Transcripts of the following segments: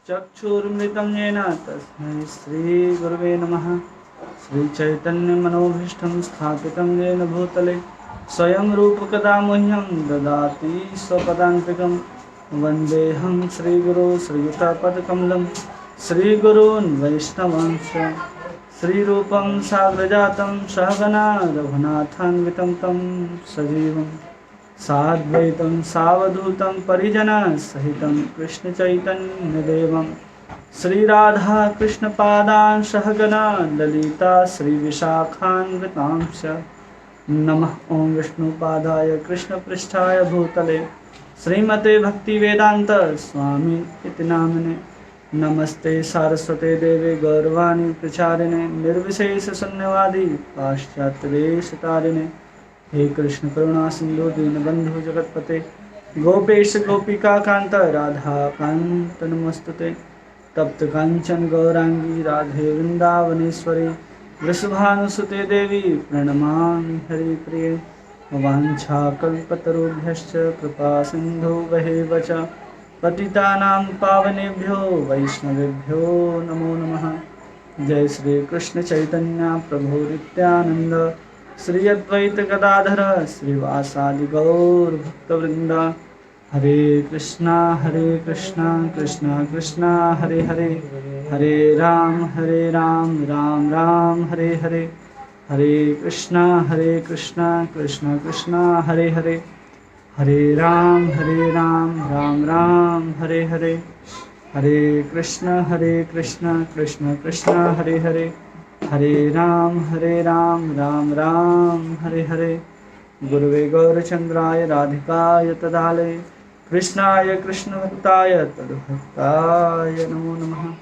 चक्षुर्मृतं येन तस्मै श्रीगुरवे नमः। श्रीचैतन्यमनोभीष्टं स्थापितं येन भूतले स्वयं रूपकदा मह्यं ददाति स्वपदान्तिकं। वन्देऽहं श्रीगुरो श्रीयुतापदकमलं श्रीगुरून् वैष्णवांश्च श्रीरूपं साग्रजातं सहगना रघुनाथान्वितं तं सजीवं साद्वैतं सावधूतं परिजनसहितं कृष्णचैतन्यदेवं श्रीराधा कृष्णपादान् सहगना ललिता श्रीविशाखान्वितांश्च। नमः ॐ विष्णुपादाय कृष्णपृष्ठाय भूतले श्रीमते भक्तिवेदान्त स्वामी इति नामिने। नमस्ते सारस्वते देवे गौरवाणी प्रचारिणे निर्विशेष शून्यवादी पाश्चात्यदेशतारिणे। हे कृष्ण करुणा सिंधु दीनबंधु जगतपते गोपेश गोपिका कांत राधा कांत नमस्तुते। तप्त कांचन गौरांगी राधे वृंदावनेश्वरी वृषभानुसुते देवी प्रणमामि हरिप्रिये। वाञ्छाकल्पतरुभ्यश्च कृपा सिन्धुभ्येव च पतितानां पावनेभ्यो वैष्णवेभ्यो नमो नमः। जय श्री कृष्ण चैतन्य प्रभु नित्यानंद श्री अद्वैत गदाधर श्रीवासादि गौर भक्तवृंद। हरे कृष्णा कृष्णा कृष्णा हरे हरे, हरे राम राम राम हरे हरे। हरे कृष्णा कृष्णा कृष्णा हरे हरे, हरे राम राम राम हरे हरे। हरे कृष्णा कृष्णा कृष्णा हरे हरे, हरे राम राम राम हरे हरे। गुरुवे गौरचंद्राय राधिकाय तदालये कृष्णाय कृष्णभक्ताय तद्भक्ताय नमो नमः।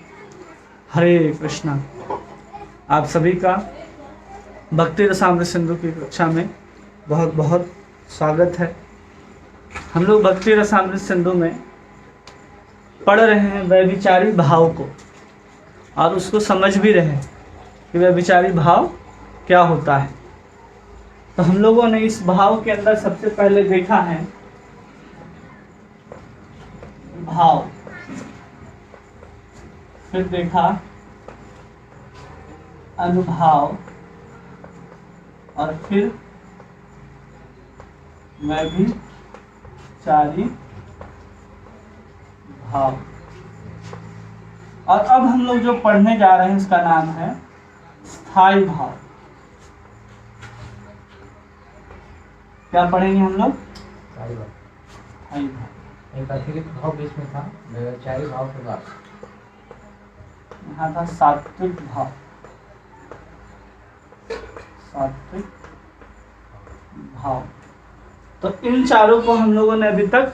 हरे कृष्णा। आप सभी का भक्ति रसामृत सिंधु की कक्षा में बहुत बहुत स्वागत है। हम लोग भक्ति रसामृत सिंधु में पढ़ रहे हैं व्यभिचारी भाव को और उसको समझ भी रहे हैं कि व्यभिचारी भाव क्या होता है। तो हम लोगों ने इस भाव के अंदर सबसे पहले देखा है भाव, फिर देखा अनुभाव और फिर व्यभिचारी भाव। और अब हम लोग जो पढ़ने जा रहे हैं इसका नाम है स्थायी भाव। क्या पढ़ेंगे हम लोग? स्थायी भाव। एक अतिरिक्त भाव बीच में था, व्यभिचारी भाव के बाद यहाँ था सात्विक भाव। सात्विक भाव। तो इन चारों को हम लोगों ने अभी तक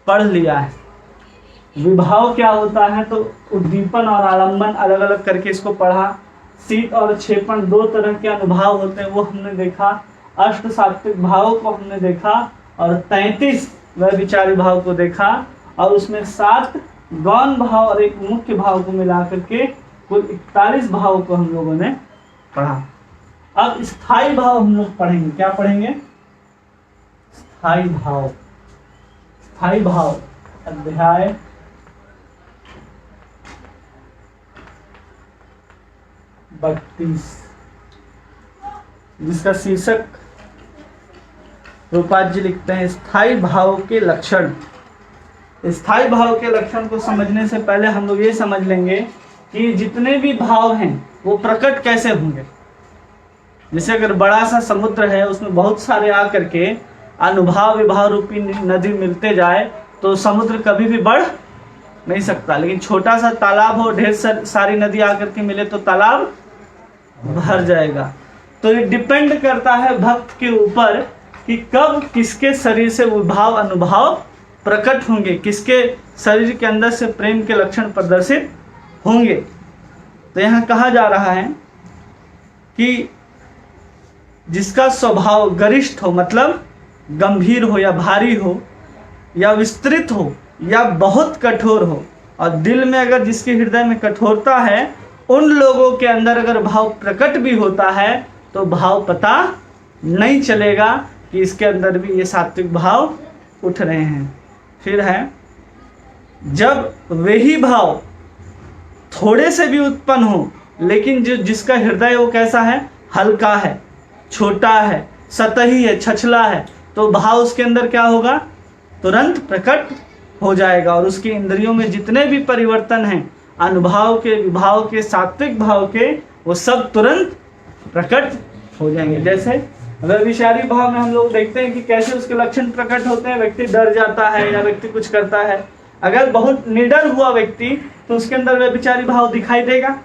पढ़ लिया है। विभाव क्या होता है तो उद्दीपन और आलंबन अलग अलग करके इसको पढ़ा। शीत और क्षेपण दो तरह के अनुभाव होते हैं वो हमने देखा। अष्ट सात्विक भाव को हमने देखा और 33 व्यभिचारी भाव को देखा और उसमें 7 गौण भाव और एक मुख्य भाव को मिला करके कुल 41 भाव को हम लोगों ने पढ़ा। अब स्थायी भाव हम लोग पढ़ेंगे। क्या पढ़ेंगे? स्थायी भाव। स्थायी भाव अध्याय 32 जिसका शीर्षक रूपाज जी लिखते हैं स्थायी भाव के लक्षण। स्थायी भाव के लक्षण को समझने से पहले हम लोग ये समझ लेंगे कि जितने भी भाव हैं वो प्रकट कैसे होंगे। जैसे अगर बड़ा सा समुद्र है उसमें बहुत सारे आकर के अनुभाव विभाव रूपी नदी मिलते जाए तो समुद्र कभी भी बढ़ नहीं सकता। लेकिन छोटा सा तालाब हो, ढेर सारी नदी आकर के मिले तो तालाब भर जाएगा। तो ये डिपेंड करता है भक्त के ऊपर कि कब किसके शरीर से विभाव अनुभाव प्रकट होंगे, किसके शरीर के अंदर से प्रेम के लक्षण प्रदर्शित होंगे। तो यहाँ कहा जा रहा है कि जिसका स्वभाव गरिष्ठ हो, मतलब गंभीर हो या भारी हो या विस्तृत हो या बहुत कठोर हो, और दिल में अगर जिसके हृदय में कठोरता है उन लोगों के अंदर अगर भाव प्रकट भी होता है तो भाव पता नहीं चलेगा कि इसके अंदर भी ये सात्विक भाव उठ रहे हैं। फिर है जब वही भाव थोड़े से भी उत्पन्न हो, लेकिन जिसका हृदय वो कैसा है, हल्का है, छोटा है, सतही है, छछला है, तो भाव उसके अंदर क्या होगा, तुरंत प्रकट हो जाएगा। और उसकी इंद्रियों में जितने भी परिवर्तन हैं, अनुभाव के, विभाव के, सात्विक भाव के, वो सब तुरंत प्रकट हो जाएंगे। जैसे व्यभिचारी भाव में हम लोग देखते हैं कि कैसे उसके लक्षण प्रकट होते हैं। व्यक्ति डर जाता है या व्यक्ति कुछ करता है, अगर बहुत निडर हुआ व्यक्ति तो उसके अंदर व्यभिचारी भाव दिखाई देगा,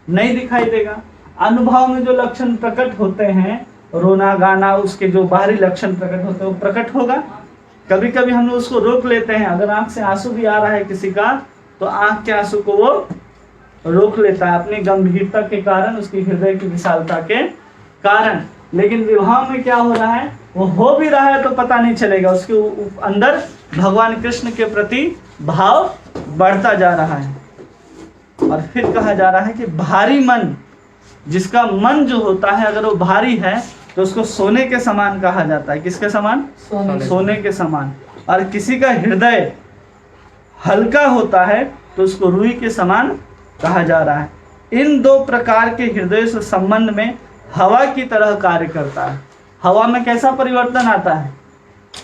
नहीं दिखाई देगा। अनुभव में जो लक्षण प्रकट होते हैं, रोना गाना, उसके जो बाहरी लक्षण प्रकट होते हैं वो प्रकट होगा। कभी कभी हम लोग उसको रोक लेते हैं, अगर आंख से आंसू भी आ रहा है किसी का, तो आंख के आंसू को वो रोक लेता है अपनी गंभीरता के कारण, उसकी हृदय की विशालता के कारण। लेकिन विवाह में क्या हो रहा है, वो हो भी रहा है तो पता नहीं चलेगा, उसके अंदर भगवान कृष्ण के प्रति भाव बढ़ता जा रहा है। और फिर कहा जा रहा है कि भारी मन, जिसका मन जो होता है अगर वो भारी है तो उसको सोने के समान कहा जाता है। किसके समान, सोने के समान। और किसी का हृदय हल्का होता है तो उसको रुई के समान कहा जा रहा है। इन दो प्रकार के हृदय से संबंध में हवा की तरह कार्य करता है। हवा में कैसा परिवर्तन आता है,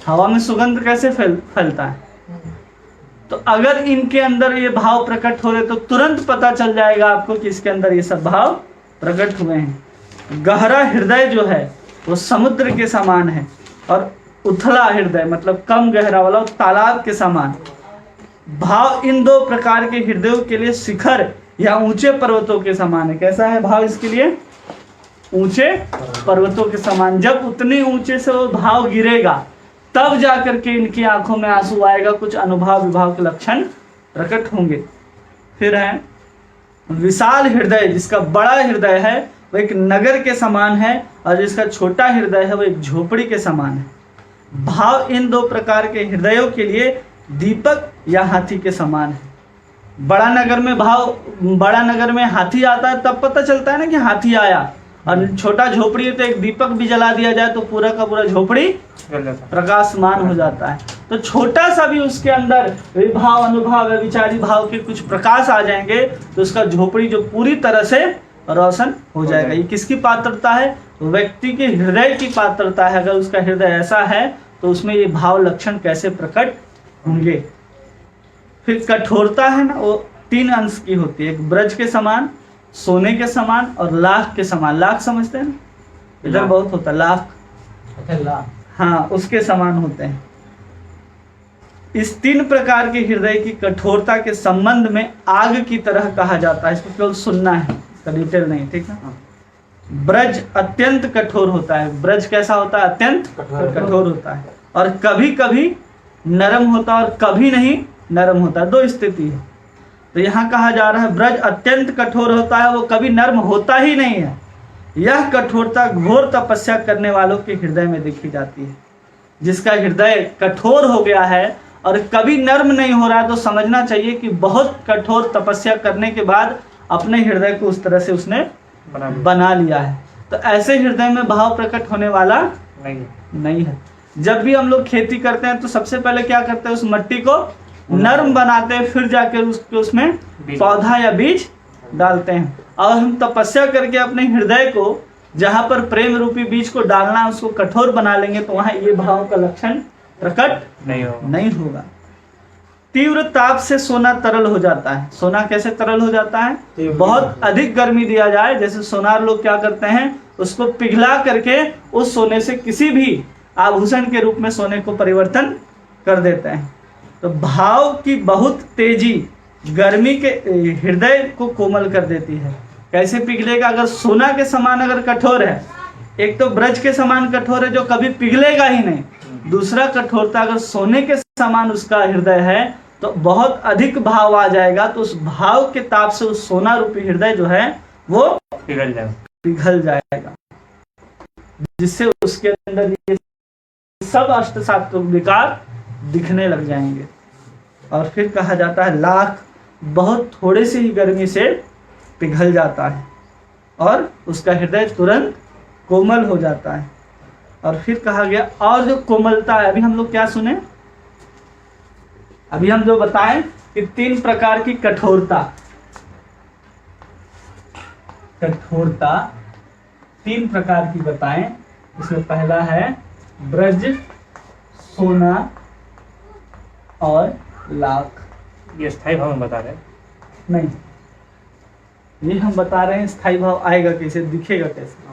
हवा में सुगंध कैसे फैलता है, तो अगर इनके अंदर ये भाव प्रकट हो रहे तो तुरंत पता चल जाएगा आपको कि इसके अंदर ये सब भाव प्रकट हुए हैं। गहरा हृदय जो है वो समुद्र के समान है, और उथला हृदय मतलब कम गहरा वाला तालाब के समान। भाव इन दो प्रकार के हृदयों के लिए शिखर या ऊंचे पर्वतों के समान है। कैसा है भाव इसके लिए, ऊंचे पर्वतों के समान। जब उतने ऊंचे से वो भाव गिरेगा तब जाकर के इनकी आंखों में आंसू आएगा, कुछ अनुभव विभाव के लक्षण प्रकट होंगे। फिर है विशाल हृदय, जिसका बड़ा हृदय है वो एक नगर के समान है, और जिसका छोटा हृदय है वो एक झोपड़ी के समान है। भाव इन दो प्रकार के हृदयों के लिए दीपक या हाथी के समान है। बड़ा नगर में भाव, बड़ा नगर में हाथी आता है तब पता चलता है ना कि हाथी आया, और छोटा झोपड़ी है तो एक दीपक भी जला दिया जाए तो पूरा का पूरा झोपड़ी प्रकाशमान हो जाता है। तो छोटा सा भी उसके अंदर विभाव, अनुभव, व्यभिचारी भाव के कुछ प्रकाश आ जाएंगे तो उसका झोपड़ी जो पूरी तरह से रोशन हो जाएगा। ये किसकी पात्रता है, व्यक्ति के हृदय की पात्रता है। अगर उसका हृदय ऐसा है तो उसमें ये भाव लक्षण कैसे प्रकट होंगे। फिर कठोरता है ना, वो 3 अंश की होती है, एक ब्रज के समान, सोने के समान और लाख के समान। लाख समझते हैं ना, इधर बहुत होता है लाख, हाँ उसके समान होते हैं। इस 3 प्रकार के हृदय की कठोरता के संबंध में आग की तरह कहा जाता है। इसको केवल सुनना है, इसका डिटेल नहीं, ठीक है। ब्रज अत्यंत कठोर होता है। ब्रज कैसा होता है, अत्यंत कठोर होता है, और कभी कभी नरम होता है और कभी नहीं नरम होता है, 2 स्थिति है। तो यहाँ कहा जा रहा है ब्रज अत्यंत कठोर होता है, वो कभी नर्म होता ही नहीं है। यह कठोरता घोर तपस्या करने वालों के हृदय में देखी जाती है। जिसका हृदय कठोर हो गया है और कभी नर्म नहीं हो रहा, तो समझना चाहिए कि बहुत कठोर तपस्या करने के बाद अपने हृदय को उस तरह से उसने बना लिया है। तो ऐसे हृदय में भाव प्रकट होने वाला नहीं है। जब भी हम लोग खेती करते हैं तो सबसे पहले क्या करते हैं, उस मिट्टी को नर्म बनाते हैं, फिर जाकर उसमें पौधा या बीज डालते हैं। और हम तपस्या करके अपने हृदय को, जहां पर प्रेम रूपी बीज को डालना है, उसको कठोर बना लेंगे तो वहां ये भाव का लक्षण प्रकट नहीं होगा। तीव्र ताप से सोना तरल हो जाता है। सोना कैसे तरल हो जाता है, बहुत अधिक गर्मी दिया जाए, जैसे सोनार लोग क्या करते हैं, उसको पिघला करके उस सोने से किसी भी आभूषण के रूप में सोने को परिवर्तन कर देते हैं। तो भाव की बहुत तेजी गर्मी के हृदय को कोमल कर देती है। कैसे पिघलेगा, अगर सोना के समान अगर कठोर है, एक तो ब्रज के समान कठोर है जो कभी पिघलेगा ही नहीं, दूसरा कठोरता अगर सोने के समान उसका हृदय है तो बहुत अधिक भाव आ जाएगा, तो उस भाव के ताप से उस सोना रूपी हृदय जो है वो पिघल जाएगा, जिससे उसके अंदर ये सब अष्ट सात्विक विकार दिखने लग जाएंगे। और फिर कहा जाता है लाख बहुत थोड़े से ही गर्मी से पिघल जाता है और उसका हृदय तुरंत कोमल हो जाता है। और फिर कहा गया और जो कोमलता है, अभी हम लोग क्या सुने, अभी हम जो बताएं कि 3 प्रकार की कठोरता 3 प्रकार की बताएं। इसमें पहला है ब्रज, सोना और लाख। ये स्थायी भाव में बता रहे हैं। नहीं, ये हम बता रहे हैं स्थायी भाव आएगा कैसे, दिखेगा कैसे।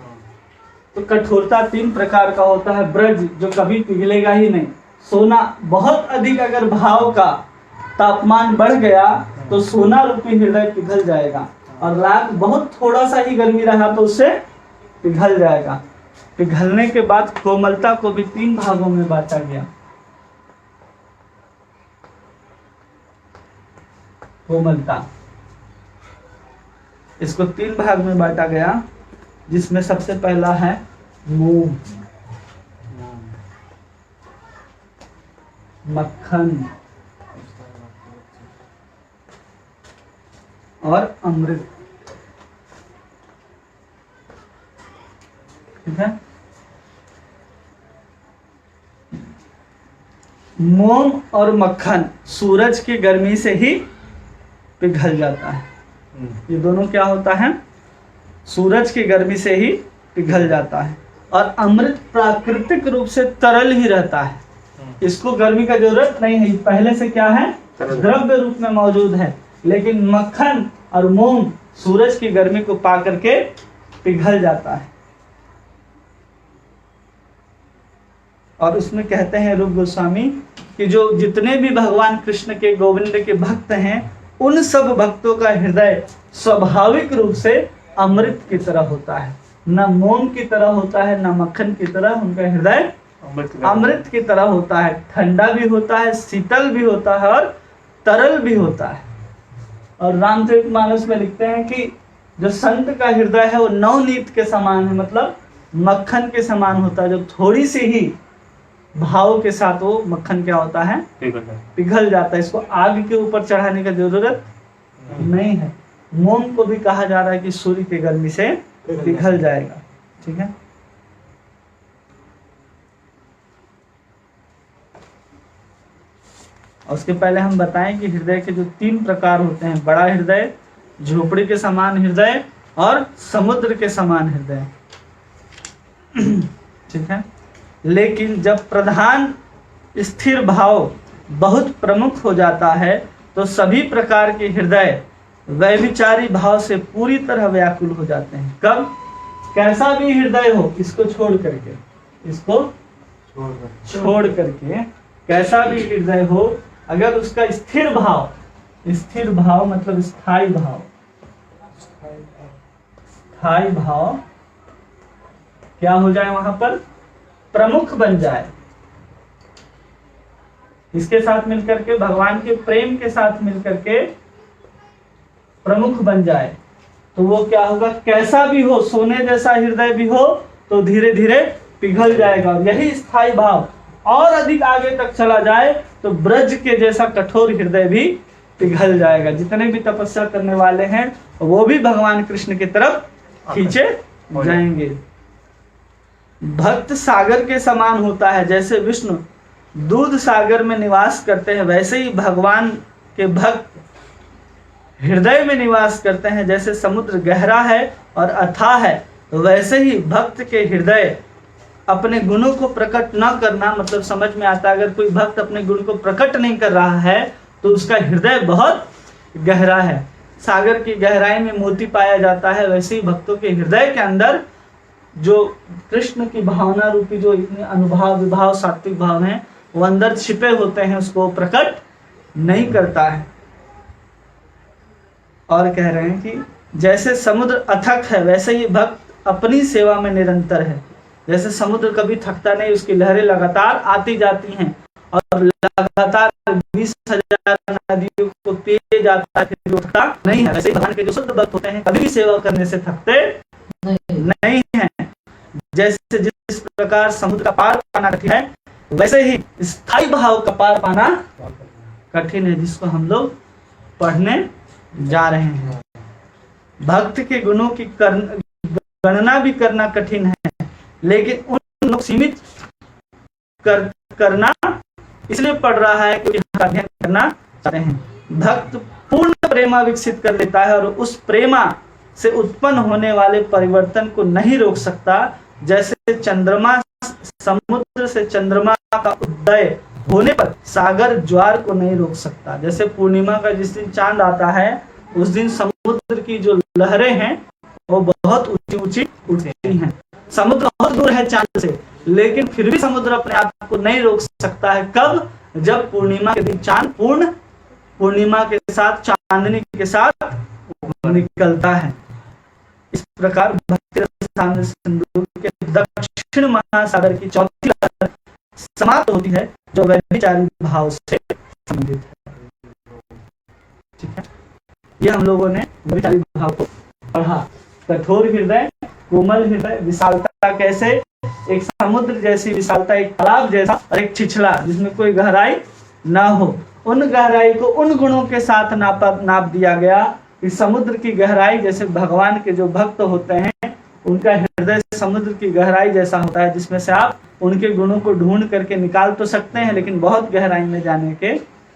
तो कठोरता 3 प्रकार का होता है। ब्रज जो कभी पिघलेगा ही नहीं, सोना बहुत अधिक अगर भाव का तापमान बढ़ गया तो सोना रूपी हृदय पिघल जाएगा, और लाख बहुत थोड़ा सा ही गर्मी रहा तो उससे पिघल जाएगा। पिघलने के बाद कोमलता को भी 3 भागों में बांटा गया। कोमलता, इसको 3 भाग में बांटा गया, जिसमें सबसे पहला है मोम, मक्खन और अमृत। ठीक है। मोम और मक्खन सूरज की गर्मी से ही पिघल जाता है। ये दोनों क्या होता है, सूरज की गर्मी से ही पिघल जाता है। और अमृत प्राकृतिक रूप से तरल ही रहता है, इसको गर्मी का जरूरत नहीं है, पहले से क्या है, द्रव्य रूप में मौजूद है। लेकिन मक्खन और मोम सूरज की गर्मी को पा करके पिघल जाता है। और उसमें कहते हैं रूप गोस्वामी कि जो जितने भी भगवान कृष्ण के, गोविंद के भक्त हैं, उन सब भक्तों का हृदय स्वाभाविक रूप से अमृत की तरह होता है, न मोम की तरह होता है, न मक्खन की तरह। उनका हृदय अमृत की तरह होता है, ठंडा भी होता है, शीतल भी होता है और तरल भी होता है। और रामचरितमानस में लिखते हैं कि जो संत का हृदय है वो नवनीत के समान है, मतलब मक्खन के समान होता है। जो थोड़ी सी ही भाव के साथ वो मक्खन क्या होता है, पिघल जाता है। इसको आग के ऊपर चढ़ाने की जरूरत नहीं है। मोम को भी कहा जा रहा है कि सूर्य की गर्मी से पिघल जाएगा। ठीक है। और उसके पहले हम बताएं कि हृदय के जो 3 प्रकार होते हैं, बड़ा हृदय, झोपड़ी के समान हृदय और समुद्र के समान हृदय। ठीक है। लेकिन जब प्रधान स्थिर भाव बहुत प्रमुख हो जाता है तो सभी प्रकार के हृदय व्यभिचारी भाव से पूरी तरह व्याकुल हो जाते हैं। कब, कैसा भी हृदय हो, इसको छोड़ करके, इसको छोड़ करके कैसा भी हृदय हो, अगर उसका स्थिर भाव मतलब स्थायी भाव क्या हो जाए, वहां पर प्रमुख बन जाए, इसके साथ मिलकर के, भगवान के प्रेम के साथ मिलकर के प्रमुख बन जाए, तो वो क्या होगा, कैसा भी हो, सोने जैसा हृदय भी हो तो धीरे धीरे पिघल जाएगा। और यही स्थायी भाव और अधिक आगे तक चला जाए तो ब्रज के जैसा कठोर हृदय भी पिघल जाएगा। जितने भी तपस्या करने वाले हैं वो भी भगवान कृष्ण की तरफ खींचे जाएंगे। भक्त सागर के समान होता है, जैसे विष्णु दूध सागर में निवास करते हैं, वैसे ही भगवान के भक्त हृदय में निवास करते हैं। जैसे समुद्र गहरा है और अथाह है, वैसे ही भक्त के हृदय अपने गुणों को प्रकट न करना, मतलब समझ में आता है, अगर कोई भक्त अपने गुण को प्रकट नहीं कर रहा है तो उसका हृदय बहुत गहरा है। सागर की गहराई में मोती पाया जाता है, वैसे ही भक्तों के हृदय के अंदर जो कृष्ण की भावना रूपी जो इतने अनुभाव, विभाव, सात्विक भाव हैं, वो अंदर छिपे होते हैं, उसको प्रकट नहीं करता है। और कह रहे हैं कि जैसे समुद्र अथक है, वैसे ही भक्त अपनी सेवा में निरंतर है। जैसे समुद्र कभी थकता नहीं, उसकी लहरें लगातार आती जाती हैं और लगातार 20,000 नदियों को पिए जाता है, फिर थकता नहीं है। वैसे ही भगवान के जो शुद्ध भक्त होते हैं कभी भी सेवा करने से थकते नहीं है। जैसे जिस प्रकार समुद्र का पार पाना कठिन है, वैसे ही स्थायी भाव का पार पाना कठिन है, जिसको हम लोग पढ़ने जा रहे हैं। भक्त के गुणों की गणना भी करना कठिन है, लेकिन उन लोग सीमित करना इसलिए पड़ रहा है क्योंकि का अध्ययन करना चाहते हैं। भक्त पूर्ण प्रेमा विकसित कर लेता है और उस प्रेमा से उत्पन्न होने वाले परिवर्तन को नहीं रोक सकता। जैसे चंद्रमा समुद्र से चंद्रमा का उदय होने पर सागर ज्वार को नहीं रोक सकता। जैसे पूर्णिमा का जिस दिन चांद आता है उस दिन समुद्र की जो लहरें हैं वो बहुत ऊंची ऊंची उठती हैं। समुद्र बहुत दूर है चांद से, लेकिन फिर भी समुद्र अपने आप को नहीं रोक सकता है। कब? जब पूर्णिमा के दिन चांद पूर्णिमा के साथ चांदनी के साथ निकलता है। इस प्रकार भक्ति रसामृत सिंधु के दक्षिण महासागर की चौथी लहर समाप्त होती है जो व्यभिचारी भाव से संबंधित है। ठीक है, ये हम लोगों ने व्यभिचारी भाव को पढ़ा। कठोर हृदय, कोमल हृदय, विशालता कैसे? एक समुद्र जैसी विशालता, एक तालाब जैसा, और एक छिछला जिसमें कोई गहराई ना हो। उन गहराई को उन गुणों के साथ नाप दिया गया कि समुद्र की गहराई, जैसे भगवान के जो भक्त होते हैं उनका हृदय समुद्र की गहराई जैसा होता है, जिसमें से आप उनके गुणों को ढूंढ करके निकाल तो सकते हैं, लेकिन बहुत गहराई में जाने के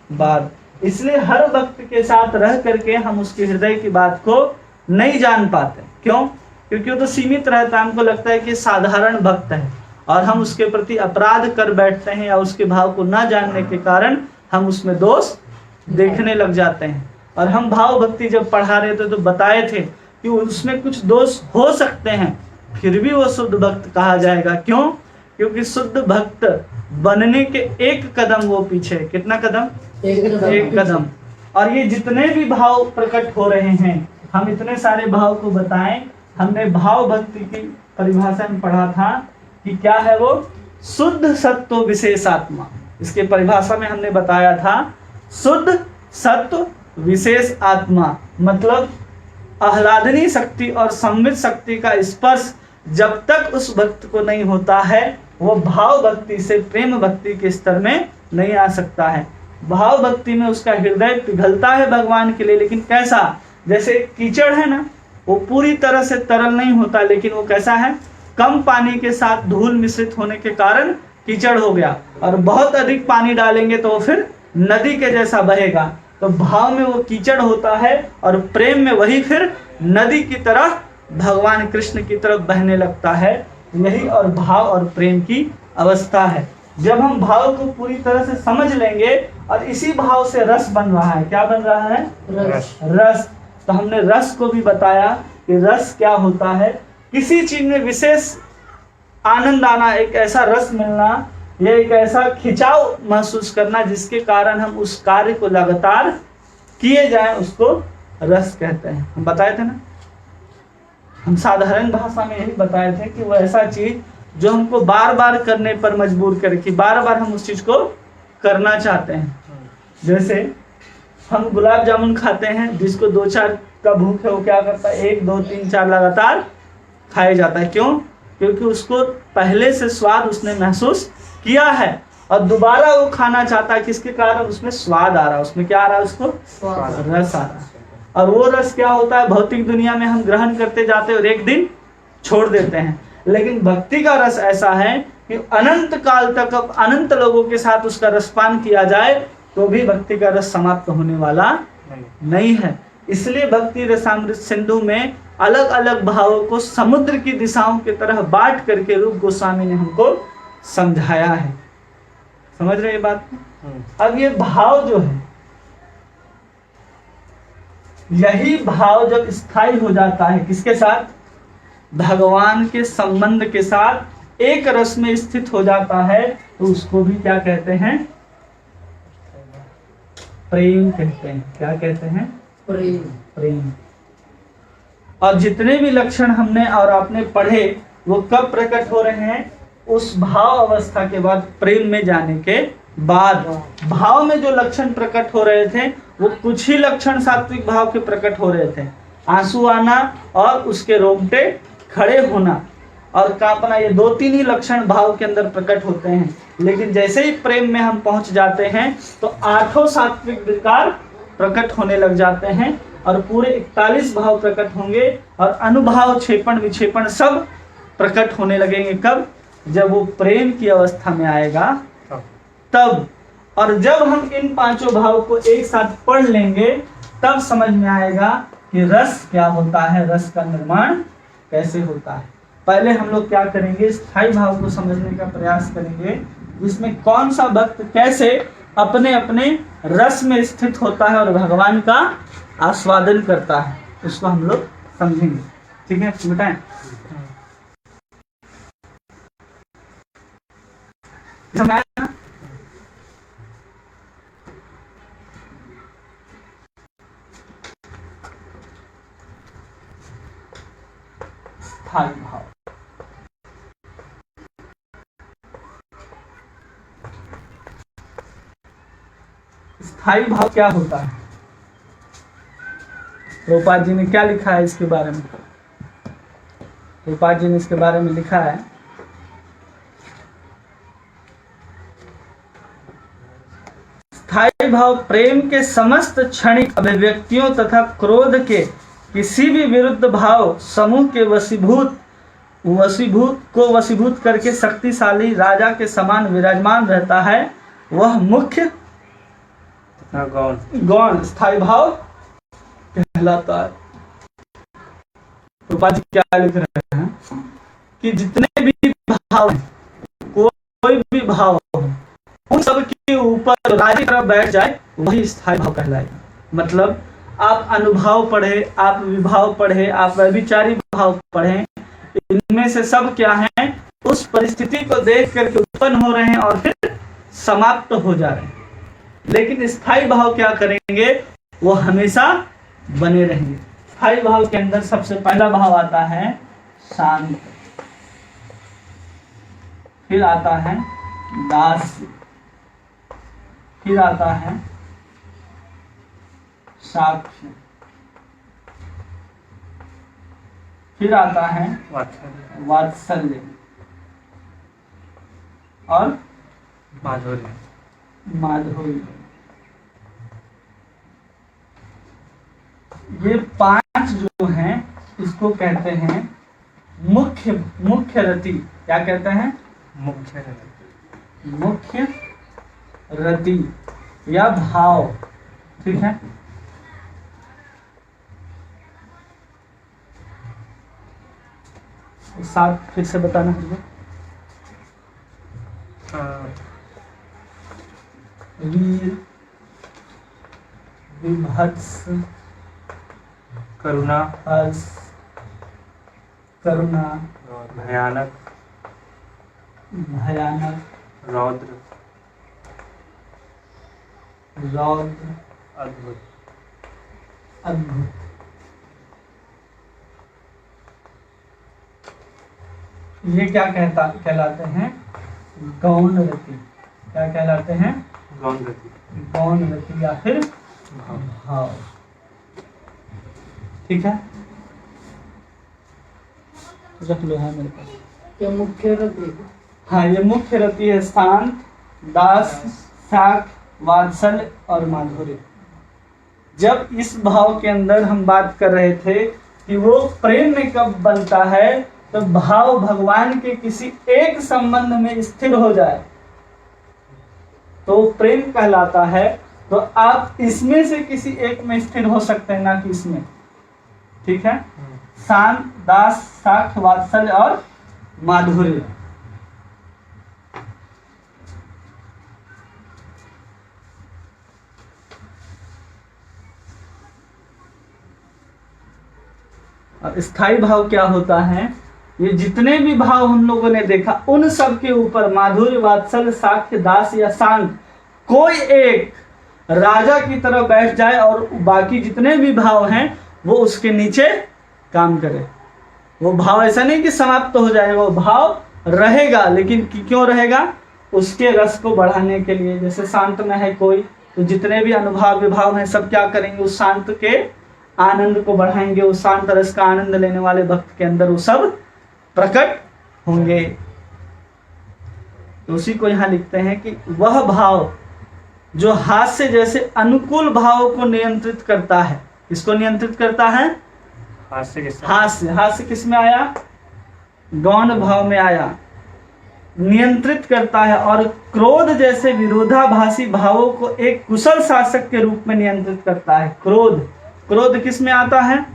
बाद। इसलिए हर भक्त के साथ रह करके हम उसके हृदय की बात को नहीं जान पाते। क्यों? क्योंकि वो तो सीमित रहता है। हमको लगता है कि साधारण भक्त है और हम उसके प्रति अपराध कर बैठते हैं, या उसके भाव को न जानने के कारण हम उसमें दोष देखने लग जाते हैं। और हम भाव भक्ति जब पढ़ा रहे थे तो बताए थे कि उसमें कुछ दोष हो सकते हैं, फिर भी वो शुद्ध भक्त कहा जाएगा। क्यों? क्योंकि शुद्ध भक्त बनने के एक कदम वो पीछे। कितना कदम? एक कदम। और ये जितने भी भाव प्रकट हो रहे हैं, हम इतने सारे भाव को बताएं। हमने भाव भक्ति की परिभाषा में पढ़ा था कि क्या है वो? शुद्ध सत्व विशेष आत्मा। इसके परिभाषा में हमने बताया था शुद्ध सत्व विशेष आत्मा मतलब आह्लादनी शक्ति और संवित शक्ति का स्पर्श जब तक उस भक्त को नहीं होता है, वो भाव भक्ति से प्रेम भक्ति के स्तर में नहीं आ सकता है। भाव भक्ति में उसका हृदय पिघलता है भगवान के लिए, लेकिन कैसा? जैसे कीचड़ है ना, वो पूरी तरह से तरल नहीं होता, लेकिन वो कैसा है? कम पानी के साथ धूल मिश्रित होने के कारण कीचड़ हो गया, और बहुत अधिक पानी डालेंगे तो वो फिर नदी के जैसा बहेगा। तो भाव में वो कीचड़ होता है और प्रेम में वही फिर नदी की तरह भगवान कृष्ण की तरफ बहने लगता है। यही और भाव और प्रेम की अवस्था है। जब हम भाव को पूरी तरह से समझ लेंगे, और इसी भाव से रस बन रहा है। क्या बन रहा है? रस। तो हमने रस को भी बताया कि रस क्या होता है। किसी चीज में विशेष आनंद आना, एक ऐसा रस मिलना, यह एक ऐसा खिंचाव महसूस करना जिसके कारण हम उस कार्य को लगातार किए जाएं, उसको रस कहते हैं। हम बताए थे ना, हम साधारण भाषा में यही बताए थे कि वो ऐसा चीज जो हमको बार बार करने पर मजबूर करे, कि बार बार हम उस चीज को करना चाहते हैं। जैसे हम गुलाब जामुन खाते हैं, जिसको 2-4 का भूख है वो क्या करता है? 1, 2, 3, 4 लगातार खाया जाता है। क्यों? क्योंकि उसको पहले से स्वाद उसने महसूस किया है और दोबारा वो खाना चाहता है। किसके कारण? उसमें स्वाद आ रहा है। उसमें क्या आ रहा है? उसको रस आ रहा है। और वो रस क्या होता है? भौतिक दुनिया में हम ग्रहण करते जाते हैं और एक दिन छोड़ देते हैं। लेकिन भक्ति का रस ऐसा है कि अनंत काल तक, अब अनंत लोगों के साथ उसका रसपान किया जाए तो भी भक्ति का रस समाप्त होने वाला नहीं है। इसलिए भक्ति रसामृत सिंधु में अलग अलग भावों को समुद्र की दिशाओं की तरह बांट करके रूप गोस्वामी ने हमको समझाया है। समझ रहे ये बात? अब ये भाव जो है, यही भाव जब स्थायी हो जाता है किसके साथ? भगवान के संबंध के साथ एक रस में स्थित हो जाता है, तो उसको भी क्या कहते हैं? प्रेम कहते हैं। क्या कहते हैं? प्रेम। और जितने भी लक्षण हमने और आपने पढ़े वो कब प्रकट हो रहे हैं? उस भाव अवस्था के बाद, प्रेम में जाने के बाद। भाव में जो लक्षण प्रकट हो रहे थे वो कुछ ही लक्षण सात्विक भाव के प्रकट हो रहे थे। आंसू आना और उसके रोंगटे खड़े होना और कांपना, ये 2-3 ही लक्षण भाव के अंदर प्रकट होते हैं। लेकिन जैसे ही प्रेम में हम पहुंच जाते हैं तो 8 सात्विक विकार प्रकट होने लग जाते हैं और पूरे 41 भाव प्रकट होंगे और अनुभाव, क्षेपण, विक्षेपण सब प्रकट होने लगेंगे। कब? जब वो प्रेम की अवस्था में आएगा तब। और जब हम इन पांचों भाव को एक साथ पढ़ लेंगे तब समझ में आएगा कि रस क्या होता है, रस का निर्माण कैसे होता है। पहले हम लोग क्या करेंगे, स्थायी भाव को समझने का प्रयास करेंगे, जिसमें कौन सा भक्त कैसे अपने अपने रस में स्थित होता है और भगवान का आस्वादन करता है, उसको हम लोग समझेंगे। ठीक है बताएं। स्थायी भाव, स्थायी भाव क्या होता है? रूपाल जी ने क्या लिखा है इसके बारे में? रूपाल जी ने इसके बारे में लिखा है, स्थायी भाव प्रेम के समस्त क्षणिक अभिव्यक्तियों तथा क्रोध के किसी भी विरुद्ध भाव समूह के वशीभूत करके शक्तिशाली राजा के समान विराजमान रहता है। वह मुख्य गौण स्थायी भाव कहलाता है। रूपा जी क्या लिख रहे हैं कि जितने भी भाव हैं, कोई भी भाव हो, उन सब के ऊपर राजा की तरफ बैठ जाए वही स्थायी भाव कहलाएगा। मतलब आप अनुभाव पढ़े, आप विभाव पढ़े, आप व्यभिचारी भाव पढ़े, इनमें से सब क्या है, उस परिस्थिति को देख करके उत्पन्न हो रहे हैं और फिर समाप्त हो जा रहे हैं। लेकिन स्थायी भाव क्या करेंगे, वो हमेशा बने रहेंगे। स्थायी भाव के अंदर सबसे पहला भाव आता है शांत, फिर आता है दास, फिर आता है साक्ष्य, फिर आता है वात्सल्य और माधुर्य। ये पांच जो हैं इसको कहते हैं मुख्य रति। क्या कहते हैं? मुख्य रति या भाव। ठीक है, साथ फिर से बताना मुझे। वीर, विभत्स, करुणा, हर्ष, करुणा, भयानक, रौद्र, अद्भुत। ये क्या कहलाते हैं? गौण रति। क्या कहलाते हैं? गौण रति या फिर भाव। ठीक है, रख लो है मेरे पास। ये मुख्य रति। हाँ, ये मुख्य रति है। शांत, दास, साख, वात्सल्य और माधुर्य। जब इस भाव के अंदर हम बात कर रहे थे कि वो प्रेम में कब बनता है, तो भाव भगवान के किसी एक संबंध में स्थिर हो जाए तो प्रेम कहलाता है। तो आप इसमें से किसी एक में स्थिर हो सकते हैं, ना कि इसमें। ठीक है, शांत, दास, साक्ष्य, वात्सल्य और माधुर्य। और स्थायी भाव क्या होता है? ये जितने भी भाव हम लोगों ने देखा, उन सब के ऊपर माधुर्य, वात्सल्य, साक्ष्य, दास या शांत कोई एक राजा की तरह बैठ जाए और बाकी जितने भी भाव हैं वो उसके नीचे काम करे। वो भाव ऐसा नहीं कि समाप्त हो जाए, वो भाव रहेगा। लेकिन क्यों रहेगा? उसके रस को बढ़ाने के लिए। जैसे शांत में है कोई, तो जितने भी अनुभाव विभाव हैं सब क्या करेंगे? उस शांत के आनंद को बढ़ाएंगे। उस शांत रस का आनंद लेने वाले भक्त के अंदर वो सब प्रकट होंगे। तो उसी को यहाँ लिखते हैं कि वह भाव जो हास्य जैसे अनुकूल भावों को नियंत्रित करता है। किसको नियंत्रित करता है? हास्य। हास्य किस में आया? गौण भाव में आया। नियंत्रित करता है और क्रोध जैसे विरोधाभासी भावों को एक कुशल शासक के रूप में नियंत्रित करता है। क्रोध, क्रोध किस में आता है?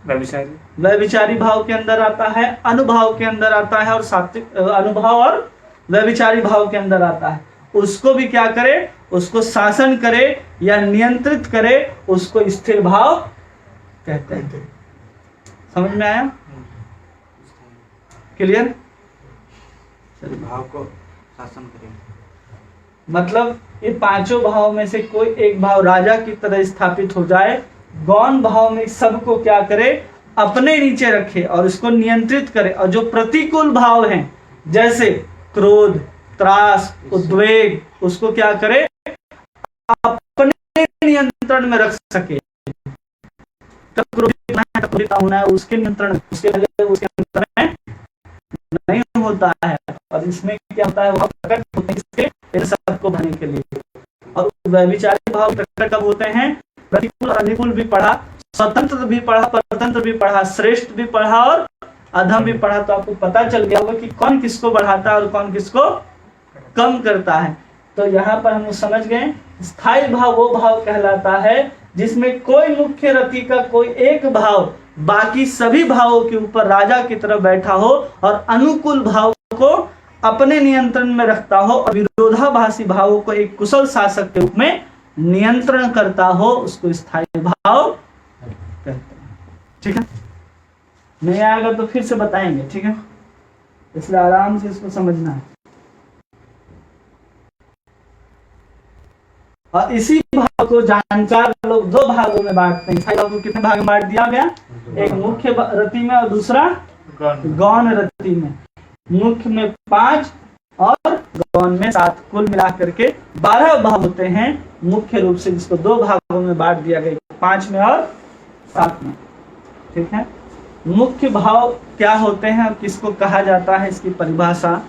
व्यभिचारी भाव के अंदर आता है, अनुभाव के अंदर आता है, और सात्विक अनुभाव और व्यभिचारी भाव के अंदर आता है। उसको भी क्या करे? उसको शासन करे या नियंत्रित करे, उसको स्थिर भाव कहते हैं। समझ में आया? क्लियर? भाव को शासन करें, मतलब ये पांचों भाव में से कोई एक भाव राजा की तरह स्थापित हो जाए, गौण भाव में सबको क्या करे? अपने नीचे रखे और इसको नियंत्रित करे। और जो प्रतिकूल भाव हैं जैसे क्रोध, त्रास, उद्वेग, उसको क्या करे? अपने नियंत्रण में रख सके। होना है उसके नियंत्रण, उसके नियंत्रण में नहीं होता है। और इसमें क्या होता है? वह प्रकट होते हैं इन सबको भरने के लिए। और व्यभिचारी भाव प्रकट कब होते हैं? प्रतिकूल और अनुकूल भी पढ़ा, स्वतंत्र भी पढ़ा, परतंत्र भी पढ़ा, श्रेष्ठ भी पढ़ा और अधम भी पढ़ा। तो आपको पता चल गया होगा कि कौन किसको बढ़ाता है और कौन किसको कम करता है। तो यहाँ पर हम समझ गए, स्थायी भाव वो भाव कहलाता है जिसमें कोई मुख्य रति का कोई एक भाव बाकी सभी भावों के ऊपर राजा की तरह बैठा हो और अनुकूल भाव को अपने नियंत्रण में रखता हो और विरोधाभासी भावों को एक कुशल शासक के रूप में नियंत्रण करता हो, उसको स्थायी भाव कहते हैं। ठीक है? नहीं आएगा तो फिर से बताएंगे, ठीक है? इसलिए आराम से इसको समझना है। और इसी भाव को जानकार लोग दो भागों में बांटते हैं। स्थायी भाव को कितने भाग में बांट दिया गया? एक मुख्य रति में और दूसरा गौण रति में। मुख्य में 5 और गौण में 7, कुल मिला करके 12 भाव होते हैं मुख्य रूप से, जिसको दो भागों में बांट दिया गया, 5 में और 7 में। ठीक है? मुख्य भाव क्या होते हैं और किसको कहा जाता है, इसकी परिभाषा।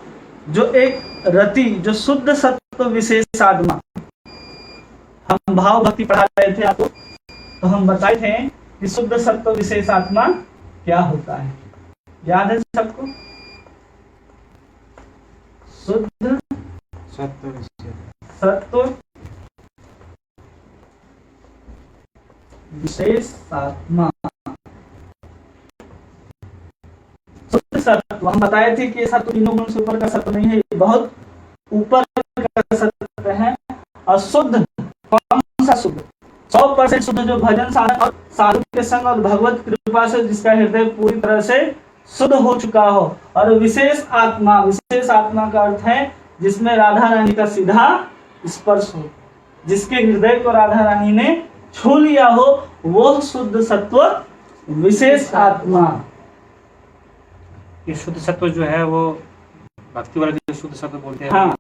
जो एक रति, जो शुद्ध सत्व विशेष आत्मा, हम भाव भक्ति पढ़ा रहे थे आपको, तो हम बताए थे कि शुद्ध सत्व विशेष आत्मा क्या होता है। याद है सबको? शुद्ध सत्व विशेष आत्मा। शुद्ध सत्व हम बताए थे कि ये सत्व तीनों गुण से ऊपर का सत्व नहीं है, ये बहुत ऊपर का सत्व है। और शुद्ध कौन सा शुद्ध? 100% शुद्ध, जो भजन साधन और साधु के संग और भगवत कृपा से जिसका हृदय पूरी तरह से शुद्ध हो चुका हो। और विशेष आत्मा, विशेष आत्मा का अर्थ है जिसमें राधा रानी का सीधा स्पर्श हो, जिसके हृदय को राधा रानी ने छू लिया हो, वो शुद्ध सत्व विशेष आत्मा। ये शुद्ध सत्व जो है वो भक्ति वाला जो शुद्ध सत्व बोलते हैं। हाँ,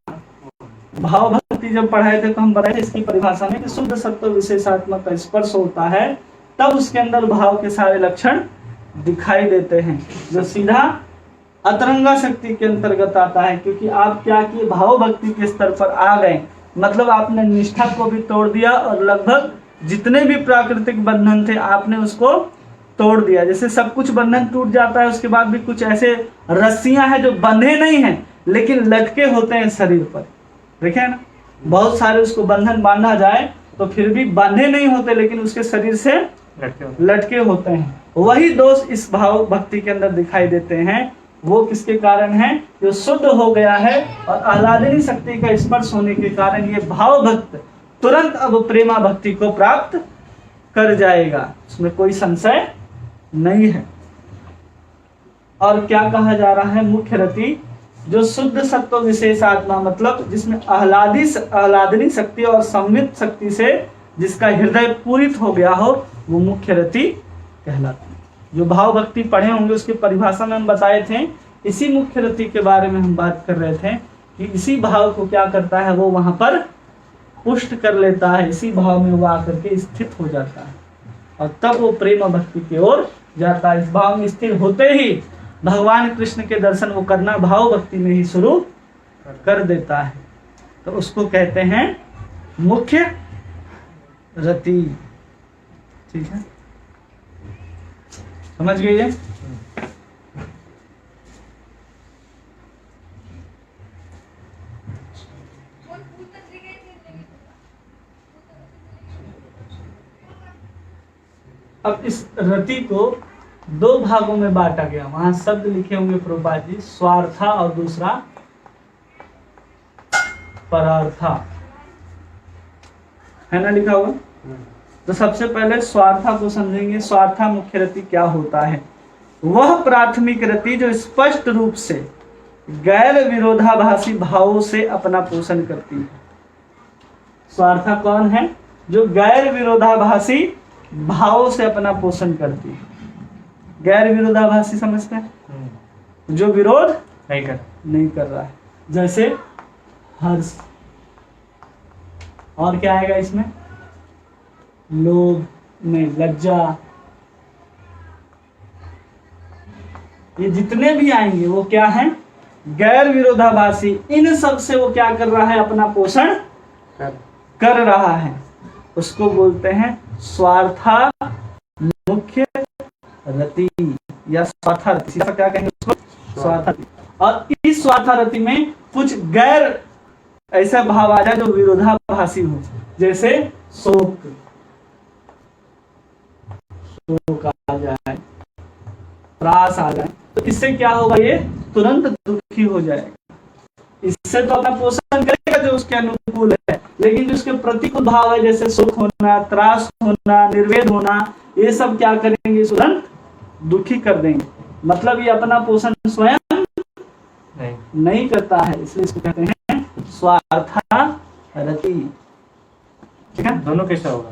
भाव भक्ति जब पढ़ाए थे तो हम बताए थे इसकी परिभाषा में कि शुद्ध सत्व विशेष आत्मा का स्पर्श होता है, तब उसके अंदर भाव के सारे लक्षण दिखाई देते हैं, जो सीधा अतरंगा शक्ति के अंतर्गत आता है। क्योंकि आप क्या किए, भाव भक्ति के स्तर पर आ गए, मतलब आपने निष्ठा को भी तोड़ दिया और लगभग जितने भी प्राकृतिक बंधन थे आपने उसको तोड़ दिया। जैसे सब कुछ बंधन टूट जाता है, उसके बाद भी कुछ ऐसे रस्सियां हैं जो बंधे नहीं हैं लेकिन लटके होते हैं शरीर पर, देखे ना? बहुत सारे उसको बंधन बांधा जाए तो फिर भी बंधे नहीं होते, लेकिन उसके शरीर से लटके होते हैं। वही दोष इस भाव भक्ति के अंदर दिखाई देते हैं। वो किसके कारण है? जो शुद्ध हो गया है और आह्लादनी शक्ति का स्पर्श होने के कारण ये भाव भक्त तुरंत अब प्रेमा भक्ति को प्राप्त कर जाएगा, उसमें कोई संशय नहीं है। और क्या कहा जा रहा है? मुख्य रति, जो शुद्ध सत्व विशेष आत्मा, मतलब जिसमें आह्लादनी शक्ति और संवित शक्ति से जिसका हृदय पूरित हो गया हो, वो मुख्य रति कहलाती है। जो भाव भक्ति पढ़े होंगे उसकी परिभाषा में हम बताए थे। इसी मुख्य रति के बारे में हम बात कर रहे थे कि इसी भाव को क्या करता है, वो वहां पर पुष्ट कर लेता है, इसी भाव में वो आकर के स्थित हो जाता है और तब वो प्रेम भक्ति की ओर जाता है। इस भाव में स्थिर होते ही भगवान कृष्ण के दर्शन वो करना भाव भक्ति में ही शुरू कर देता है, तो उसको कहते हैं मुख्य रति। ठीक है, समझ गए? अब इस रति को दो भागों में बांटा गया। वहां शब्द लिखे होंगे प्रभुपाद जी, स्वार्था और दूसरा परार्था, है ना लिखा हुआ। तो सबसे पहले स्वार्था को समझेंगे। स्वार्था मुख्य रति क्या होता है? वह प्राथमिक रति जो स्पष्ट रूप से गैर विरोधाभासी भावों से अपना पोषण करती है। स्वार्था कौन है? जो गैर विरोधाभासी भावों से अपना पोषण करती है। गैर विरोधाभासी समझते हैं? जो विरोध नहीं कर रहा है, जैसे हर्ष, और क्या आएगा इसमें? लोभ, नहीं, लज्जा, ये जितने भी आएंगे वो क्या है? गैर विरोधाभासी। इन सब से वो क्या कर रहा है? अपना पोषण कर रहा है। उसको बोलते हैं स्वार्था मुख्य रति या स्वार्थारति। क्या कहेंगे उसको? स्वार्थारति। और इस स्वार्थारति में कुछ गैर ऐसा भाव आ जाए जो विरोधाभासी हो, जैसे शोक, शोक आ जाए, त्रास आ जाए, तो इससे क्या होगा? ये तुरंत दुखी हो जाएगा। इससे तो अपना पोषण करेगा जो उसके अनुकूल है, लेकिन जो उसके प्रतिकूल भाव है, जैसे सुख होना, त्रास होना, निर्वेद होना, ये सब क्या करेंगे? तुरंत दुखी कर देंगे। मतलब ये अपना पोषण स्वयं नहीं करता है, इसलिए इसको कहते हैं स्वार्था रति। ठीक है? दोनों कैसा होगा?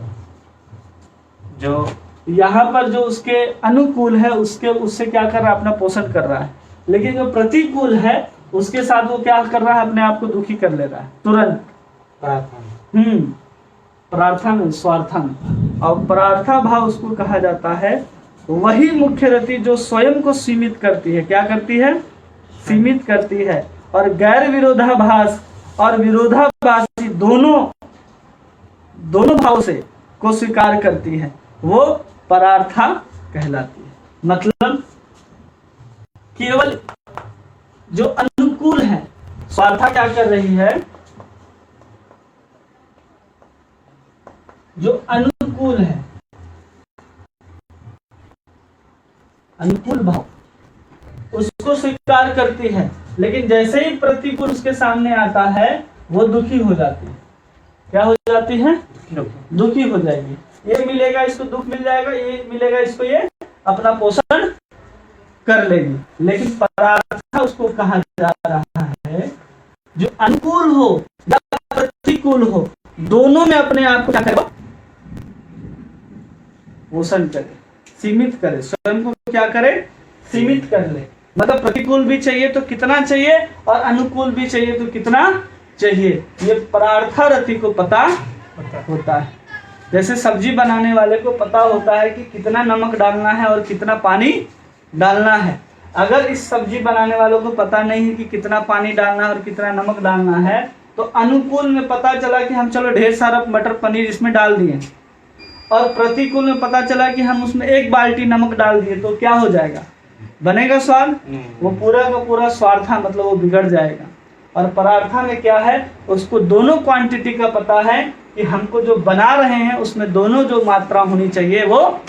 जो यहाँ पर जो उसके अनुकूल है उससे क्या कर रहा है? अपना पोषण कर रहा है। लेकिन जो प्रतिकूल है उसके साथ वो क्या कर रहा है? अपने आप को दुखी कर ले रहा है तुरंत। प्रार्थना में, स्वार्था में। और प्रार्था भाव उसको कहा जाता है वही मुख्य रति जो स्वयं को सीमित करती है। क्या करती है? सीमित करती है। और गैर विरोधाभास और विरोधाभासी दोनों भाव से को स्वीकार करती है, वो परार्था कहलाती है। मतलब केवल जो अनुकूल है, स्वार्था क्या कर रही है? जो अनुकूल है, अनुकूल भाव, उसको स्वीकार करती है। लेकिन जैसे ही प्रतिकूल उसके सामने आता है वो दुखी हो जाती है। क्या हो जाती है? दुखी हो जाएगी। ये मिलेगा इसको दुख मिल जाएगा, ये मिलेगा इसको ये अपना पोषण कर लेगी। लेकिन परार्था उसको कहा जा रहा है जो अनुकूल हो या प्रतिकूल हो, दोनों में अपने आप को क्या करे? पोषण करे, सीमित करे, स्वयं को क्या करे? सीमित कर ले। मतलब प्रतिकूल भी चाहिए तो कितना चाहिए, और अनुकूल भी चाहिए तो कितना चाहिए, ये परार्था रति को पता होता है। जैसे सब्जी बनाने वाले को पता होता है कि कितना नमक डालना है और कितना पानी डालना है। अगर इस सब्जी बनाने वालों को पता नहीं है कि कितना पानी डालना है और कितना नमक डालना है, तो अनुकूल में पता चला कि हम चलो ढेर सारा मटर पनीर इसमें डाल दिए, और प्रतिकूल में पता चला कि हम उसमें 1 बाल्टी नमक डाल दिए, तो क्या हो जाएगा? बनेगा स्वाद? वो पूरा का पूरा स्वार्था, मतलब वो बिगड़ जाएगा। और परार्था में क्या है? उसको दोनों क्वांटिटी का पता है कि हमको जो बना रहे हैं उसमें दोनों जो मात्रा होनी चाहिए वो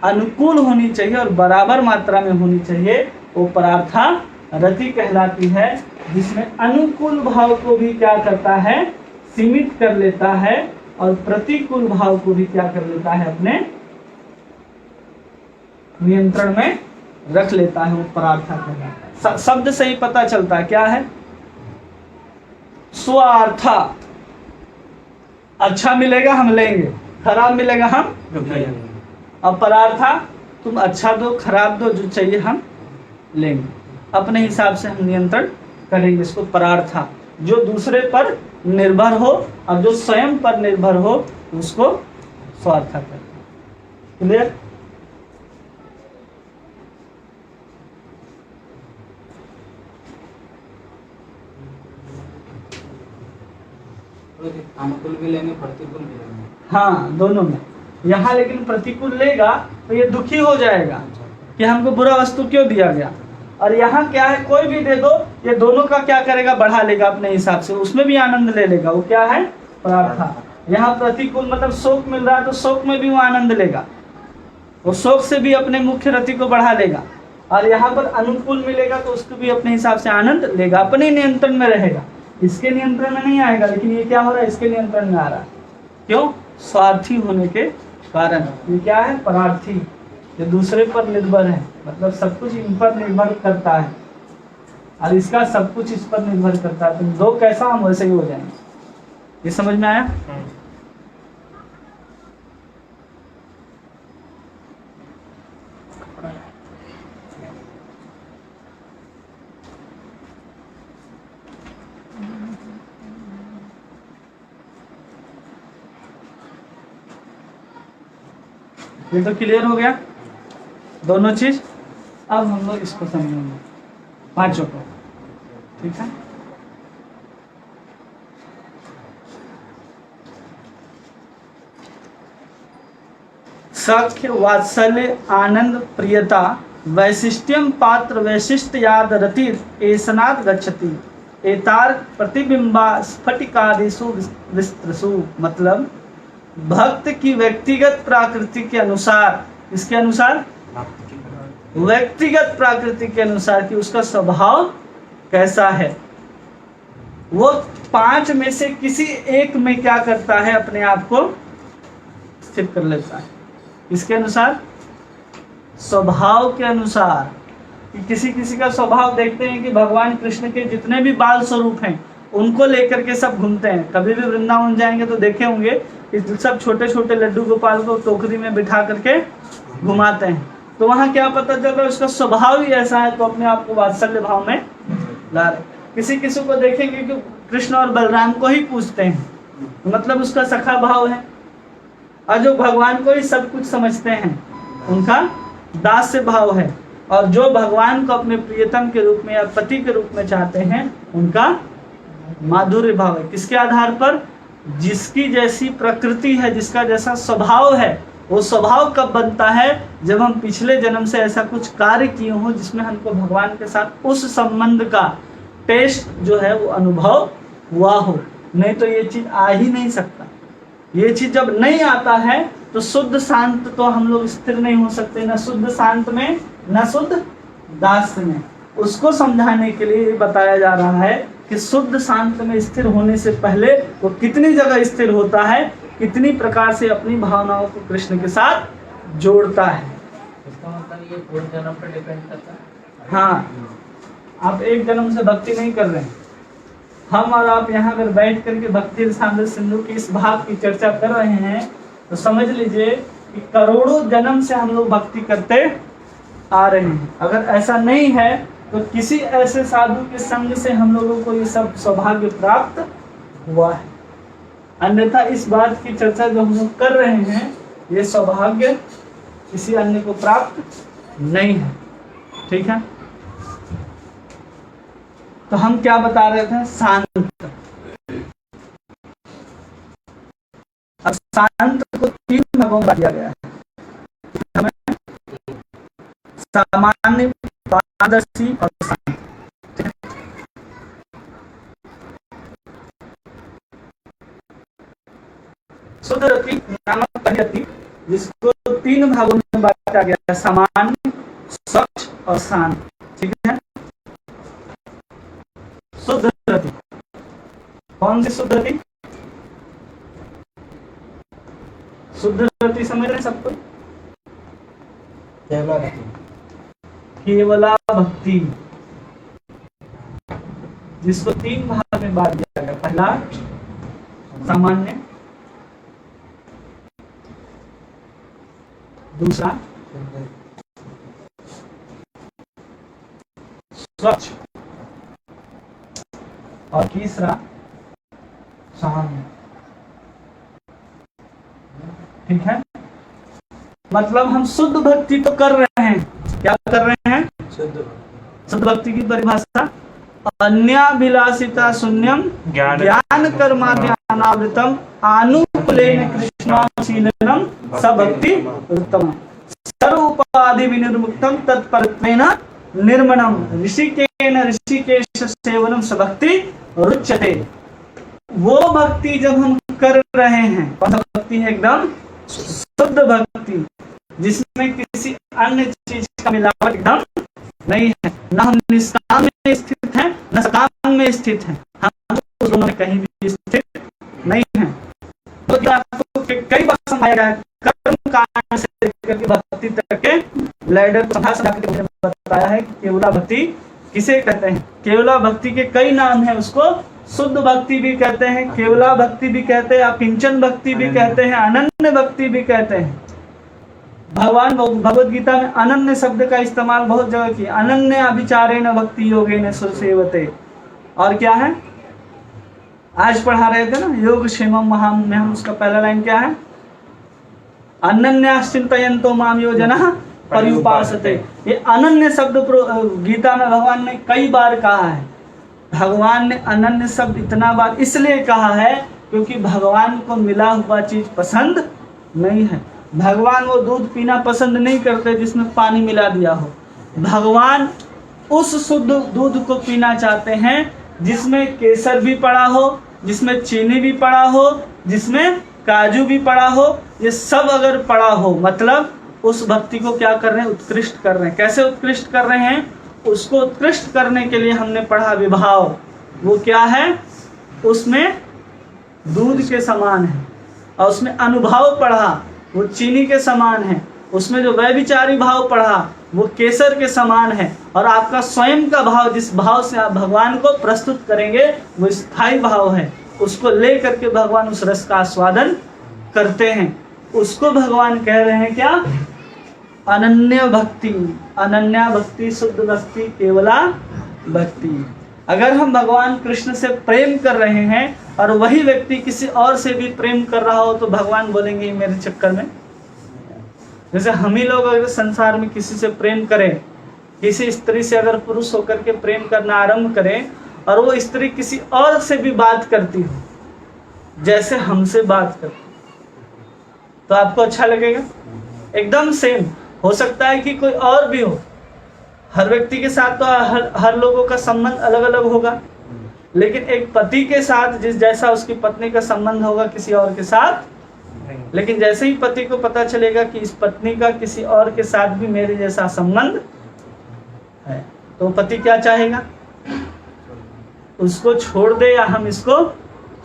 अनुकूल होनी चाहिए और बराबर मात्रा में होनी चाहिए। वो परार्था रति कहलाती है, जिसमें अनुकूल भाव को भी क्या करता है? सीमित कर लेता है, और प्रतिकूल भाव को भी क्या कर लेता है? अपने नियंत्रण में रख लेता है। वो परार्था कहलाता है। शब्द से ही पता चलता है क्या है? स्वार्था। अच्छा मिलेगा हम लेंगे, खराब मिलेगा हम। अब परार्था, तुम अच्छा दो खराब दो, जो चाहिए हम लेंगे। अपने हिसाब से हम नियंत्रण करेंगे। इसको परार्था। जो दूसरे पर निर्भर हो और जो स्वयं पर निर्भर हो उसको स्वार्था करते हैं। क्लियर? अनुकूल भी लेंगे, प्रतिकूल भी लेंगे। हाँ, दोनों में। यहाँ लेकिन प्रतिकूल लेगा तो ये दुखी हो जाएगा कि हमको बुरा वस्तु क्यों दिया गया। और यहाँ क्या है? कोई भी दे दो, ये दोनों का क्या करेगा? बढ़ा लेगा अपने हिसाब से, उसमें भी आनंद ले लेगा। वो क्या है? परार्था। यहाँ प्रतिकूल मतलब शोक मिल रहा है तो शोक में भी वो आनंद लेगा। वो शोक से भी अपने मुख्य रति को बढ़ा लेगा, और यहाँ पर अनुकूल मिलेगा तो उसको भी अपने हिसाब से आनंद लेगा, अपने नियंत्रण में रहेगा, इसके नियंत्रण में नहीं आएगा। लेकिन ये क्या हो रहा है, इसके नियंत्रण में आ रहा है। क्यों? स्वार्थी होने के कारण। ये क्या है? परार्थी, ये दूसरे पर निर्भर है, मतलब सब कुछ इन पर निर्भर करता है, और इसका सब कुछ इस पर निर्भर करता है। तुम दो कैसा, हम वैसे ही हो जाएंगे। ये समझ में आया? ये तो क्लियर हो गया दोनों चीज। अब हम लोग इसको समझेंगे पांचों को, ठीक है? सख्य, वात्सल्य, आनंद, प्रियता, वैशिष्ट्यम, पात्र वैशिष्ट याद रतिर एसनाद गच्छति एतार प्रतिबिंबा स्फटिकादिषु विस्तृषु। मतलब भक्त की व्यक्तिगत प्रकृति के अनुसार, इसके अनुसार व्यक्तिगत प्रकृति के अनुसार कि उसका स्वभाव कैसा है, वो पांच में से किसी एक में क्या करता है, अपने आप को स्थित कर लेता है। इसके अनुसार, स्वभाव के अनुसार। कि किसी किसी का स्वभाव देखते हैं कि भगवान कृष्ण के जितने भी बाल स्वरूप हैं उनको लेकर के सब घूमते हैं। कभी भी वृंदावन जाएंगे तो देखे होंगे कि सब छोटे छोटे लड्डू गोपाल को टोकरी में बिठा करके घुमाते हैं। तो वहाँ क्या पता चल रहा है, उसका स्वभाव ही ऐसा है, तो अपने आप को वात्सल्य भाव में ला रहे। किसी किसी को देखेंगे कि कृष्ण और बलराम को ही पूछते हैं, तो मतलब उसका सखा भाव है। और जो भगवान को ही सब कुछ समझते हैं उनका दास्य भाव है। और जो भगवान को अपने प्रियतम के रूप में या पति के रूप में चाहते हैं उनका माधुर्य भाव है। किसके आधार पर? जिसकी जैसी प्रकृति है, जिसका जैसा स्वभाव है। वो स्वभाव कब बनता है? जब हम पिछले जन्म से ऐसा कुछ कार्य किए हो जिसमें हमको भगवान के साथ उस संबंध का टेस्ट जो है वो अनुभव हुआ हो। नहीं तो ये चीज आ ही नहीं सकता। ये चीज जब नहीं आता है तो शुद्ध शांत तो हम लोग स्थिर नहीं हो सकते, न शुद्ध शांत में न शुद्ध दास में। उसको समझाने के लिए बताया जा रहा है कि शुद्ध शांत में स्थिर होने से पहले वो कितनी जगह स्थिर होता है, कितनी प्रकार से अपनी भावनाओं को कृष्ण के साथ जोड़ता है। इसका मतलब ये पूर्व जन्म पर डिपेंड करता है। हाँ, आप एक जन्म से भक्ति नहीं कर रहे हैं। हम और आप यहाँ अगर बैठ करके भक्ति रसामृत सिंधु की इस भाग की चर्चा कर रहे हैं तो समझ लीजिए कि करोड़ों जन्म से हम लोग भक्ति करते आ रहे हैं। अगर ऐसा नहीं है तो किसी ऐसे साधु के संग से हम लोगों को ये सब सौभाग्य प्राप्त हुआ है। अन्यथा इस बात की चर्चा जो हम लोग कर रहे हैं, ये सौभाग्य किसी अन्य को प्राप्त नहीं है। ठीक है? तो हम क्या बता रहे थे? शांत। अब शांत को तीन भागों में बांटा गया है। सामान्य, पारदर्शी और शांत। शुद्ध रति नामक रति, जिसको तीन भागों में बांटा गया है, सामान्य, स्वच्छ और शांत। ठीक है? शुद्ध रति कौन सी शुद्ध रति? शुद्ध रति समझ रहे हैं सबको? केवला भक्ति, जिसको तीन भाग में बांट दिया गया। पहला सामान्य, दूसरा स्वच्छ और तीसरा सामान्य। ठीक है? मतलब हम शुद्ध भक्ति तो कर रहे हैं। क्या कर रहे हैं? शुद्ध भक्ति की परिभाषा अन्याभिलाषिता शून्यम ज्ञान कर्माद्यानावृतम आनुकूलेन कृष्णाशीलनम सभक्ति उत्तम सर्वोपाधि विनिर्मुक्तम तत्परत्वेन निर्मणम ऋषिकेन ऋषिकेश सेवनम सभक्ति रुच्यते। वो भक्ति जब हम कर रहे हैं, कौन सा भक्ति है? एकदम शुद्ध भक्ति, जिसमें किसी अन्य चीज का मिलावट एकदम नहीं है। न हम निष्काम में स्थित हैं न सकाम में स्थित हैं, हम उस दोनों में कहीं भी स्थित नहीं है। तो आपको कई बार समझाया गया है, कर्म कांड से लेकर के भक्ति तक के लैडर को समझा के बताया है कि केवला भक्ति किसे कहते हैं। केवला भक्ति के कई नाम हैं, उसको शुद्ध भक्ति भी कहते हैं, केवला भक्ति भी कहते हैं, अकिंचन भक्ति भी कहते हैं, अनन्य भक्ति भी कहते हैं। भगवान भगवद गीता में अनन्य शब्द का इस्तेमाल बहुत जगह किया। अनन्य अभिचारेण भक्ति योगेन सुसेवते। और क्या है, आज पढ़ा रहे थे ना योग क्षेमम महाम में, हम उसका पहला लाइन क्या है, अनन्याश्चिन्तयन्तो माम यो जनः पर्युपासते। ये अनन्य शब्द गीता में भगवान ने कई बार कहा है। भगवान ने अनन्य शब्द इतना बार इसलिए कहा है क्योंकि भगवान को मिला हुआ चीज पसंद नहीं है। भगवान वो दूध पीना पसंद नहीं करते जिसमें पानी मिला दिया हो। भगवान उस शुद्ध दूध को पीना चाहते हैं जिसमें केसर भी पड़ा हो, जिसमें चीनी भी पड़ा हो, जिसमें काजू भी पड़ा हो। ये सब अगर पड़ा हो मतलब उस भक्ति को क्या कर रहे हैं, उत्कृष्ट कर रहे हैं। कैसे उत्कृष्ट कर रहे हैं, उसको उत्कृष्ट करने के लिए हमने पढ़ा विभाव। वो क्या है, उसमें दूध के समान है, और उसमें अनुभाव पढ़ा वो चीनी के समान है। उसमें जो वैविचारी भाव पढ़ा वो केसर के समान है। और आपका स्वयं का भाव, जिस भाव से आप भगवान को प्रस्तुत करेंगे वो स्थायी भाव है। उसको ले करके भगवान उस रस का आस्वादन करते हैं। उसको भगवान कह रहे हैं क्या, अनन्य भक्ति। अनन्या भक्ति, शुद्ध भक्ति, केवला भक्ति। अगर हम भगवान कृष्ण से प्रेम कर रहे हैं और वही व्यक्ति किसी और से भी प्रेम कर रहा हो तो भगवान बोलेंगे मेरे चक्कर में। जैसे हम ही लोग अगर संसार में किसी से प्रेम करें, किसी स्त्री से अगर पुरुष होकर के प्रेम करना आरंभ करें और वो स्त्री किसी और से भी बात करती हो जैसे हमसे बात करती, तो आपको अच्छा लगेगा? एकदम सेम। हो सकता है कि कोई और भी हो, हर व्यक्ति के साथ तो हर लोगों का संबंध अलग अलग होगा, लेकिन एक पति के साथ जिस जैसा उसकी पत्नी का संबंध होगा किसी और के साथ, लेकिन जैसे ही पति को पता चलेगा कि इस पत्नी का किसी और के साथ भी मेरे जैसा संबंध है, तो पति क्या चाहेगा, उसको छोड़ दे या हम इसको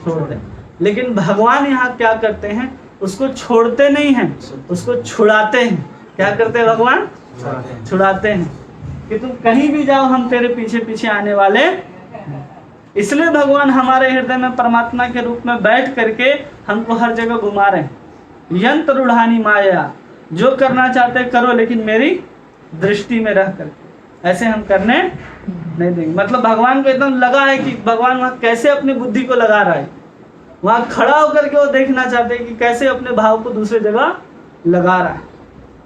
छोड़ दें। लेकिन भगवान यहाँ क्या करते हैं, उसको छोड़ते नहीं हैं, उसको छुड़ाते हैं। क्या करते हैं भगवान? छुड़ाते हैं कि तुम कहीं भी जाओ हम तेरे पीछे पीछे आने वाले। इसलिए भगवान हमारे हृदय में परमात्मा के रूप में बैठ करके हमको हर जगह घुमा रहे हैं। यंत्र रूढ़ानी माया, जो करना चाहते करो लेकिन मेरी दृष्टि में रह करके, ऐसे हम करने नहीं देंगे। मतलब भगवान को एकदम लगा है कि भगवान वहाँ कैसे अपनी बुद्धि को लगा रहा है, वहाँ खड़ा होकर के वो देखना चाहते हैं कि कैसे अपने भाव को दूसरी जगह लगा रहा है,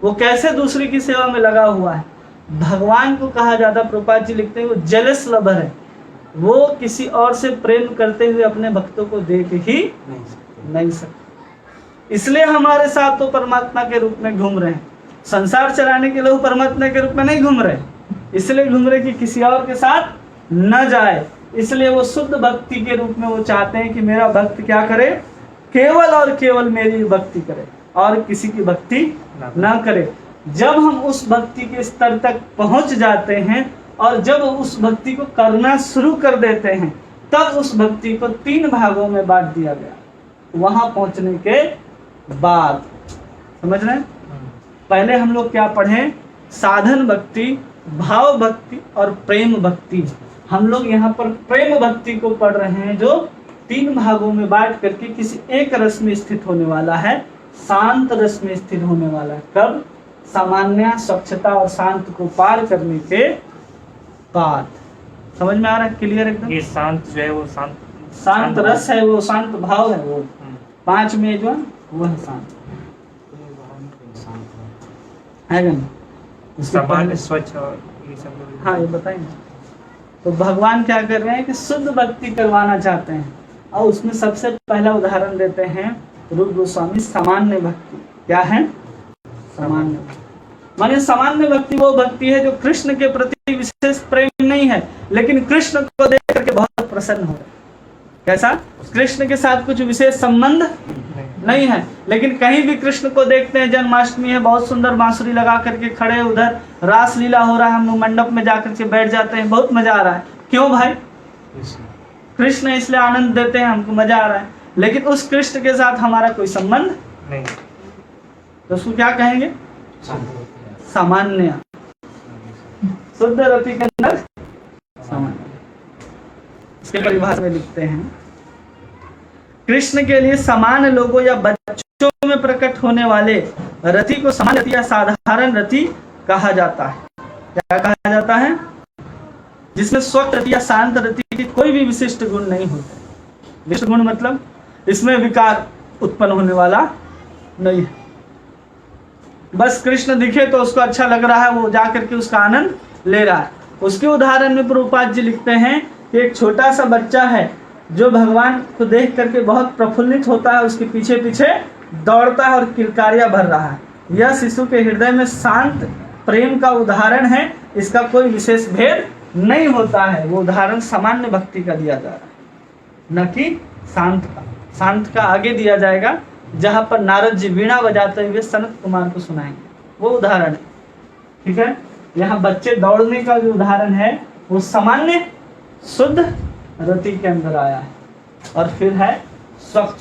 वो कैसे दूसरे की सेवा में लगा हुआ है। भगवान को कहा जाता, प्रभुपाद जी लिखते हैं वो जेलस लवर है, वो किसी और से प्रेम करते हुए अपने भक्तों को देख ही नहीं सकते। इसलिए हमारे साथ तो परमात्मा के रूप में घूम रहे हैं। संसार चलाने के लिए वो परमात्मा के रूप में नहीं घूम रहे, इसलिए घूम रहे कि किसी और के साथ न जाए। इसलिए वो शुद्ध भक्ति के रूप में वो चाहते हैं कि मेरा भक्त क्या करे, केवल और केवल मेरी भक्ति करे और किसी की भक्ति ना करे। जब हम उस भक्ति के स्तर तक पहुंच जाते हैं और जब उस भक्ति को करना शुरू कर देते हैं, तब उस भक्ति को 3 भागों में बांट दिया गया। वहां पहुंचने के बाद समझ रहे हैं, पहले हम लोग क्या पढ़े, साधन भक्ति, भाव भक्ति और प्रेम भक्ति। हम लोग यहाँ पर प्रेम भक्ति को पढ़ रहे हैं, जो 3 भागों में बांट करके किसी एक रस में स्थित होने वाला है, शांत रस में स्थित होने वाला है। कब? सामान्य स्वच्छता और शांत को पार करने के बाद। समझ में आ रहा है? क्लियर एकदम? ये शांत जो है वो शांत रस है, वो शांत भाव है, वो 5 में जो वो है शांत है ना। उसके पहले स्वच्छ और ये सब। हाँ, ये बताएंगे। तो भगवान क्या कर रहे हैं कि शुद्ध भक्ति करवाना चाहते हैं, और उसमें सबसे पहला उदाहरण देते हैं रूप गोस्वामी, सामान्य भक्ति। क्या है? सामान्य भक्ति माने सामान्य भक्ति वो भक्ति है जो कृष्ण के प्रति विशेष प्रेम नहीं है, लेकिन कृष्ण को देख करके बहुत प्रसन्न हो रहे, कैसा? कृष्ण के साथ कुछ विशेष संबंध नहीं है, लेकिन कहीं भी कृष्ण को देखते हैं, जन्माष्टमी है, बहुत सुंदर बांसुरी लगा करके खड़े, उधर रास लीला हो रहा है, हम मंडप में जाकर के बैठ जाते हैं, बहुत मजा आ रहा है। क्यों भाई? कृष्ण इसलिए आनंद देते हैं, हमको मजा आ रहा है, लेकिन उस कृष्ण के साथ हमारा कोई संबंध नहीं, तो उसको क्या कहेंगे? सामान्य, शुद्ध रति के अंदर सामान्य। इसके परिभाषा में लिखते हैं, कृष्ण के लिए समान लोगों या बच्चों में प्रकट होने वाले रति को सामान्य रति या साधारण रति कहा जाता है। क्या कहा जाता है? जिसमें स्वच्छ रति या शांत रति की कोई भी विशिष्ट गुण नहीं होते। विशिष्ट गुण मतलब इसमें विकार उत्पन्न होने वाला नहीं है। बस कृष्ण दिखे तो उसको अच्छा लग रहा है, वो जाकर के उसका आनंद ले रहा है। उसके उदाहरण में प्रभुपाद जी लिखते हैं कि एक छोटा सा बच्चा है जो भगवान को देख करके बहुत प्रफुल्लित होता है, उसके पीछे पीछे दौड़ता है और किलकारियां भर रहा है। यह शिशु के हृदय में शांत प्रेम का उदाहरण है, इसका कोई विशेष भेद नहीं होता है। वो उदाहरण सामान्य भक्ति का दिया जा रहा है, न कि शांत का। शांत का आगे दिया जाएगा, जहां पर नारद जी वीणा बजाते हुए सनत कुमार को सुनाएंगे, वो उदाहरण है। ठीक है, यहाँ बच्चे दौड़ने का जो उदाहरण है वो सामान्य शुद्ध रति के अंदर आया है, और फिर है स्वच्छ।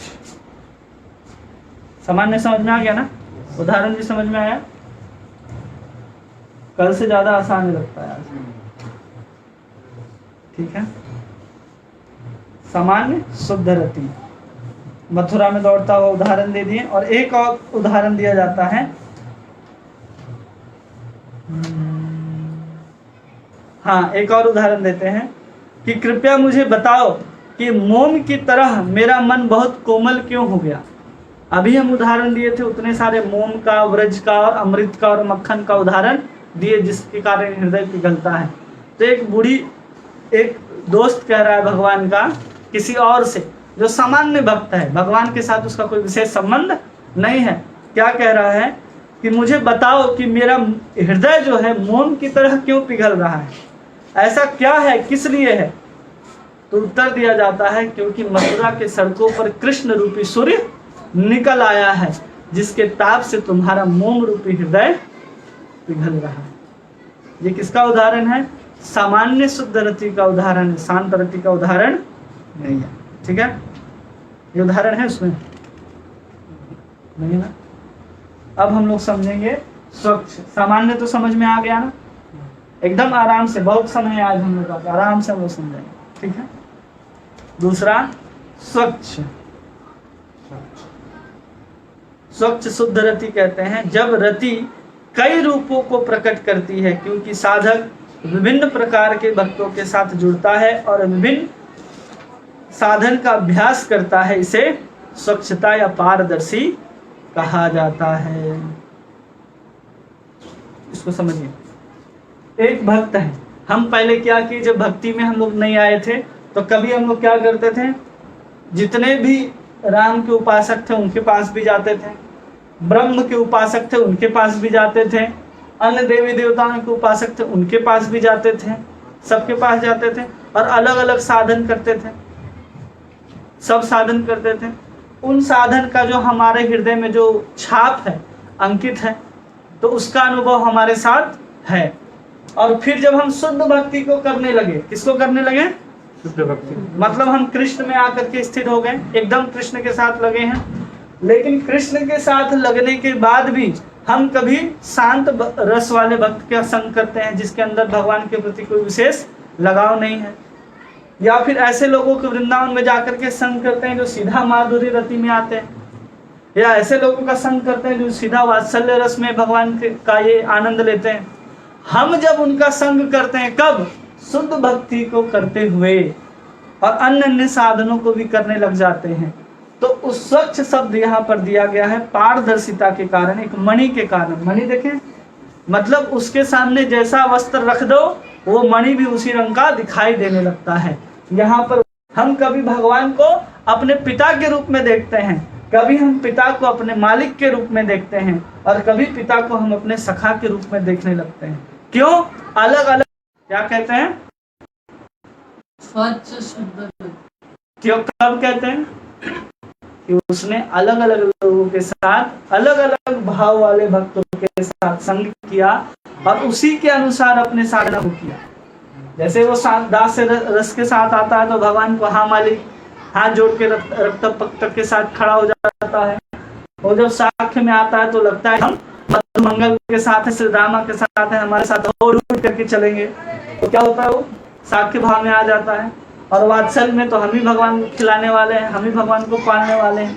सामान्य समझ में आ गया ना? उदाहरण भी समझ में आया? कल से ज्यादा आसान लगता है आज। ठीक है, सामान्य शुद्ध रति, मथुरा में दौड़ता हुआ उदाहरण दे दिए। और एक और उदाहरण दिया जाता है, हाँ एक और उदाहरण देते हैं कि कृपया मुझे बताओ कि मोम की तरह मेरा मन बहुत कोमल क्यों हो गया। अभी हम उदाहरण दिए थे उतने सारे मोम का, व्रज का और अमृत का और मक्खन का उदाहरण दिए, जिसके कारण हृदय पिघलता है। तो एक बूढ़ी, एक दोस्त कह रहा है भगवान का किसी और से, जो सामान्य भक्त है, भगवान के साथ उसका कोई विशेष संबंध नहीं है। क्या कह रहा है कि मुझे बताओ कि मेरा हृदय जो है मोम की तरह क्यों पिघल रहा है, ऐसा क्या है, किस लिए है? तो उत्तर दिया जाता है, क्योंकि मथुरा के सड़कों पर कृष्ण रूपी सूर्य निकल आया है, जिसके ताप से तुम्हारा मोम रूपी हृदय पिघल रहा है। ये किसका उदाहरण है? सामान्य शुद्ध रति का उदाहरण है, शांत रति का उदाहरण नहीं है। ठीक है, ये उदाहरण है उसमें नहीं ना? अब हम लोग समझेंगे स्वच्छ। सामान्य तो समझ में आ गया ना? एकदम आराम से, बहुत समय है आज हम लोग का, आराम से हम लोग समझेंगे। ठीक है, दूसरा स्वच्छ। स्वच्छ शुद्ध रति कहते हैं जब रति कई रूपों को प्रकट करती है, क्योंकि साधक विभिन्न प्रकार के भक्तों के साथ जुड़ता है और विभिन्न साधन का अभ्यास करता है, इसे स्वच्छता या पारदर्शी कहा जाता है। इसको समझिए। एक भक्त है, हम पहले क्या किए, जब भक्ति में हम लोग नहीं आए थे तो कभी हम लोग क्या करते थे, जितने भी राम के उपासक थे उनके पास भी जाते थे, ब्रह्म के उपासक थे उनके पास भी जाते थे, अन्य देवी देवताओं के उपासक थे उनके पास भी जाते थे, सबके पास जाते थे और अलग अलग साधन करते थे, सब साधन करते थे। उन साधन का जो हमारे हृदय में जो छाप है, अंकित है, तो उसका अनुभव हमारे साथ है। और फिर जब हम शुद्ध भक्ति को करने लगे, किसको करने लगे? शुद्ध भक्ति, मतलब हम कृष्ण में आकर के स्थिर हो गए, एकदम कृष्ण के साथ लगे हैं। लेकिन कृष्ण के साथ लगने के बाद भी हम कभी शांत रस वाले भक्त का संग करते हैं, जिसके अंदर भगवान के प्रति कोई विशेष लगाव नहीं है, या फिर ऐसे लोगों को वृंदावन में जाकर के संग करते हैं जो सीधा माधुरी रति में आते हैं, या ऐसे लोगों का संग करते हैं जो सीधा वात्सल्य रस में भगवान का ये आनंद लेते हैं। हम जब उनका संग करते हैं, कब? शुद्ध भक्ति को करते हुए, और अन्य अन्य साधनों को भी करने लग जाते हैं, तो उस स्वच्छ शब्द यहाँ पर दिया गया है पारदर्शिता के कारण, एक मणि के कारण। मणि देखें, मतलब उसके सामने जैसा वस्त्र रख दो वो मणि भी उसी रंग का दिखाई देने लगता है। यहाँ पर हम कभी भगवान को अपने पिता के रूप में देखते हैं, कभी हम पिता को अपने मालिक के रूप में देखते हैं, और कभी पिता को हम अपने सखा के रूप में देखने लगते हैं। क्यों? अलग अलग, क्या कहते हैं? स्वच्छ शुद्ध क्यों, कब कहते हैं कि उसने अलग अलग लोगों के साथ अलग अलग भाव वाले भक्तों के साथ संग किया और उसी के अनुसार अपने साधना को किया। जैसे वो दास से रस के साथ आता है तो भगवान को हाँ मालिक हाथ जोड़ के रक्त पक्तक के साथ खड़ा हो जाता है। और जब साख्य में आता है तो लगता है हम मंगल के साथ है, श्री रामा के साथ है, हमारे साथ और उठ करके चलेंगे। तो क्या होता है, वो साख्य भाव में आ जाता है। और वात्सल में तो हम ही भगवान को खिलाने वाले हैं, हम ही भगवान को पालने वाले हैं,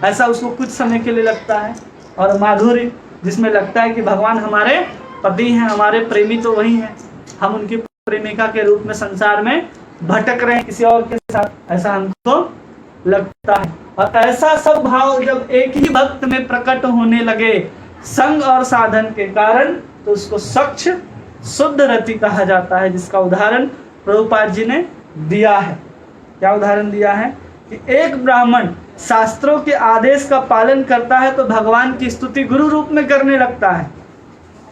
ऐसा उसको कुछ समय के लिए लगता है। और माधुर्य जिसमें लगता है कि भगवान हमारे पति हैं, हमारे प्रेमी तो वही हैं, हम उनकी प्रेमिका के रूप में संसार में भटक रहे हैं किसी और के साथ, ऐसा हमको लगता है। और ऐसा सब भाव जब एक ही भक्त में प्रकट होने लगे संग और साधन के कारण, तो उसको स्वच्छ शुद्ध रति कहा जाता है, जिसका उदाहरण प्रभुपाद जी ने दिया है। क्या उदाहरण दिया है कि एक ब्राह्मण शास्त्रों के आदेश का पालन करता है तो भगवान की स्तुति गुरु रूप में करने लगता है,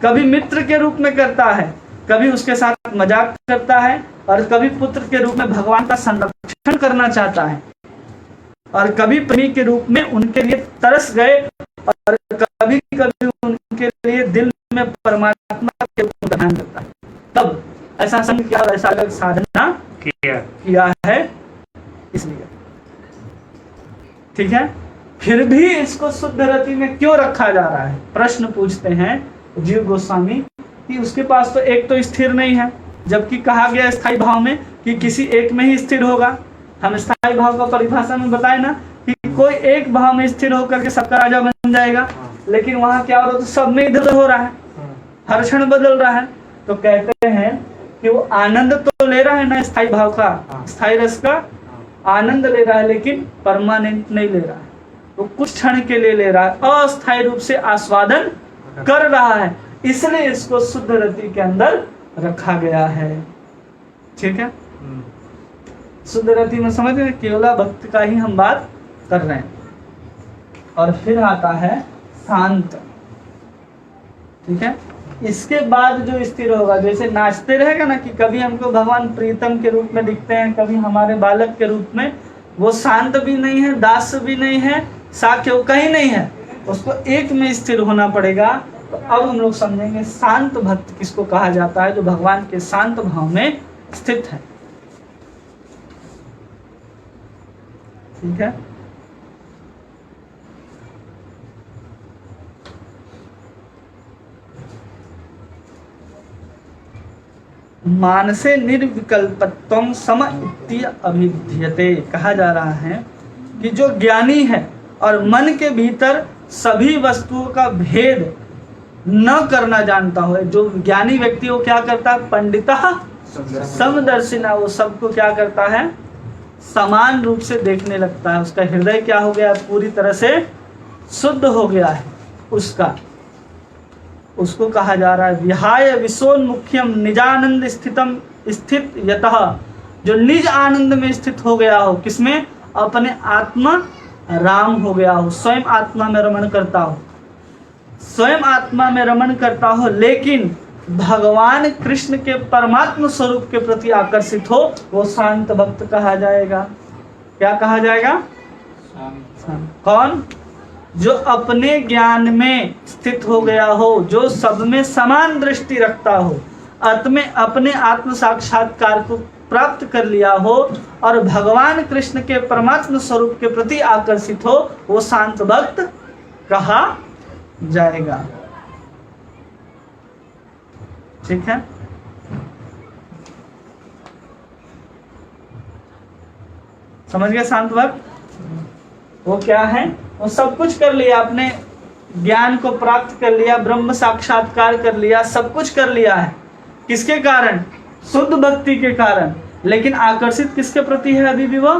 कभी मित्र के रूप में करता है, कभी उसके साथ मजाक करता है, और कभी पुत्र के रूप में भगवान का संरक्षण करना चाहता है, और कभी प्रेमी के रूप में उनके लिए तरस गए, और कभी कभी उनके लिए दिल में परमात्मा के रूप में ध्यान करता है। तब ऐसा संग किया और ऐसा अलग साधना किया है, इसलिए ठीक है। फिर भी इसको शुद्ध रति में क्यों रखा जा रहा है, प्रश्न पूछते हैं जीव गोस्वामी कि उसके पास तो एक तो स्थिर नहीं है, जबकि कहा गया स्थायी भाव में कि किसी एक में ही स्थिर होगा। हम स्थायी भाव का परिभाषा में बताए ना कि कोई एक भाव में स्थिर होकर के सबका राजा बन जाएगा, लेकिन वहां क्या हो रहा है, तो सब में इधर हो रहा है, हर क्षण बदल रहा है। तो कहते हैं कि वो आनंद तो ले रहा है ना स्थायी भाव का, स्थायी रस का आनंद ले रहा है, लेकिन परमानेंट नहीं ले रहा है, वो कुछ क्षण के लिए ले रहा है, अस्थायी रूप से आस्वादन कर रहा है, इसलिए इसको शुद्ध रति के अंदर रखा गया है। ठीक है, शुद्ध रति में समझ रहे, केवला भक्त का ही हम बात कर रहे हैं। और फिर आता है शांत। ठीक है, इसके बाद जो स्थिर होगा, जैसे नाचते रहेगा ना कि कभी हमको भगवान प्रीतम के रूप में दिखते हैं, कभी हमारे बालक के रूप में, वो शांत भी नहीं है, दास भी नहीं है, साख्य कहीं नहीं है, उसको एक में स्थिर होना पड़ेगा। तो अब हम लोग समझेंगे शांत भक्त किसको कहा जाता है, जो भगवान के शांत भाव में स्थित है। ठीक है, मानसे निर्विकल्पत्वम सम इत्य अभिधीयते, कहा जा रहा है कि जो ज्ञानी है और मन के भीतर सभी वस्तुओं का भेद न करना जानता हो, जो ज्ञानी व्यक्ति वो क्या करता है, पंडितः समदर्शिना, वो सबको क्या करता है, समान रूप से देखने लगता है, उसका हृदय क्या हो गया, पूरी तरह से शुद्ध हो गया है उसका, उसको कहा जा रहा है विहाय विशोन्मुख्यम निजानंद स्थितम स्थित यतः, जो निज आनंद में स्थित हो गया हो, किसमें, अपने आत्मा राम हो गया हो, स्वयं आत्मा में रमण करता हो, स्वयं आत्मा में रमण करता हो, लेकिन भगवान कृष्ण के परमात्मा स्वरूप के प्रति आकर्षित हो, वो शांत भक्त कहा जाएगा। क्या कहा जाएगा, शांत। कौन, जो अपने ज्ञान में स्थित हो गया हो, जो सब में समान दृष्टि रखता हो, अपने आत्म साक्षात्कार को प्राप्त कर लिया हो और भगवान कृष्ण के परमात्मा स्वरूप के प्रति आकर्षित हो, वो शांत भक्त कहा जाएगा। ठीक है, समझ गए, शांत भक्त वो क्या है, वो सब कुछ कर लिया, अपने ज्ञान को प्राप्त कर लिया, ब्रह्म साक्षात्कार कर लिया, सब कुछ कर लिया है, किसके कारण, शुद्ध भक्ति के कारण, लेकिन आकर्षित किसके प्रति है अभी भी, वो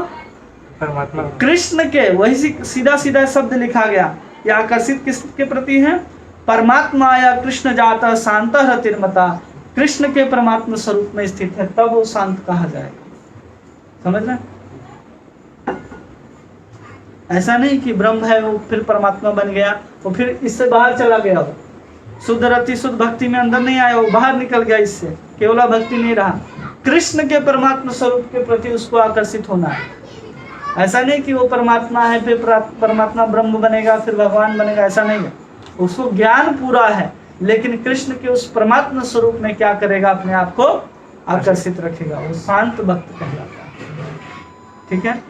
परमात्मा कृष्ण के। वही सीधा सीधा शब्द लिखा गया, ये आकर्षित किसके प्रति है, परमात्मा या कृष्ण जाता शांत रतिर्मता, कृष्ण के परमात्मा स्वरूप में स्थित है, तब वो शांत कहा जाएगा। समझ रहे, ऐसा नहीं कि ब्रह्म है वो फिर परमात्मा बन गया, वो फिर इससे बाहर चला गया, वो शुद्ध रति शुद्ध भक्ति में अंदर नहीं आया, वो बाहर निकल गया, इससे केवला भक्ति नहीं रहा, कृष्ण के परमात्मा स्वरूप के प्रति उसको आकर्षित होना है, ऐसा नहीं कि वो परमात्मा है फिर परमात्मा ब्रह्म बनेगा फिर भगवान बनेगा, ऐसा नहीं है। उसको ज्ञान पूरा है, लेकिन कृष्ण के उस परमात्मा स्वरूप में क्या करेगा, अपने आप को आकर्षित रखेगा, वो शांत भक्त कहलाता है। ठीक है।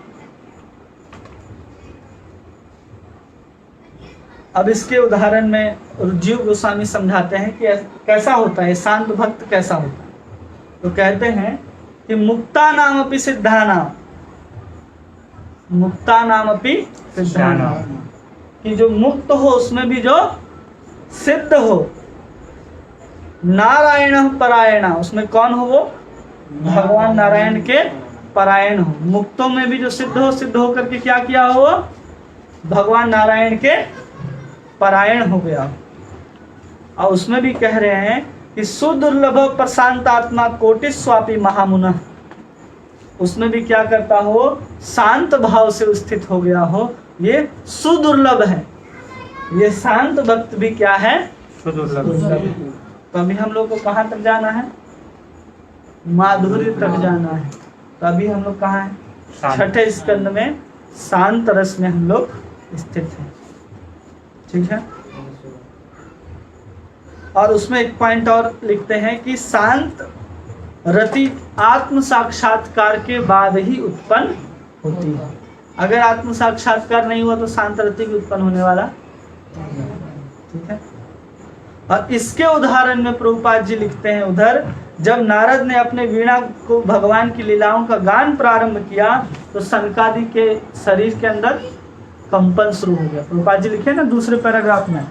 अब इसके उदाहरण में जीव गोस्वामी समझाते हैं कि कैसा होता है शांत भक्त, कैसा होता है। तो कहते हैं कि मुक्ता नाम अपि सिद्धा नाम, मुक्ता नाम अपि सिद्धा नाम, कि जो मुक्त हो उसमें भी जो सिद्ध हो, नारायण परायण, उसमें कौन हो, वो भगवान नारायण के परायण हो। मुक्तों में भी जो सिद्ध हो, सिद्ध होकर के क्या किया हो, भगवान नारायण के परायण हो गया। और उसमें भी कह रहे हैं कि सुदुर्लभ प्रशांत आत्मा कोटि स्वापी महामुना, उसमें भी क्या करता हो, शांत भाव से स्थित हो गया हो, ये सुदुर्लभ है। ये शांत भक्त भी क्या है, सुदुर्लभ। तो अभी हम लोग को कहाँ तक जाना है, माधुर्य तक जाना है। तो अभी हम लोग कहाँ हैं, छठे स्कंद में शांत रस में हम लोग स्थित हैं। ठीक है। और उसमें एक पॉइंट और लिखते हैं कि शांत रति आत्म साक्षात्कार के बाद ही उत्पन्न होती है। अगर आत्म साक्षात्कार नहीं हुआ तो शांत रति भी उत्पन्न होने वाला। ठीक है। और इसके उदाहरण में प्रभुपाद जी लिखते हैं, उधर जब नारद ने अपने वीणा को भगवान की लीलाओं का गान प्रारंभ किया तो सनकादि के शरीर के अंदर कंपन शुरू हो गया। प्रभुपाद जी लिखे ना दूसरे पैराग्राफ में।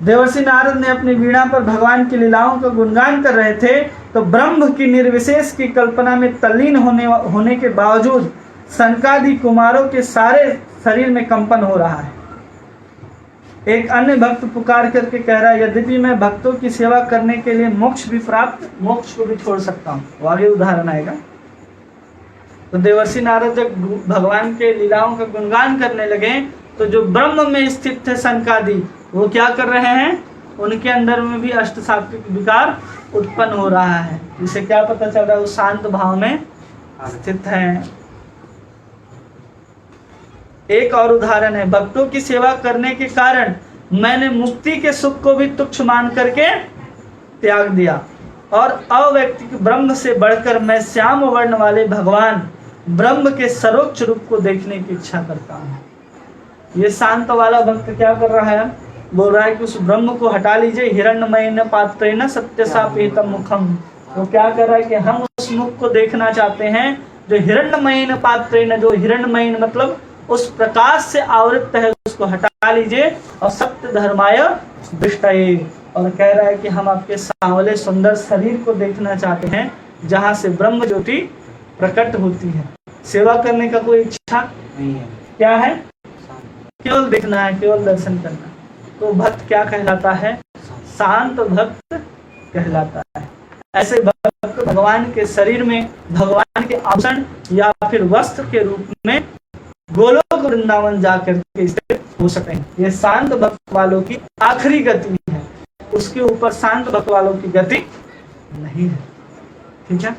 देवर्षि नारद ने अपनी वीणा पर भगवान की लीलाओं का गुणगान कर रहे थे तो ब्रह्म की निर्विशेष की कल्पना में तल्लीन होने के बावजूद सनकादि कुमारों के सारे शरीर में कंपन हो रहा है। एक अन्य भक्त पुकार करके कह रहा है, यद्यपि मैं भक्तों की सेवा करने के लिए मोक्ष को भी छोड़ सकता हूँ। वो आगे उदाहरण आएगा। तो देवर्षि नारद जब भगवान के लीलाओं का गुणगान करने लगे तो जो ब्रह्म में स्थित थे सनकादि, वो क्या कर रहे हैं, उनके अंदर में भी अष्ट सात्विक विकार उत्पन्न हो रहा है। इससे क्या पता चल रहा है, वो शांत भाव में स्थित है। एक और उदाहरण है, भक्तों की सेवा करने के कारण मैंने मुक्ति के सुख को भी तुच्छ मान करके त्याग दिया और अव्यक्तिक ब्रह्म से बढ़कर मैं श्याम वर्ण वाले भगवान ब्रह्म के सर्वोच्च रूप को देखने की इच्छा करता हूँ। ये शांत वाला भक्त क्या कर रहा है, बोल रहा है कि उस ब्रह्म को हटा लीजिए, हिरण्मयेन पात्रेण सत्यसापेतम मुखम। वो क्या कर रहा है कि हम उस मुख को देखना चाहते हैं जो हिरण्मयेन पात्रेण, जो हिरण्मयेन मतलब उस प्रकाश से आवृत है, उसको हटा लीजिए और सत्य धर्माय दृष्टये। और कह रहा है कि हम आपके सांवले सुंदर शरीर को देखना चाहते हैं जहां से ब्रह्म ज्योति प्रकट होती है। सेवा करने का कोई इच्छा नहीं है, क्या है, केवल देखना है, केवल दर्शन करना है। तो भक्त क्या कहलाता है, शांत भक्त कहलाता है। ऐसे भक्त भगवान के शरीर में भगवान के आभूषण या फिर वस्त्र के रूप में गोलोक वृंदावन जाकर के स्थित हो सकते हैं। ये शांत भक्त वालों की आखिरी गति है, उसके ऊपर शांत भक्त वालों की गति नहीं है। ठीक है।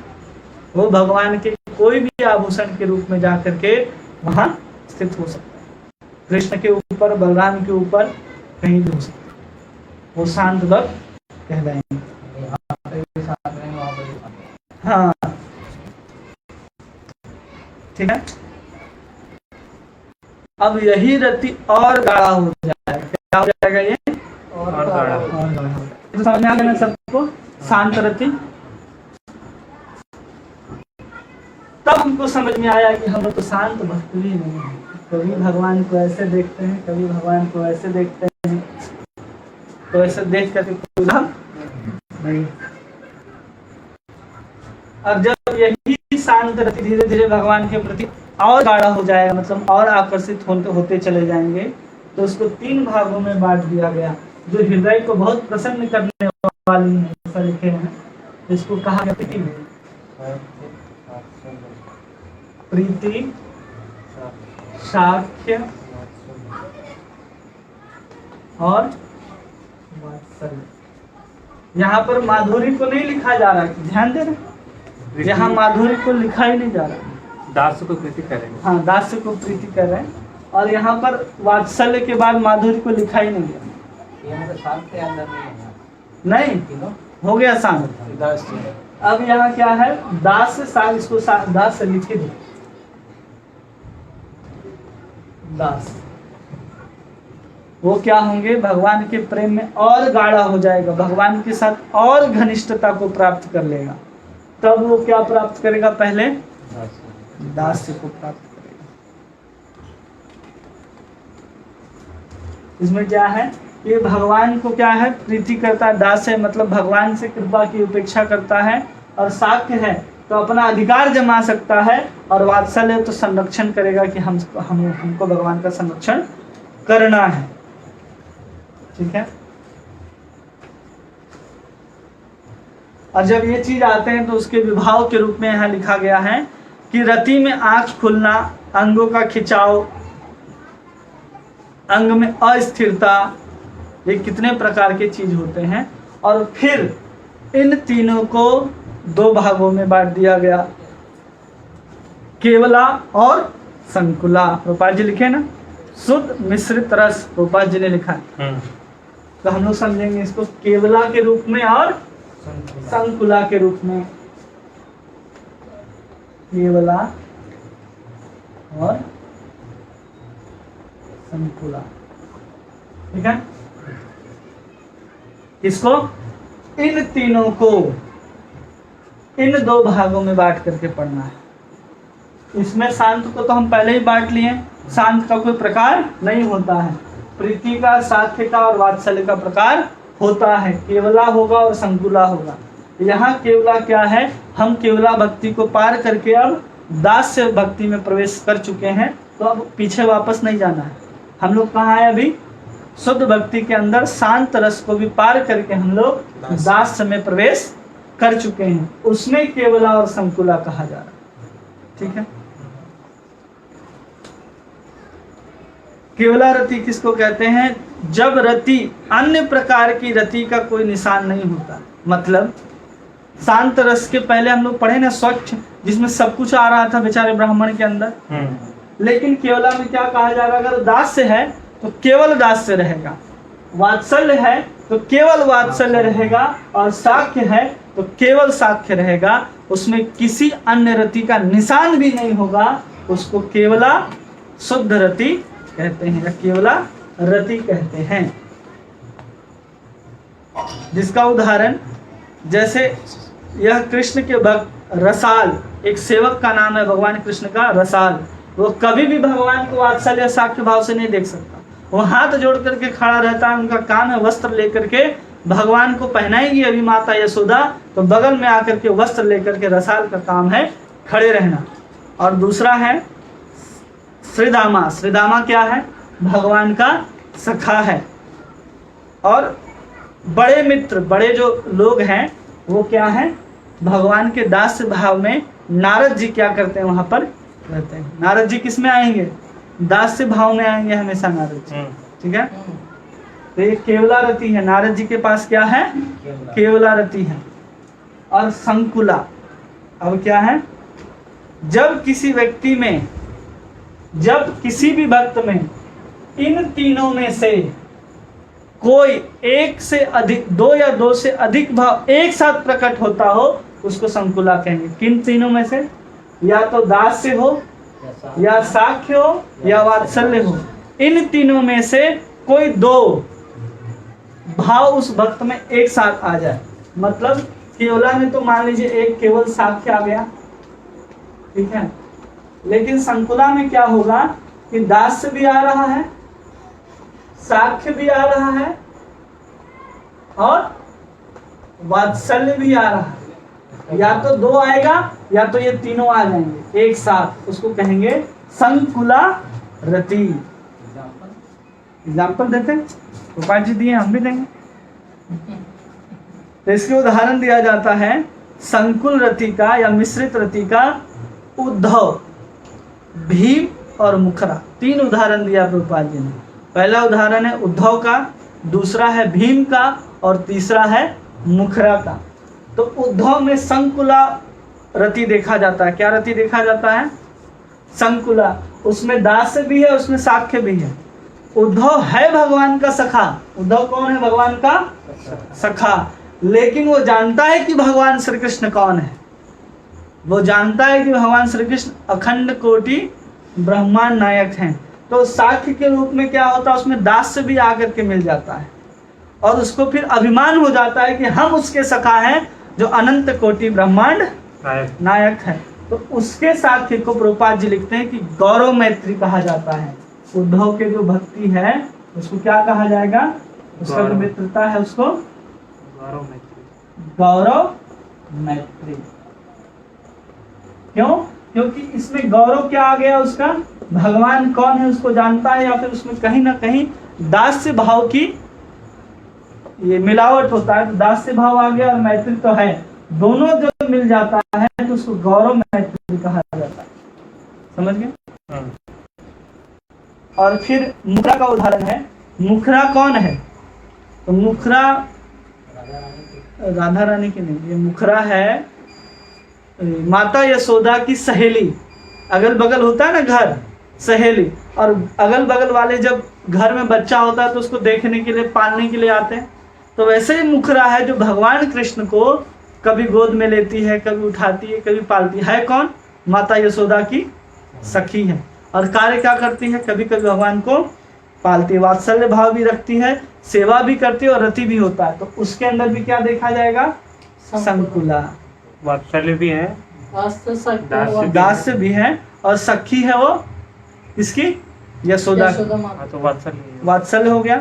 वो भगवान के कोई भी आभूषण के रूप में जाकर के वहां स्थित हो सकता है। कृष्ण के ऊपर, बलराम के ऊपर, कहीं भी हो सकता है। वो शांत भक्त कहलाएंगे। हाँ, ठीक है। अब यही रति और गाढ़ा हो जाएगा। क्या हो जाएगा ये, और गाढ़ा। तो समझ में आ गया ना सबको, शांत रति। तब हमको समझ में आया कि हम लोग तो शांत भक्त भी नहीं है। कभी भगवान को ऐसे देखते हैं, कभी भगवान को ऐसे देखते हैं, तो ऐसे देख करके कोई लाभ नहीं। अब जब यही शांत रति धीरे धीरे भगवान के प्रति और गाढ़ा हो जाएगा, मतलब और आकर्षित होते चले जाएंगे, तो उसको 3 भागों में बांट दिया गया जो हृदय को बहुत प्रसन्न करने वाली है। ऐसा लिखे हैं, इसको कहा गया प्रीति, साख्य और वात्सल्य। यहाँ पर माधुरी को नहीं लिखा जा रहा है, ध्यान दे रहे। यहाँ माधुर्य को लिखा ही नहीं जा रहा। दास को प्रीति करेंगे। हाँ, दास को प्रीति कर रहे हैं, और यहाँ पर वात्सल्य के बाद माधुर्य को लिखा ही नहीं गया। ये मतलब शांत के अंदर नहीं है नहीं, तीनों हो गया शांत। दास अब यहाँ क्या है, दास से साग, इसको दास से लिख के दो, दास। वो क्या होंगे, भगवान के प्रेम में और गाढ़ा हो जाएगा, भगवान के साथ और घनिष्ठता को प्राप्त कर लेगा। तब वो क्या प्राप्त करेगा, पहले दास को प्राप्त करेगा। इसमें क्या है, ये भगवान को क्या है, प्रीति करता है। दास है मतलब भगवान से कृपा की उपेक्षा करता है, और साक्य है तो अपना अधिकार जमा सकता है, और वात्सल्य तो संरक्षण करेगा कि हमको भगवान का संरक्षण करना है। ठीक है। और जब ये चीज आते हैं तो उसके विभाव के रूप में यहाँ लिखा गया है कि रति में आंख खुलना, अंगों का खिंचाव, अंग में अस्थिरता, ये कितने प्रकार के चीज होते हैं। और फिर इन तीनों को दो भागों में बांट दिया गया, केवला और संकुला। गोपाल जी लिखे ना, शुद्ध मिश्रित रस, गोपाल जी ने लिखा है। तो हम लोग समझेंगे इसको केवला के रूप में और संकुला के रूप में। केवला और संकुला, ठीक है। इसको, इन तीनों को इन दो भागों में बांट करके पढ़ना है। इसमें शांत को तो हम पहले ही बांट लिए, शांत का कोई प्रकार नहीं होता है। प्रीति का, साख्य का और वात्सल्य का प्रकार होता है। केवला होगा और संकुला होगा। यहाँ केवला क्या है, हम केवला भक्ति को पार करके अब दास्य भक्ति में प्रवेश कर चुके हैं, तो अब पीछे वापस नहीं जाना है। हम लोग कहाँ है अभी, शुद्ध भक्ति के अंदर शांत रस को भी पार करके हम लोग दास्य में प्रवेश कर चुके हैं। उसमें केवला और संकुला कहा जा रहा है। ठीक है। केवला रति किसको कहते हैं, जब रति, अन्य प्रकार की रति का कोई निशान नहीं होता। मतलब शांत रस के पहले हम लोग पढ़े ना स्वच्छ, जिसमें सब कुछ आ रहा था बेचारे ब्राह्मण के अंदर। लेकिन केवला में क्या कहा जा रहा है, अगर दास्य है तो केवल दास्य रहेगा, वात्सल्य है तो केवल वात्सल्य रहेगा, और साख्य है तो केवल साख्य रहेगा। उसमें किसी अन्य रति का निशान भी नहीं होगा। उसको केवला शुद्ध रति कहते हैं, या केवला रति कहते हैं। जिसका उदाहरण, जैसे यह कृष्ण के भक्त रसाल, एक सेवक का नाम है भगवान कृष्ण का, रसाल। वो कभी भी भगवान को वात्सल्य साख्य भाव से नहीं देख सकता। वो हाथ जोड़ करके खड़ा रहता है, उनका काम है वस्त्र लेकर के भगवान को पहनाएगी अभी माता यशोदा, तो बगल में आकर के वस्त्र लेकर के रसाल का काम है खड़े रहना। और दूसरा है श्रीदामा। श्रीदामा क्या है, भगवान का सखा है। और बड़े मित्र, बड़े जो लोग हैं वो क्या है, भगवान के दास भाव में नारद जी क्या करते हैं, वहां पर रहते हैं। नारद जी किस में आएंगे, दास भाव में आएंगे हमेशा नारद जी। ठीक है। तो ये केवला रति है, नारद जी के पास क्या है, केवला रति है। और संकुला, अब क्या है, जब किसी व्यक्ति में, जब किसी भी भक्त में इन तीनों में से कोई एक से अधिक, दो या दो से अधिक भाव एक साथ प्रकट होता हो, उसको संकुला कहेंगे। किन तीनों में से, या तो दास्य हो, या साख्य हो, या वात्सल्य हो। इन तीनों में से कोई दो भाव उस भक्त में एक साथ आ जाए। मतलब केवला में तो मान लीजिए एक केवल साख्य आ गया, ठीक है। लेकिन संकुला में क्या होगा कि दास्य भी आ रहा है, साख्य भी आ रहा है, और वात्सल्य भी आ रहा है। या तो दो आएगा, या तो ये तीनों आ जाएंगे एक साथ, उसको कहेंगे संकुला रति। एग्जाम्पल देते हैं, गोपाल जी दिए, हम भी देंगे। तो इसके उदाहरण दिया जाता है संकुल रति का या मिश्रित रति का उद्धव, भीम और मुखरा। तीन उदाहरण दिया गोपाल जी ने। पहला उदाहरण है उद्धव का, दूसरा है भीम का, और तीसरा है मुखरा का। तो उद्धव में संकुला रति देखा जाता है। क्या रति देखा जाता है? संकुला। उसमें दास्य भी है, उसमें साख्य भी है। उद्धव है भगवान का सखा। उद्धव कौन है? भगवान का सखा। लेकिन वो जानता है कि भगवान श्री कृष्ण कौन है। वो जानता है कि भगवान श्री कृष्ण अखंड कोटि ब्रह्मांड नायक हैं। तो साख्य के रूप में क्या होता है? उसमें दास्य भी आकर के मिल जाता है और उसको फिर अभिमान हो जाता है कि हम उसके सखा हैं जो अनंत कोटि ब्रह्मांड नायक है। तो उसके साख्य को प्रभुपाद जी लिखते हैं कि गौरव मैत्री कहा जाता है। उद्धव के जो भक्ति है उसको क्या कहा जाएगा? उसका जो मित्रता है उसको गौरव मैत्री। क्यों? क्योंकि इसमें गौरव क्या आ गया? उसका भगवान कौन है उसको जानता है, या फिर उसमें कहीं ना कहीं दास्य भाव की ये मिलावट होता है। तो दास्य भाव आ गया और मैत्री तो है, दोनों जो मिल जाता है तो उसको गौरव मैत्री कहा जाता है। समझ गए? और फिर मुखरा का उदाहरण है। मुखरा कौन है? तो मुखरा राधा रानी की नहीं, ये मुखरा है माता यशोदा की सहेली। अगल बगल होता है ना घर, सहेली, और अगल बगल वाले जब घर में बच्चा होता है तो उसको देखने के लिए, पालने के लिए आते हैं। तो वैसे ही मुखरा है जो भगवान कृष्ण को कभी गोद में लेती है, कभी उठाती है, कभी पालती है। कौन? माता यशोदा की सखी है। और कार्य क्या करती है? कभी कभी भगवान को पालती है, वात्सल्य भाव भी रखती है, सेवा भी करती है और रति भी होता है। तो उसके अंदर भी क्या देखा जाएगा? संकुला। वात्सल्य भी है, दास्य भी है और सखी है वो किसकी? यशोदा की। तो वात्सल्य हो गया।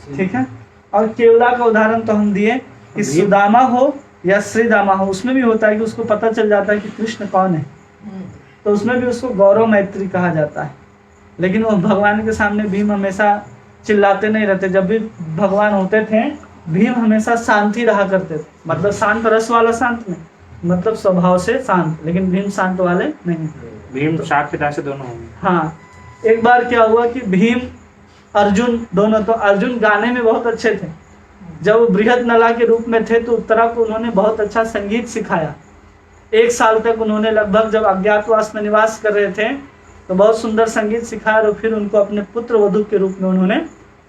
ठीक है। और केवला का उदाहरण तो हम दिए कि सुदामा हो या श्रीदामा हो, उसमें भी होता है कि उसको पता चल जाता है कि कृष्ण कौन है, तो उसमें भी उसको गौरव मैत्री कहा जाता है। लेकिन वो भगवान के सामने भीम हमेशा चिल्लाते नहीं रहते। जब भी भगवान होते थे भीम हमेशा शांति रहा करते थे। मतलब शांत रस वाला शांत नहीं, मतलब स्वभाव से शांत, लेकिन भीम शांत वाले नहीं। भीम शांत दास्य दोनों होंगे। हाँ, एक बार क्या हुआ कि भीम अर्जुन दोनों, तो अर्जुन गाने में बहुत अच्छे थे। जब वो बृहद नला के रूप में थे तो उत्तरा को उन्होंने बहुत अच्छा संगीत सिखाया। 1 साल तक उन्होंने लगभग, जब अज्ञातवास में निवास कर रहे थे तो बहुत सुंदर संगीत सिखाया और फिर उनको अपने पुत्र वधू के रूप में उन्होंने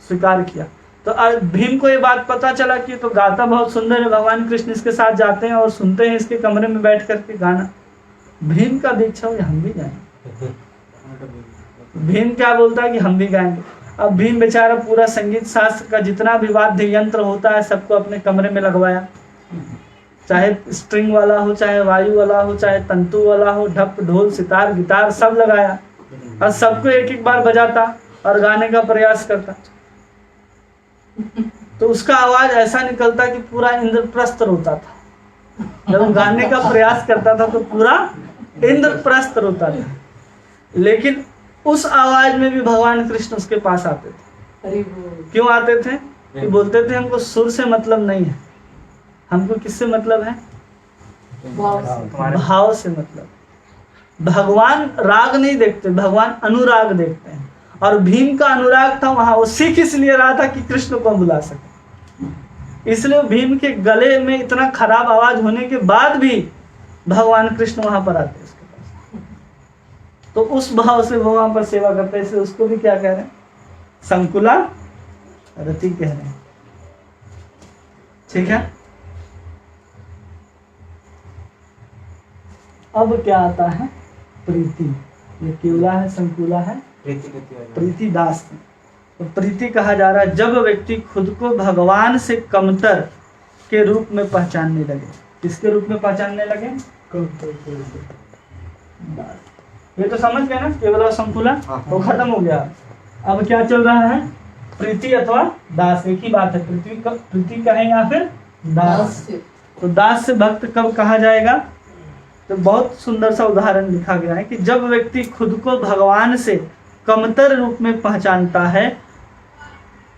स्वीकार किया। तो भीम को ये बात पता चला कि तो गाता बहुत सुंदर है, भगवान कृष्ण इसके साथ जाते हैं और सुनते हैं इसके कमरे में बैठ करके गाना। भीम का दीक्षा हो हम भी गाएंगे। भीम क्या बोलता है कि हम भी गाएंगे। अब भीम बेचारा पूरा संगीत शास्त्र का जितना भी वाद्य यंत्र होता है सबको अपने कमरे में लगवाया, चाहे स्ट्रिंग वाला हो, चाहे वायु वाला हो, चाहे तंतु वाला हो, ढप ढोल सितार गिटार सब लगाया और सबको एक एक बार बजाता और गाने का प्रयास करता। तो उसका आवाज ऐसा निकलता कि पूरा इंद्रप्रस्थ रोता था। जब वो गाने का प्रयास करता था तो पूरा इंद्रप्रस्थ रोता था। लेकिन उस आवाज में भी भगवान कृष्ण उसके पास आते थे। क्यों आते थे? कि बोलते थे हमको सुर से मतलब नहीं है, हमको किससे मतलब है? भाव से मतलब। भगवान राग नहीं देखते, भगवान अनुराग देखते हैं। और भीम का अनुराग था वहां, वो सीख इसलिए रहा था कि कृष्ण को बुला सके। इसलिए भीम के गले में इतना खराब आवाज होने के बाद भी भगवान कृष्ण वहां पर आते उसके पास। तो उस भाव से वो वहां पर सेवा करते हैं। इसलिए उसको भी क्या कह रहे हैं? संकुला रति कह रहे हैं। ठीक है। अब क्या आता है? प्रीति। ये केवला है, संकुला है, प्रीति दास। तो प्रीति कहा जा रहा है जब व्यक्ति खुद को भगवान से कमतर के रूप में पहचानने लगे। किसके रूप में पहचानने लगे? ये तो समझ गए ना, केवला संकुला वो खत्म हो गया। अब क्या चल रहा है? प्रीति अथवा दास, एक ही बात है। प्रीति कहें या फिर दास। तो दास से भक्त कब कहा जाएगा? तो बहुत सुंदर सा उदाहरण लिखा गया है कि जब व्यक्ति खुद को भगवान से कमतर रूप में पहचानता है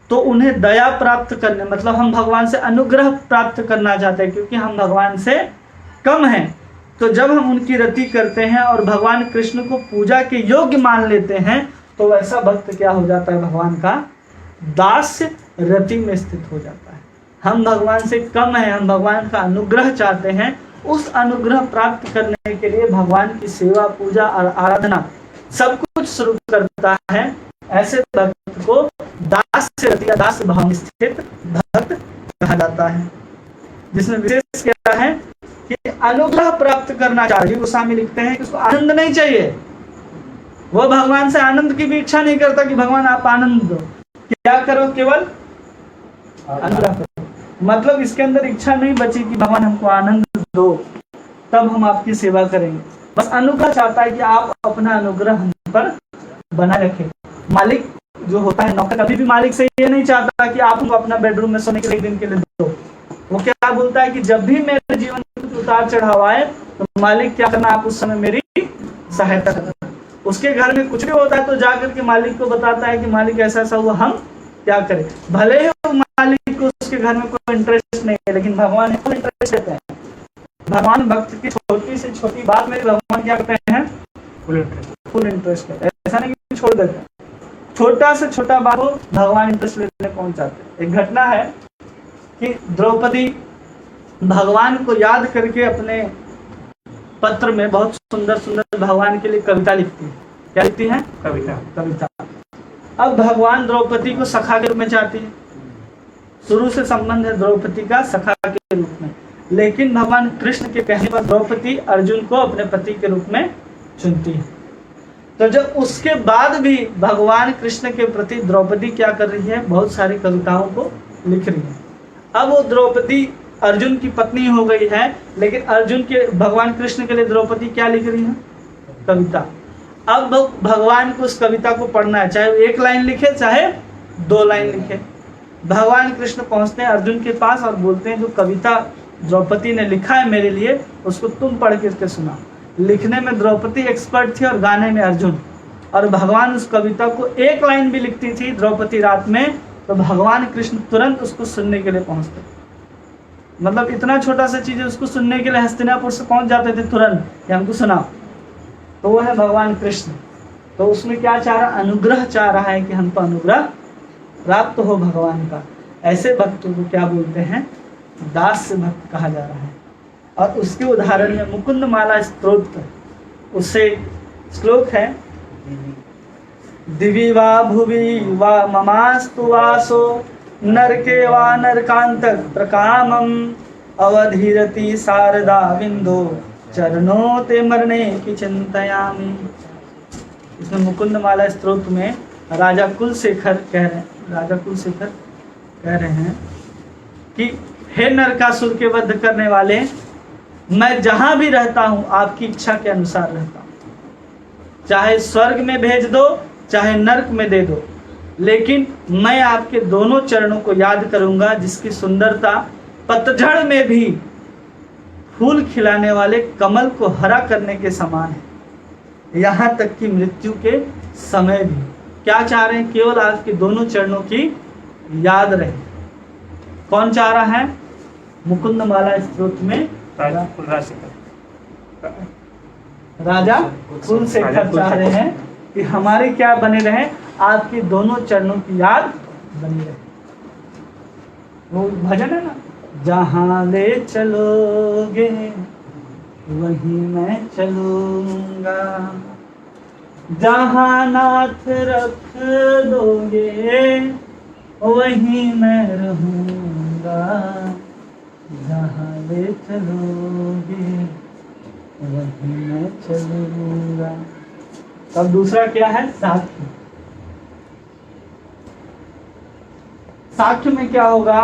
तो उन्हें दया प्राप्त करने, मतलब हम भगवान से अनुग्रह प्राप्त करना चाहते हैं क्योंकि हम भगवान से कम हैं। तो जब हम उनकी रति करते हैं और भगवान कृष्ण को पूजा के योग्य मान लेते हैं तो वैसा भक्त क्या हो जाता है? भगवान का दास रति में स्थित हो जाता है। हम भगवान से कम हैं, हम भगवान का अनुग्रह चाहते हैं उस अनुग्रह प्राप्त करने के लिए भगवान की सेवा, पूजा और आराधना सब कुछ शुरू करता है। ऐसे भक्त को दास से रति या दास भाव में स्थित भक्त कहा जाता है, जिसमें विशेष क्या है कि अनुग्रह प्राप्त करना चाहिए। गोस्वामी लिखते हैं कि उसको आनंद नहीं चाहिए, वो भगवान से आनंद की भी इच्छा नहीं करता कि भगवान आप आनंद दो, क्या करो, केवल अनुग्रह करो। मतलब इसके अंदर इच्छा नहीं बची कि भगवान हमको आनंद दो तब हम आपकी सेवा करेंगे, बस अनुग्रह चाहता है कि आप अपना अनुग्रह हम पर बनाए रखें। मालिक जो होता है नौकर, कभी भी मालिक से ये नहीं चाहता कि आप हमको अपना बेडरूम में सोने के लिए एक दिन के लिए दो। वो क्या बोलता है कि जब भी मेरे जीवन में कुछ उतार चढ़ाव आए तो मालिक क्या करना, आप उस समय मेरी सहायता करना। उसके घर में कुछ भी होता है तो जाकर के मालिक को बताता है कि मालिक ऐसा ऐसा हुआ, हम क्या करें। भले ही मालिक को उसके घर में कोई इंटरेस्ट नहीं है, लेकिन भगवान को इंटरेस्ट देते हैं। भगवान भक्त की छोटी से छोटी बात में भगवान क्या करते हैं, फुल इंटरेस्ट है। ऐसा नहीं कि छोड़ देते हैं, छोटा से छोटा बात हो भगवान इंटरेस्ट लेने पहुंच जाते हैं। एक घटना है कि द्रौपदी भगवान को याद करके अपने पत्र में बहुत सुंदर सुंदर भगवान के लिए कविता लिखती है। क्या लिखती है, कविता। अब भगवान द्रौपदी को सखा के रूप में चाहती है, शुरू से संबंध है द्रौपदी का सखा के रूप में, लेकिन भगवान कृष्ण के कहने पर द्रौपदी अर्जुन को अपने पति के रूप में चुनती है। तो जब उसके बाद भी भगवान कृष्ण के प्रति द्रौपदी क्या कर रही है, बहुत सारी कविताओं को लिख रही है। अब वो द्रौपदी अर्जुन की पत्नी हो गई है, लेकिन अर्जुन के भगवान कृष्ण के लिए द्रौपदी क्या लिख रही है, कविता। अब भगवान को उस कविता को पढ़ना है, चाहे वो एक लाइन लिखे चाहे 2 लाइन लिखे। भगवान कृष्ण पहुंचते हैं अर्जुन के पास और बोलते हैं जो कविता द्रौपदी ने लिखा है मेरे लिए उसको तुम पढ़ करके सुना। लिखने में द्रौपदी एक्सपर्ट थी और गाने में अर्जुन। और भगवान उस कविता को 1 लाइन भी लिखती थी द्रौपदी रात में, तो भगवान कृष्ण तुरंत उसको सुनने के लिए पहुंचते। मतलब इतना छोटा सा चीज है, उसको सुनने के लिए हस्तिनापुर से पहुंच जाते थे तुरंत कि हमको सुना। तो वो है भगवान कृष्ण। तो उसमें क्या चाह रहा, अनुग्रह चाह रहा है कि हमको अनुग्रह प्राप्त हो भगवान का। ऐसे भक्तों को क्या बोलते हैं, दास भक्त कहा जा रहा है। और उसके उदाहरण में मुकुंद माला स्तोत्र, उससे श्लोक है, दिवि वा भुवि वा ममास्तु वासो नरके वा नरकांतक प्रकामम अवधीरति शारदा विंदो चरणों ते मरने की चिंतयामि। इसमें मुकुंद माला स्तोत्र में राजा कुलशेखर कह रहे हैं कि हे नरकासुर के वध करने वाले, मैं जहां भी रहता हूं आपकी इच्छा के अनुसार रहता हूं। चाहे स्वर्ग में भेज दो चाहे नरक में दे दो, लेकिन मैं आपके दोनों चरणों को याद करूंगा जिसकी सुंदरता पतझड़ में भी फूल खिलाने वाले कमल को हरा करने के समान है, यहाँ तक कि मृत्यु के समय भी। क्या चाह रहे हैं, केवल आपके दोनों चरणों की याद रहे। कौन चाह रहा है, मुकुंद माला स्तोत्र में राजा कुलशेखर चाह रहे हैं कि हमारे क्या बने रहे, आपके दोनों चरणों की याद बनी रहे। वो भजन है ना, जहां ले चलोगे वहीं मैं चलूंगा, जहां नाथ रख दोगे वहीं मैं रहूंगा, जहां ले चलोगे वहीं मैं चलूंगा। अब दूसरा क्या है, साख्य। साख्य में क्या होगा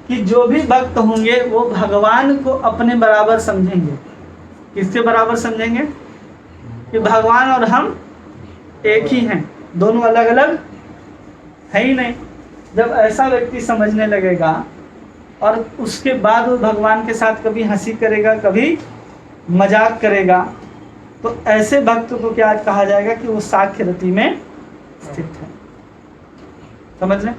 कि जो भी भक्त होंगे वो भगवान को अपने बराबर समझेंगे। किसके बराबर समझेंगे, कि भगवान और हम एक ही हैं, दोनों अलग अलग है ही नहीं। जब ऐसा व्यक्ति समझने लगेगा और उसके बाद वो भगवान के साथ कभी हंसी करेगा कभी मजाक करेगा, तो ऐसे भक्त को क्या कहा जाएगा कि वो साख्य रति में स्थित है। समझ लें,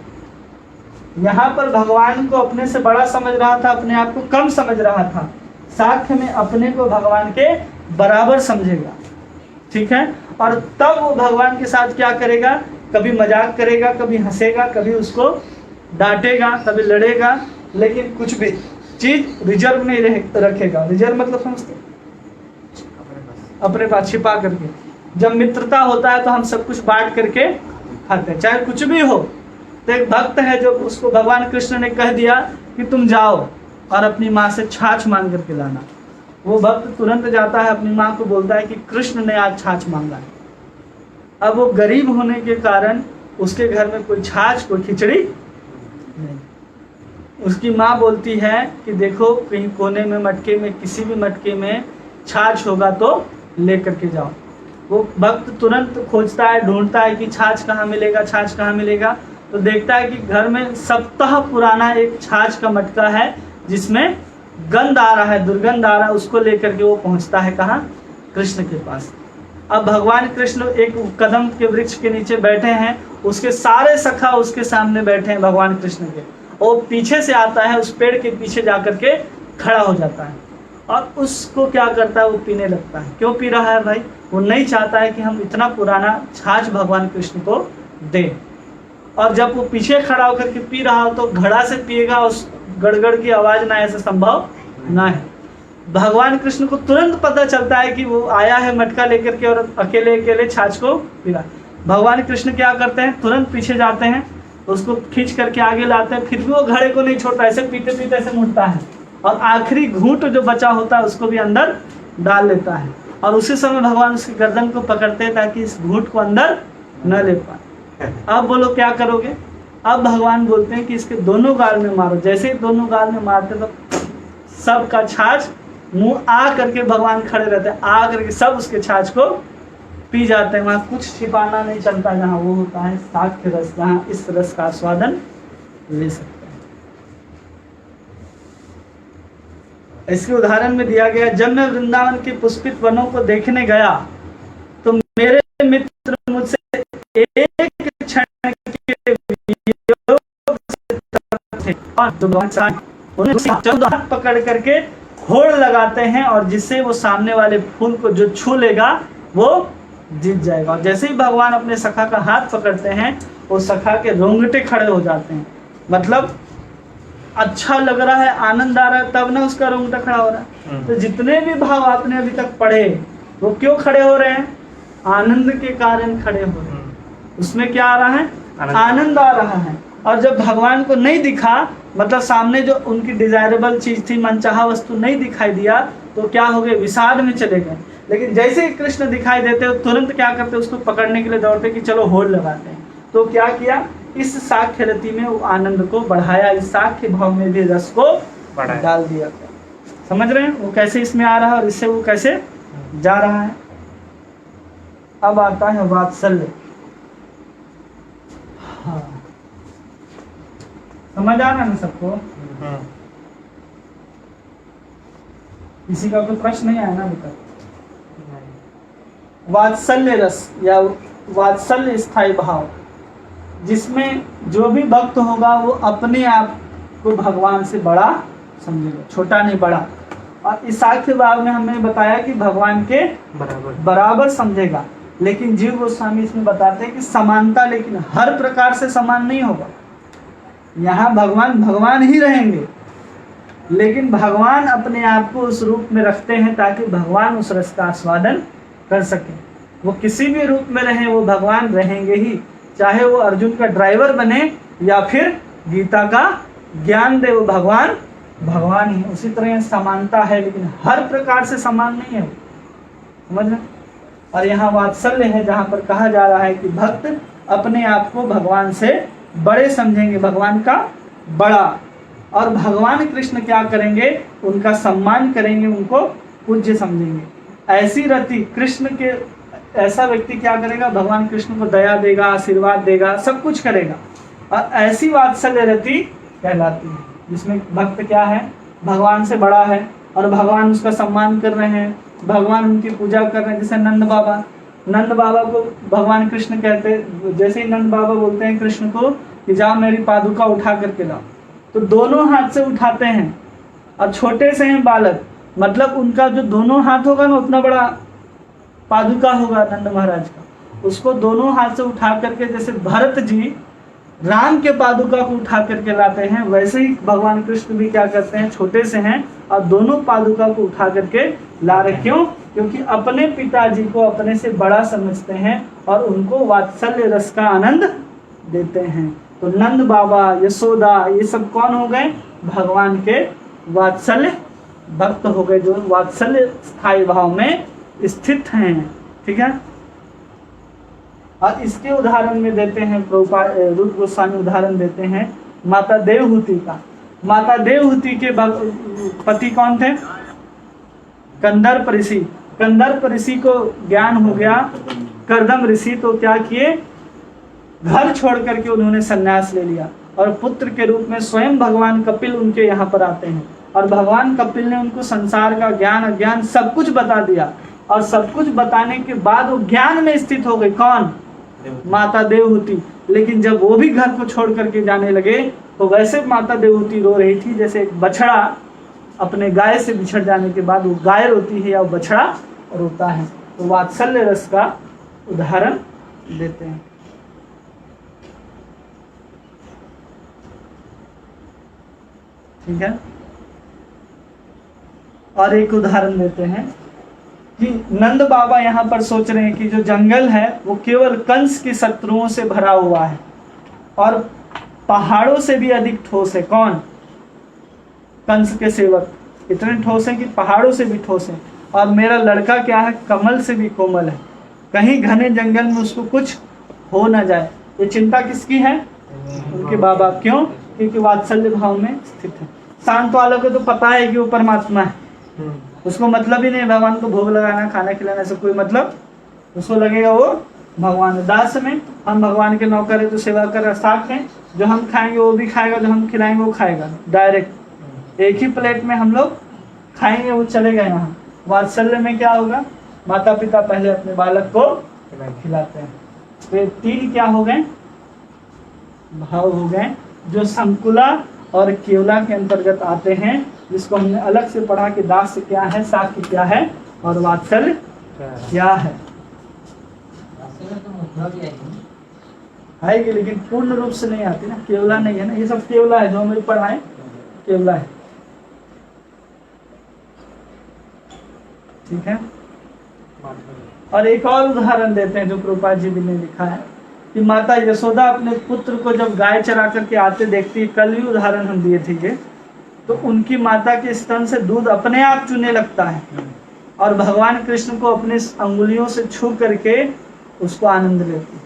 यहाँ पर भगवान को अपने से बड़ा समझ रहा था, अपने आप को कम समझ रहा था। साख्य में अपने को भगवान के बराबर समझेगा, ठीक है। और तब वो भगवान के साथ क्या करेगा, कभी मजाक करेगा, कभी हंसेगा, कभी उसको डांटेगा, कभी लड़ेगा, लेकिन कुछ भी चीज रिजर्व नहीं रखेगा। रिजर्व मतलब समझते हैं? अपने पास छिपा करके। जब मित्रता होता है तो हम सब कुछ बांट करके खाते हैं, चाहे कुछ भी हो। तो एक भक्त है जो उसको भगवान कृष्ण ने कह दिया कि तुम जाओ और अपनी माँ से छाछ मांग करके लाना। वो भक्त तुरंत जाता है, अपनी माँ को बोलता है कि कृष्ण ने आज छाछ मांगा है। अब वो गरीब होने के कारण उसके घर में कोई छाछ, कोई खिचड़ी नहीं। उसकी माँ बोलती है कि देखो कहीं कोने में, मटके में, किसी भी मटके में छाछ होगा तो लेकर के जाओ। वो भक्त तुरंत खोजता है, ढूंढता है कि छाछ कहाँ मिलेगा, छाछ कहाँ मिलेगा। तो देखता है कि घर में सप्ताह पुराना एक छाछ का मटका है जिसमें गंध आ रहा है, दुर्गंध आ रहा है। उसको लेकर के वो पहुंचता है कहाँ? कृष्ण के पास। अब भगवान कृष्ण एक कदम के वृक्ष के नीचे बैठे हैं, उसके सारे सखा उसके सामने बैठे हैं भगवान कृष्ण के। और पीछे से आता है, उस पेड़ के पीछे जाकर के खड़ा हो जाता है और उसको क्या करता है, वो पीने लगता है। क्यों पी रहा है भाई? वो नहीं चाहता है कि हम इतना पुराना छाछ भगवान कृष्ण को दें। और जब वो पीछे खड़ा होकर के पी रहा हो तो घड़ा से पिएगा, उस गड़गड़ की आवाज ना, ऐसा संभव ना है। भगवान कृष्ण को तुरंत पता चलता है कि वो आया है मटका लेकर के और अकेले अकेले छाछ को पी रहा है। भगवान कृष्ण क्या करते हैं, तुरंत पीछे जाते हैं, उसको खींच करके आगे लाते हैं। फिर भी वो घड़े को नहीं छोड़ता, ऐसे पीते पीते ऐसे मुड़ता है और आखिरी घूंट जो बचा होता है उसको भी अंदर डाल लेता है। और उसी समय भगवान उसकी गर्दन को पकड़ते हैं ताकि इस घूंट को अंदर न ले पाए। अब बोलो क्या करोगे? अब भगवान बोलते हैं कि इसके दोनों गाल में मारो। जैसे ही दोनों गाल में मारते तो सबका छाछ मुंह आ करके भगवान खड़े रहते हैं, आ करके सब उसके छाछ को पी जाते हैं। वहाँ कुछ छिपाना नहीं चलता, जहाँ वो होता है साक्ष्य रस, जहाँ इस रस का आस्वादन ले सकते हैं। इसके उदाहरण में दिया गया, जब मैं वृंदावन के पुष्पित वनों को देखने गया तो मेरे मित्र मुझसे एक क्षण के वियोग से थे और हाथ पकड़ करके होड़ लगाते हैं और जिससे वो सामने वाले फूल को जो छू लेगा वो जीत जाएगा। और जैसे ही भगवान अपने सखा का हाथ पकड़ते हैं वो सखा के रोंगटे खड़े हो जाते हैं। मतलब अच्छा लग रहा है, आनंद आ रहा है, तब ना उसका रोंगटा खड़ा हो रहा है। तो जितने भी भाव आपने अभी तक पढ़े वो क्यों खड़े हो रहे हैं? आनंद के कारण खड़े हो रहे हैं। उसमें क्या आ रहा है? आनंद आ रहा है। और जब भगवान को नहीं दिखा, मतलब सामने जो उनकी डिजायरेबल चीज थी, मनचाहा वस्तु नहीं दिखाई दिया, तो क्या हो गए? विषाद में चले गए। लेकिन जैसे ही कृष्ण दिखाई देते हो तुरंत क्या करते? उसको पकड़ने के लिए दौड़ते कि चलो होड़ लगाते हैं। तो क्या किया? इस साक्ष्य रति में वो आनंद को बढ़ाया, इस साक्ष्य भाव में भी रस को डाल दिया। समझ रहे हैं वो कैसे इसमें आ रहा है और इससे वो कैसे जा रहा है? अब आता है वात्सल्य। हाँ, समझ आ रहा है ना सबको? किसी का कोई प्रश्न नहीं आया ना अभी तक? वात्सल्य रस या वात्सल्य स्थायी भाव, जिसमें जो भी भक्त होगा वो अपने आप को भगवान से बड़ा समझेगा, छोटा नहीं बड़ा। और इस साक्ष्य भाव में हमने बताया कि भगवान के बराबर समझेगा। लेकिन जीव गोस्वामी इसमें बताते हैं कि समानता, लेकिन हर प्रकार से समान नहीं होगा। यहाँ भगवान भगवान ही रहेंगे, लेकिन भगवान अपने आप को उस रूप में रखते हैं ताकि भगवान उस रस का आस्वादन कर सके। वो किसी भी रूप में रहें, वो भगवान रहेंगे ही। चाहे वो अर्जुन का ड्राइवर बने या फिर गीता का ज्ञान दे, वो भगवान भगवान ही। उसी तरह समानता है, लेकिन हर प्रकार से समान नहीं है, समझ रहे? और यहाँ वात्सल्य है, जहाँ पर कहा जा रहा है कि भक्त अपने आप को भगवान से बड़े समझेंगे, भगवान का बड़ा। और भगवान कृष्ण क्या करेंगे? उनका सम्मान करेंगे, उनको पूज्य समझेंगे। ऐसी रति कृष्ण के, ऐसा व्यक्ति क्या करेगा? भगवान कृष्ण को दया देगा, आशीर्वाद देगा, सब कुछ करेगा। और ऐसी वात्सल्य रति कहलाती है, जिसमें भक्त क्या है? भगवान से बड़ा है और भगवान उसका सम्मान कर रहे हैं, भगवान उनकी पूजा कर रहे हैं। जैसे नंद बाबा को भगवान कृष्ण कहते, जैसे ही नंद बाबा बोलते हैं कृष्ण को कि जाओ मेरी पादुका उठा करके लाओ, तो दोनों हाथ से उठाते हैं। और छोटे से हैं बालक, मतलब उनका जो दोनों हाथ होगा ना उतना बड़ा पादुका होगा नंद महाराज का, उसको दोनों हाथ से उठा करके, जैसे भरत जी राम के पादुका को उठा करके लाते हैं, वैसे ही भगवान कृष्ण भी क्या करते हैं, छोटे से हैं और दोनों पादुका को उठा करके ला रहे। क्यों? क्योंकि अपने पिताजी को अपने से बड़ा समझते हैं और उनको वात्सल्य रस का आनंद देते हैं। तो नंद बाबा, यशोदा, ये सब कौन हो गए? भगवान के वात्सल्य भक्त हो गए, जो वात्सल्य स्थायी भाव में स्थित हैं। ठीक है। और इसके उदाहरण में देते हैं प्रभुपाद रूप गोस्वामी, उदाहरण देते हैं माता देवहूति का। माता देवहूति के पति कौन थे? कंदर्प ऋषि। कंदर्प ऋषि को ज्ञान हो गया कर्दम ऋषि, तो क्या किए, घर छोड़ करके उन्होंने संन्यास ले लिया और पुत्र के रूप में स्वयं भगवान कपिल उनके यहाँ पर आते हैं। और भगवान कपिल ने उनको संसार का ज्ञान अज्ञान सब कुछ बता दिया और सब कुछ बताने के बाद वो ज्ञान में स्थित हो गई। कौन? माता देवहूति। लेकिन जब वो भी घर को छोड़ करके जाने लगे तो वैसे माता देवहूति रो रही थी जैसे एक बछड़ा अपने गाय से बिछड़ जाने के बाद वो गाय रोती है या वो बछड़ा रोता है। तो वात्सल्य रस का उदाहरण देते हैं। ठीक है। और एक उदाहरण देते हैं कि नंद बाबा यहाँ पर सोच रहे हैं कि जो जंगल है वो केवल कंस की शत्रुओं से भरा हुआ है और पहाड़ों से भी अधिक ठोस है। कौन? कंस के सेवक इतने ठोस हैं कि पहाड़ों से भी ठोस हैं। और मेरा लड़का क्या है, कमल से भी कोमल है, कहीं घने जंगल में उसको कुछ हो ना जाए। ये चिंता किसकी है? उनके बाबा। क्यों? क्योंकि वात्सल्य भाव में स्थित है। शांत वालों को तो पता है कि वो परमात्मा है, उसको मतलब ही नहीं भगवान को भोग लगाना खाना खिलाना से कोई मतलब, उसको लगेगा वो भगवान। दास में हम भगवान के नौकर है तो सेवा कर साख हैं, जो हम खाएंगे वो भी खाएगा, जो हम खिलाएंगे वो खाएगा। डायरेक्ट एक ही प्लेट में हम लोग खाएंगे, वो चलेगा यहाँ। वात्सल्य में क्या होगा? माता पिता पहले अपने बालक को खिलाते हैं। तो ये तीन क्या हो गए? भाव हो गए जो संकुला और केवला के अंतर्गत आते हैं, जिसको हमने अलग से पढ़ा कि दास क्या है, साक्य क्या है और वात्सल्य क्या है। आएगी लेकिन पूर्ण रूप से नहीं आती ना, केवला नहीं है ना, ये सब केवला है जो हमें पढ़ाए, केवला है। ठीक है। और एक और उदाहरण देते हैं जो प्रभुपाद जी ने लिखा है कि माता यशोदा अपने पुत्र को जब गाय चरा करके आते देखती है, कल भी उदाहरण हम दिए थे, तो उनकी माता के स्तन से दूध अपने आप चूने लगता है और भगवान कृष्ण को अपने अंगुलियों से छू करके उसको आनंद लेती है।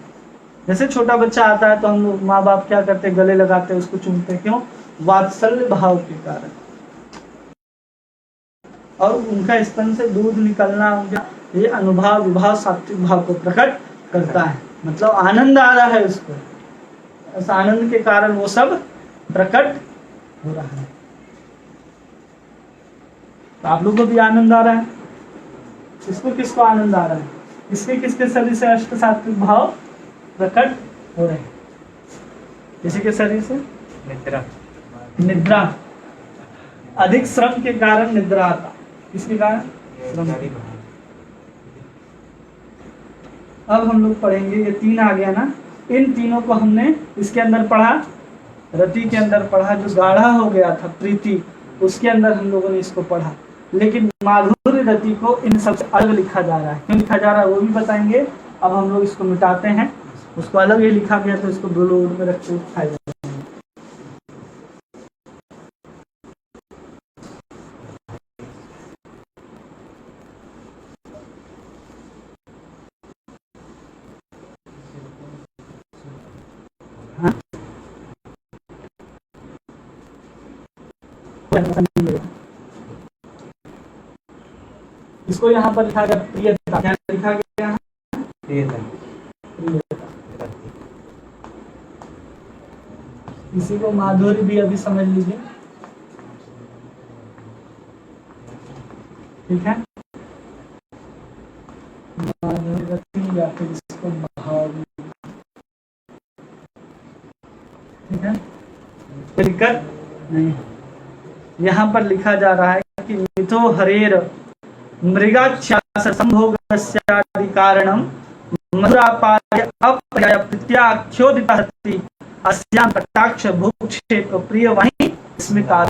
जैसे छोटा बच्चा आता है तो हम लोग माँ बाप क्या करते, गले लगाते, उसको चूमते। क्यों? वात्सल्य भाव के कारण। और उनका स्तन से दूध निकलना, ये अनुभाव विभाव सात्विक भाव को प्रकट करता है। मतलब आनंद आ रहा है उसको, उस आनंद के कारण वो सब प्रकट हो रहा है। तो आप लोगों को भी आनंद आ रहा है। किसको किसको आनंद आ रहा है? किसके किसके शरीर से अष्ट सात्विक भाव प्रकट हो रहे हैं? किसी के शरीर से निद्रा, अधिक श्रम के कारण निद्रा आता। किसके कारण? अब हम लोग पढ़ेंगे, ये तीन आ गया ना, इन तीनों को हमने इसके अंदर पढ़ा, रति के अंदर पढ़ा, जो गाढ़ा हो गया था प्रीति, उसके अंदर हम लोगों ने इसको पढ़ा। लेकिन माधुर्य रति को इन सबसे अलग लिखा जा रहा है। क्यों लिखा जा रहा है वो भी बताएंगे। अब हम लोग इसको मिटाते हैं, उसको अलग ही लिखा गया तो इसको ब्लू में रख के खाएगा। इसको यहाँ पर लिखा गया प्रियता। क्या लिखा गया? प्रियता। इसी को माधुर्य भी अभी समझ लीजिए। ठीक है। माधुर्य या फिर इसको भाव। ठीक है। दिक्कत नहीं। यहाँ पर लिखा जा रहा है कि मिथो हरेर मृगाक्षासंभोगस्यादि कारणं मधुरापाय अप्रत्याख्योदितः अस्ति अस्याम कटाक्ष भूक्षेप प्रिय वहीं स्मिता।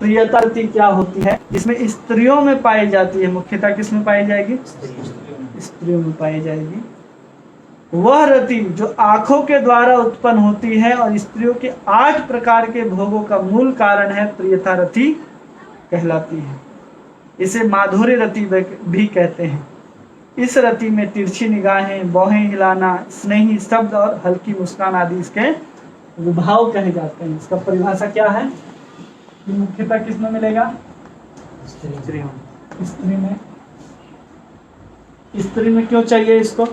प्रियता रति क्या होती है? जिसमें स्त्रियों में पाई जाती है। मुख्यतः किस में पाई जाएगी? स्त्रियों में पाई जाएगी। वह रति जो आंखों के द्वारा उत्पन्न होती है और स्त्रियों के 8 प्रकार के भोगों का मूल कारण है, प्रियता रति कहलाती है। इसे माधुर्य रति भी कहते हैं। इस रति में तिरछी निगाहें, बाहें हिलाना, स्नेही शब्द और हल्की मुस्कान आदि इसके विभाव कहे जाते हैं। इसका परिभाषा क्या है? मुख्यतः किस में मिलेगा? स्त्री में। स्त्री में क्यों चाहिए इसको?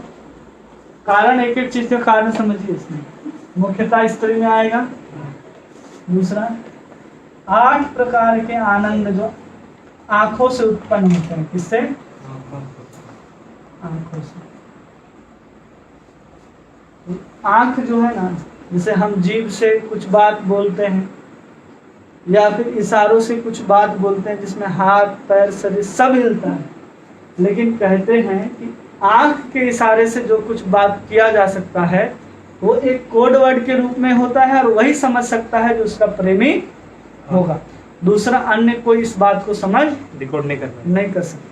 कारण, एक एक चीज का कारण समझिए। इसमें मुख्यतः स्त्री में आएगा। दूसरा, 8 प्रकार के आनंद जो आंखों से उत्पन्न होते हैं। किससे? आंखों से। आंख जो है ना, जैसे हम जीभ से कुछ बात बोलते हैं या फिर इशारों से कुछ बात बोलते हैं जिसमें हाथ पैर शरीर सब हिलता है, लेकिन कहते हैं कि आंख के इशारे से जो कुछ बात किया जा सकता है वो एक कोड वर्ड के रूप में होता है और वही समझ सकता है जो उसका प्रेमी होगा। दूसरा अन्य कोई इस बात को समझ डिकोड नहीं कर सकता।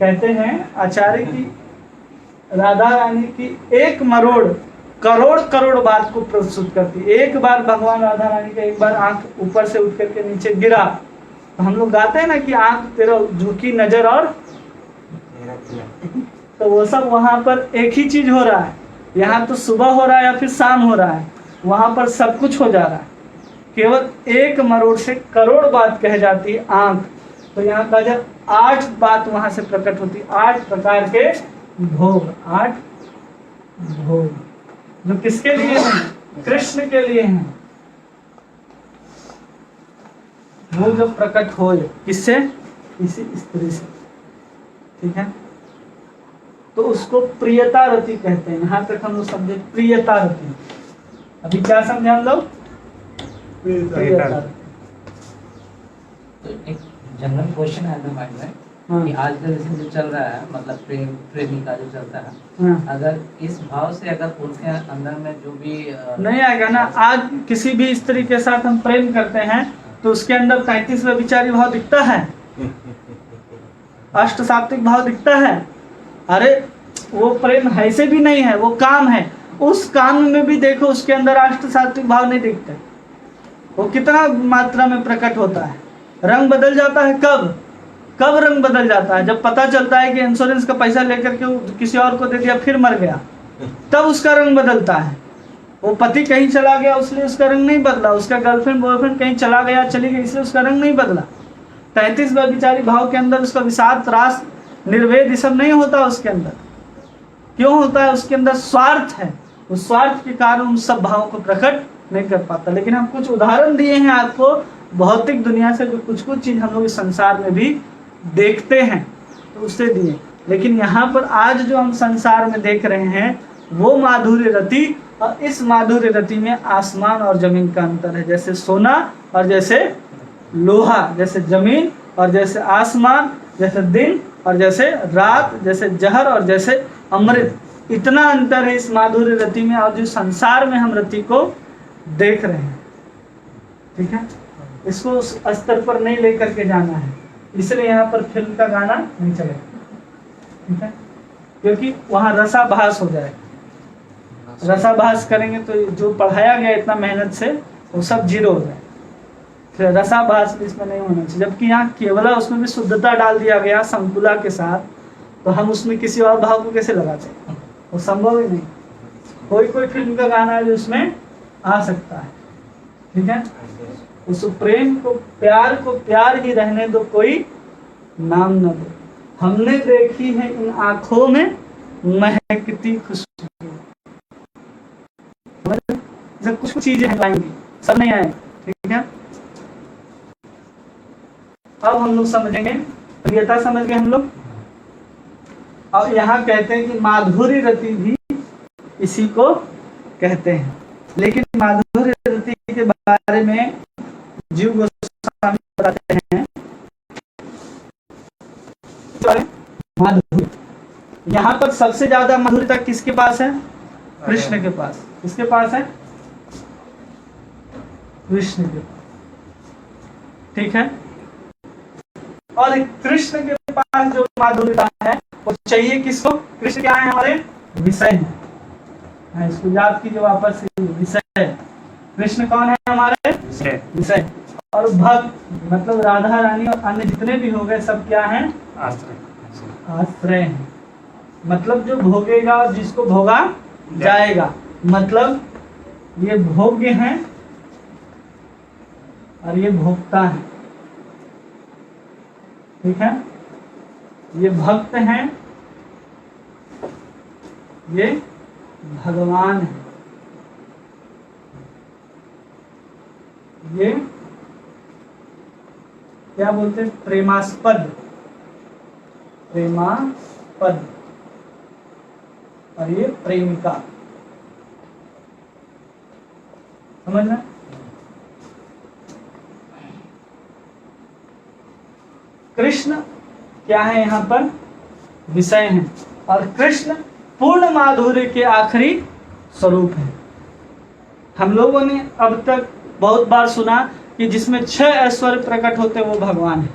कहते हैं आचार्य की राधा रानी की 1 मरोड़ करोड़ बात को प्रस्तुत करती। एक बार भगवान राधा रानी का एक बार आंख ऊपर से उठ करके नीचे गिरा, तो हम लोग गाते हैं ना कि आंख तेरा झुकी नजर और, तो वो सब वहां पर एक ही चीज हो रहा है। यहाँ तो सुबह हो रहा है या फिर शाम हो रहा है, वहां पर सब कुछ हो जा रहा है। केवल 1 मरोड़ से करोड़ बात कह जाती है आंख। तो यहाँ का जब 8 बात वहां से प्रकट होती है, 8 प्रकार के भोग, 8 भोग जो किसके लिए हैं? कृष्ण के लिए हैं। वो जो प्रकट हो किससे? इसी स्त्री से। ठीक है, तो उसको प्रियता रति कहते हैं। यहां तक हम लोग समझे प्रियता रति। अभी क्या समझे हम लोग? प्रियता रति। तो एक जनरल क्वेश्चन है ना माइंड में कि आजकल इसमें जो चल रहा है, मतलब प्रेमी का जो चलता है, अगर इस भाव से अगर उसके अंदर में जो भी नहीं आएगा ना। आज किसी भी स्त्री के साथ हम प्रेम करते हैं तो उसके अंदर 33 व्यभिचारी भाव दिखता है, अष्ट सात्विक भाव दिखता है। अरे वो प्रेम है से भी नहीं है, वो काम है। उस काम में भी देखो उसके अंदर अष्ट सात्विक भाव नहीं दिखते। वो कितना मात्रा में प्रकट होता है। रंग बदल जाता है। कब रंग बदल जाता है? जब पता चलता है कि इंश्योरेंस का पैसा लेकर के किसी और को दे दिया फिर मर गया, तब उसका रंग बदलता है। वो पति कहीं चला गया इसलिए उसका रंग नहीं बदला, उसका गर्लफ्रेंड बॉयफ्रेंड कहीं चला गया चली गई इसलिए उसका रंग नहीं बदला। 33 व्यभिचारी भाव के अंदर उसका विषाद रास निर्वेद ये सब नहीं होता। उसके अंदर क्यों होता है? उसके अंदर स्वार्थ है। उस स्वार्थ के कारण उन सब भावों को प्रकट नहीं कर पाता। लेकिन हम कुछ उदाहरण दिए हैं आपको भौतिक दुनिया से, जो कुछ चीज हम लोग इस संसार में भी देखते हैं तो उससे दिए। लेकिन यहाँ पर आज जो हम संसार में देख रहे हैं वो माधुर्य रति, और इस माधुर्य रति में आसमान और जमीन का अंतर है। जैसे सोना और जैसे लोहा, जैसे जमीन और जैसे आसमान, जैसे दिन और जैसे रात, जैसे जहर और जैसे अमृत, इतना अंतर है इस माधुर्य रति में और जो संसार में हम रति को देख रहे हैं। ठीक है, इसको उस स्तर पर नहीं लेकर के जाना है, इसलिए यहाँ पर फिल्म का गाना नहीं चलेगा। ठीक है, क्योंकि वहाँ रसाभास हो जाएगा। रसाभास करेंगे तो जो पढ़ाया गया इतना मेहनत से वो सब जीरो हो जाए। फिर रसाभास भी इसमें नहीं होना चाहिए। जबकि यहाँ केवला उसमें भी शुद्धता डाल दिया गया संकुला के साथ, तो हम उसमें किसी और भाव को कैसे लगा सकते? वो संभव ही नहीं। कोई फिल्म का गाना है जो उसमें आ सकता है। ठीक है, उस प्रेम को प्यार ही रहने दो, कोई नाम न दो। हमने देखी है इन आंखों में महकती खुशबू। कुछ चीजें आएंगी, सब नहीं आएंगी। ठीक है, अब हम लोग समझेंगे प्रियता। समझ गए हम लोग। और यहाँ कहते हैं कि माधुर्य रति भी इसी को कहते हैं। लेकिन माधुर्य रति के बारे में जीव गोस्वामी बताते हैं माधुर्य। यहाँ पर सबसे ज्यादा माधुर्यता किसके पास है? कृष्ण के पास। किसके पास है? कृष्ण के पास। ठीक है। और कृष्ण के पास जो माधुर्यता है वो चाहिए किसको? कृष्ण क्या है? हमारे विषय है। इसको याद कीजिए वापस से, विषय है। कृष्ण कौन है? हमारे विषय। और भक्त मतलब राधा रानी और अन्य जितने भी हो गए सब क्या हैं? आश्रय हैं। मतलब जो भोगेगा, जिसको भोगा जाएगा, मतलब ये भोग्य हैं और ये भोक्ता है। ठीक है। ये भक्त हैं, ये भगवान है। ये क्या बोलते हैं? प्रेमास्पद। प्रेमास्पद। और ये प्रेमिका। समझना? कृष्ण क्या है? यहाँ पर विषय हैं। और कृष्ण पूर्ण माधुर्य के आखिरी स्वरूप है। हम लोगों ने अब तक बहुत बार सुना कि जिसमें 6 ऐश्वर्य प्रकट होते वो भगवान है।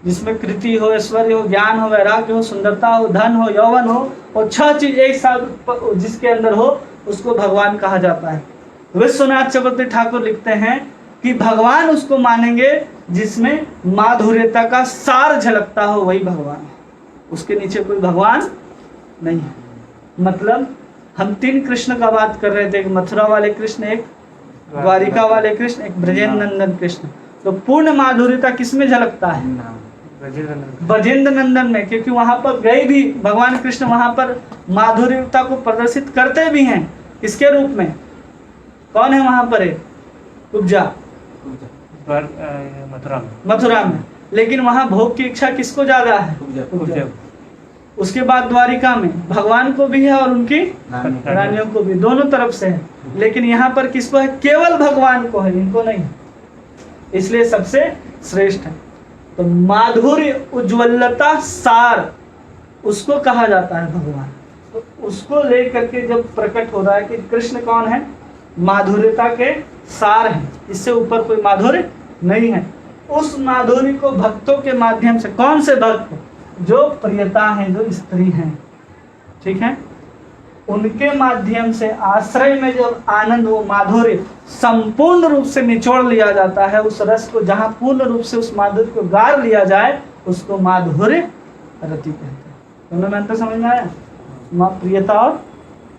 जिसमें कृति हो, ऐश्वर्य हो, ज्ञान हो, वैराग्य हो, सुंदरता हो, धन हो, यौवन हो, और 6 चीज एक साथ जिसके अंदर हो उसको भगवान कहा जाता है। विश्वनाथ चक्रवर्ती ठाकुर लिखते हैं कि भगवान उसको मानेंगे जिसमें माधुर्यता का सार झलकता हो, वही भगवान है। उसके नीचे कोई भगवान नहीं है। मतलब हम 3 कृष्ण का बात कर रहे थे, एक मथुरा वाले कृष्ण, एक द्वारिका वाले कृष्ण, एक ब्रजेंद्र नंदन कृष्ण। तो पूर्ण माधुर्यता किसमें झलकता है? ब्रजेंद्र नंदन में, क्योंकि वहां पर गए भी भगवान कृष्ण वहां पर माधुर्यता को प्रदर्शित करते भी हैं। किसके रूप में? कौन है वहां पर? कुब्जा, मथुरा में। लेकिन वहां भोग की इच्छा किसको ज्यादा है? कुब्जा। उसके बाद द्वारिका में भगवान को भी है और उनकी रानियों को भी, दोनों तरफ से है। लेकिन यहाँ पर किसको है? केवल भगवान को है, इनको नहीं। इसलिए सबसे श्रेष्ठ है। तो माधुर्य, उज्ज्वलता, सार उसको कहा जाता है भगवान। तो उसको लेकर के जब प्रकट हो रहा है कि कृष्ण कौन है? माधुर्यता के सार हैं, इससे ऊपर कोई माधुर्य नहीं है। उस माधुर्य को भक्तों के माध्यम से, कौन से भक्त? जो प्रियता है, जो स्त्री हैं, ठीक है, उनके माध्यम से आश्रय में जो आनंद, वो माधुर्य संपूर्ण रूप से निचोड़ लिया जाता है। उस रस को जहाँ पूर्ण रूप से उस माधुर्य को गार लिया जाए उसको माधुर्य रति कहते हैं। दोनों में अंतर समझ में आया? प्रियता और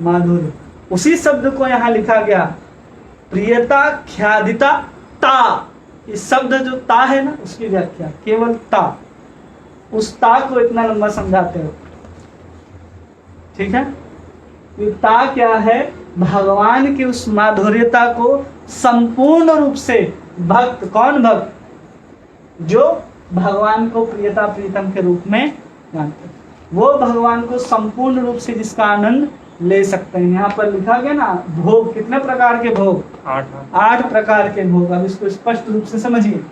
माधुर्य। उसी शब्द को यहाँ लिखा गया, प्रियता ख्यादिता ता। इस शब्द जो ता है ना, उसकी व्याख्या केवल ता। उस ता को इतना लंबा समझाते हो, ठीक है। ता क्या है? भगवान की उस माधुर्यता को संपूर्ण रूप से भक्त, कौन भक्त? जो भगवान को प्रियता प्रीतम के रूप में जानते हैं, वो भगवान को संपूर्ण रूप से जिसका आनंद ले सकते हैं। यहाँ पर लिखा गया ना, भोग कितने प्रकार के भोग? 8 प्रकार के भोग। अब इसको स्पष्ट रूप से समझिए।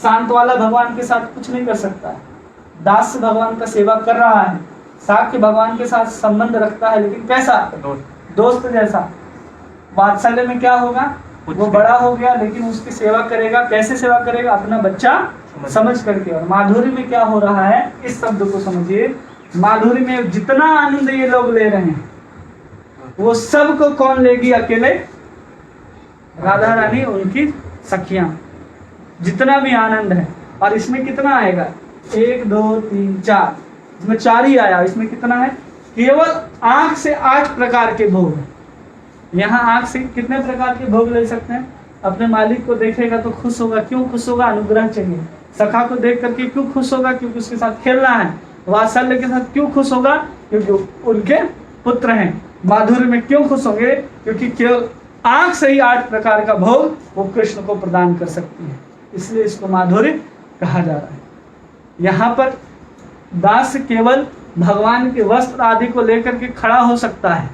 शांत वाला भगवान के साथ कुछ नहीं कर सकता है, दास भगवान का सेवा कर रहा है, साक्ष्य भगवान के साथ संबंध रखता है, लेकिन कैसा? दोस्त जैसा। वात्सल्य में क्या होगा? वो बड़ा हो गया लेकिन उसकी सेवा करेगा। कैसे सेवा करेगा? अपना बच्चा समझ करके। और माधुर्य में क्या हो रहा है? इस शब्द को समझिए। माधुर्य में जितना आनंद ये लोग ले रहे हैं वो सब को कौन लेगी? अकेले राधा रानी, उनकी सखियां। जितना भी आनंद है, और इसमें कितना आएगा? 1 2 3 4, इसमें 4 ही आया। इसमें कितना है? केवल आंख से 8 प्रकार के भोग है। यहाँ आंख से कितने प्रकार के भोग ले सकते हैं? अपने मालिक को देखेगा तो खुश होगा। क्यों खुश होगा? अनुग्रह चाहिए। सखा को देख करके क्यों खुश होगा? क्योंकि उसके साथ खेलना है। वात्सल्य के साथ क्यों खुश होगा? क्योंकि उनके पुत्र हैं। माधुर्य में क्यों खुश होंगे? क्योंकि केवल आंख से ही 8 प्रकार का भोग वो कृष्ण को प्रदान कर सकती है, इसलिए इसको माधुर्य कहा जा रहा है। यहाँ पर दास केवल भगवान के वस्त्र आदि को लेकर के खड़ा हो सकता है।